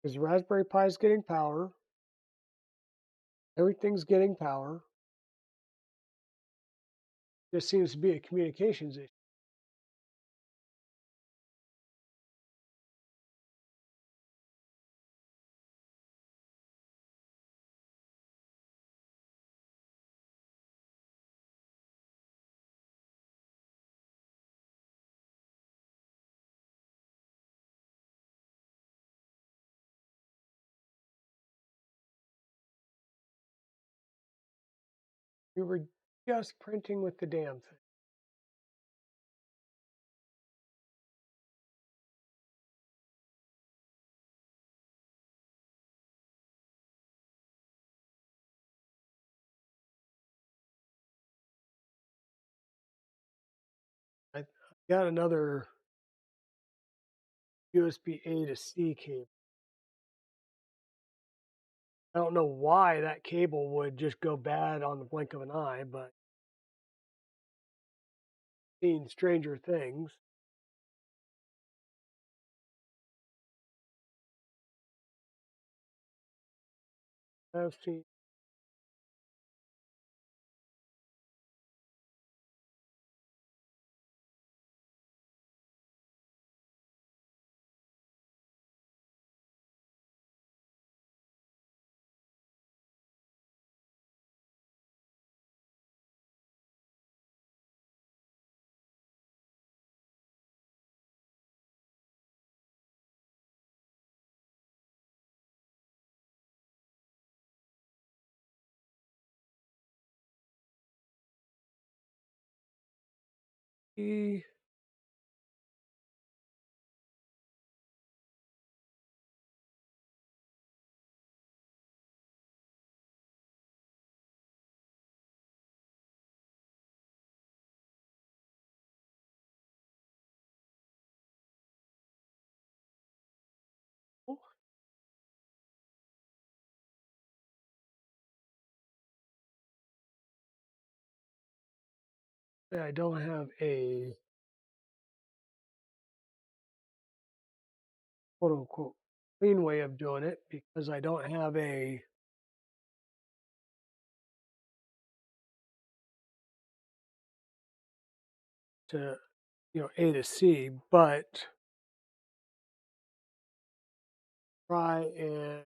Speaker 1: Because the Raspberry Pi is getting power, everything's getting power. Just seems to be a communications issue. We were just printing with the damn thing. I got another USB A to C cable. I don't know why that cable would just go bad on the blink of an eye, but seen stranger things. I've seen. I don't have a quote unquote clean way of doing it because I don't have a to A to C, but try and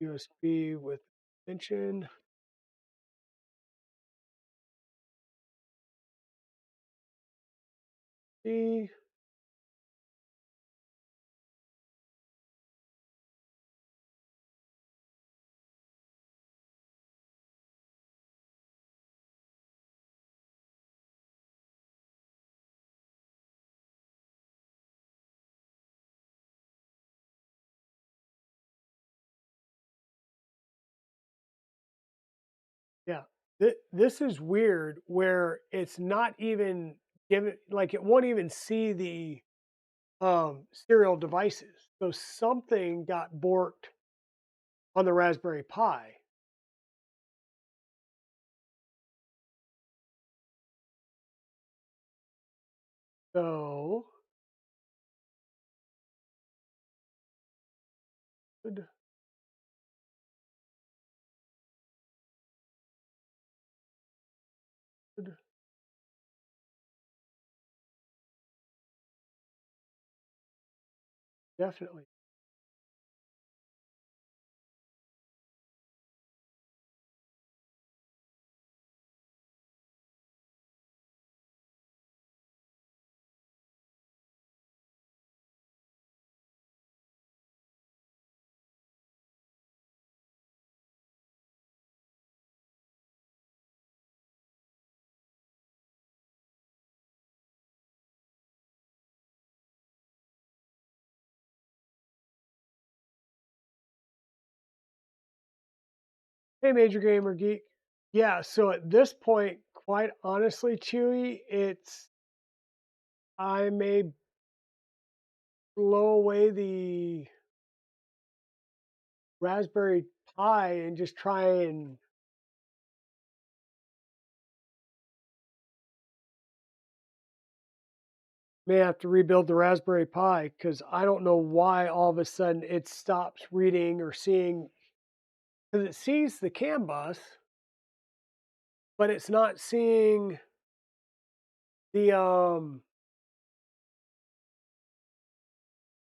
Speaker 1: USB with extension. C. Yeah. This is weird where it's not even given, like it won't even see the serial devices. So something got borked on the Raspberry Pi. So, good. Good. Definitely. Hey, Major Gamer Geek. Yeah, so at this point, quite honestly, Chewy, I may blow away the Raspberry Pi and just try and may have to rebuild the Raspberry Pi because I don't know why all of a sudden it stops reading or seeing, because it sees the CANBUS, but it's not seeing the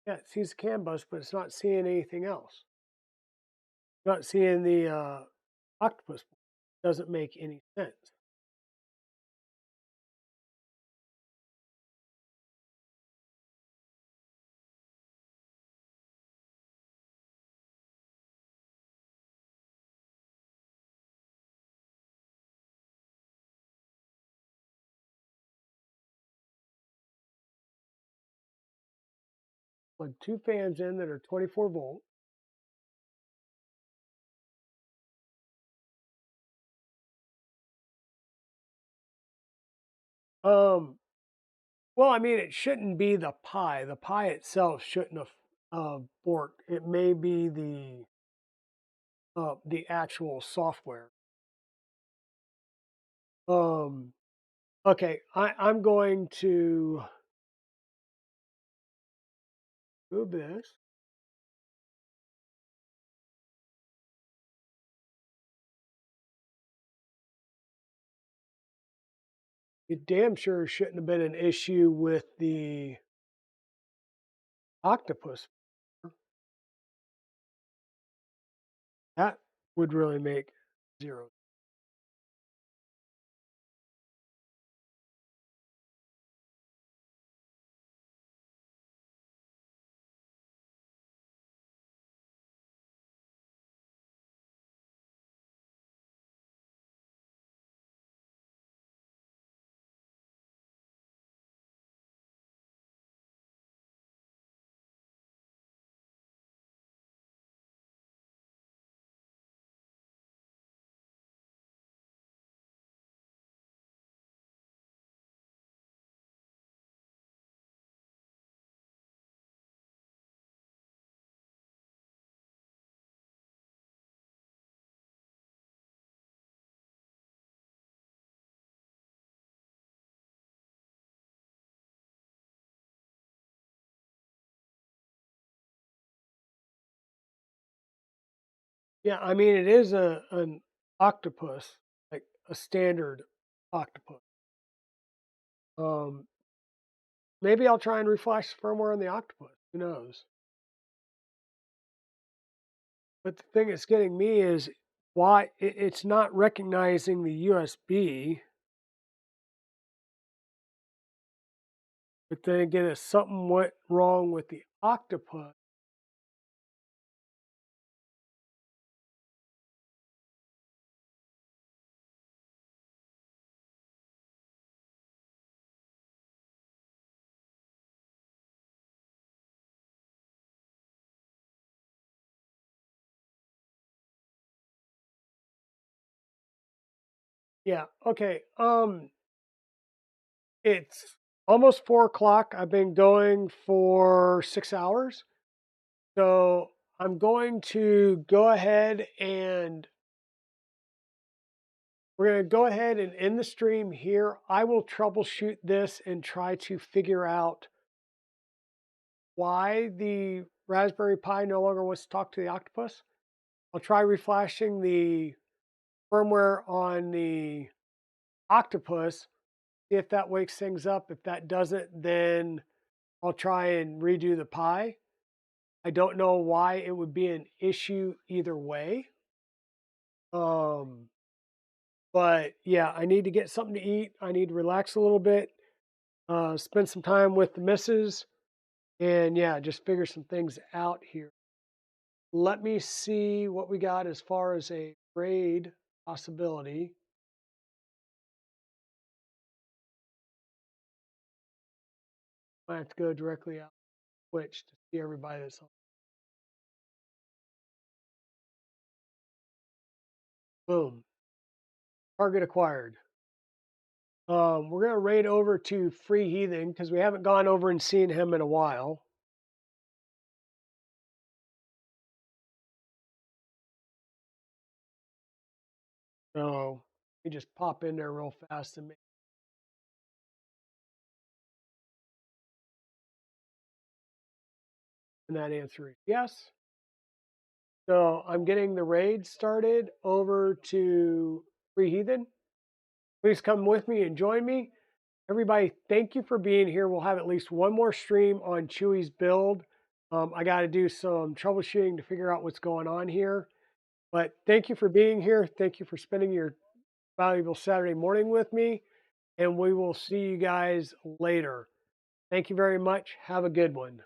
Speaker 1: yeah, it sees the CANBUS, but it's not seeing anything else. Not seeing the octopus. Doesn't make any sense. Plug two fans in that are 24 volt. Well, I mean, it shouldn't be the Pi. The Pi itself shouldn't have forked. It may be the actual software. Um, okay, I'm going to move this. It damn sure shouldn't have been an issue with the octopus. That would really make zero. Yeah, I mean, it is an octopus, like a standard octopus. Um, maybe I'll try and reflash the firmware on the octopus. Who knows? But the thing that's getting me is why it's not recognizing the USB. But then again, if something went wrong with the octopus, yeah, okay. It's almost 4 o'clock. I've been going for 6 hours. So I'm going to go ahead and We're going to go ahead and end the stream here. I will troubleshoot this and try to figure out why the Raspberry Pi no longer wants to talk to the Octopus. I'll try reflashing the firmware on the Octopus, see if that wakes things up. If that doesn't, then I'll try and redo the Pi. I don't know why it would be an issue either way. But yeah, I need to get something to eat. I need to relax a little bit, spend some time with the missus, and yeah, just figure some things out here. Let me see what we got as far as a grade possibility. I have to go directly out Twitch to see everybody that's on. Boom. Target acquired. We're going to raid over to Free Heathen because we haven't gone over and seen him in a while. So we just pop in there real fast and that answer is yes. So I'm getting the raid started over to Free Heathen. Please come with me and join me. Everybody, thank you for being here. We'll have at least one more stream on Chewy's build. I got to do some troubleshooting to figure out what's going on here. But thank you for being here. Thank you for spending your valuable Saturday morning with me. And we will see you guys later. Thank you very much. Have a good one.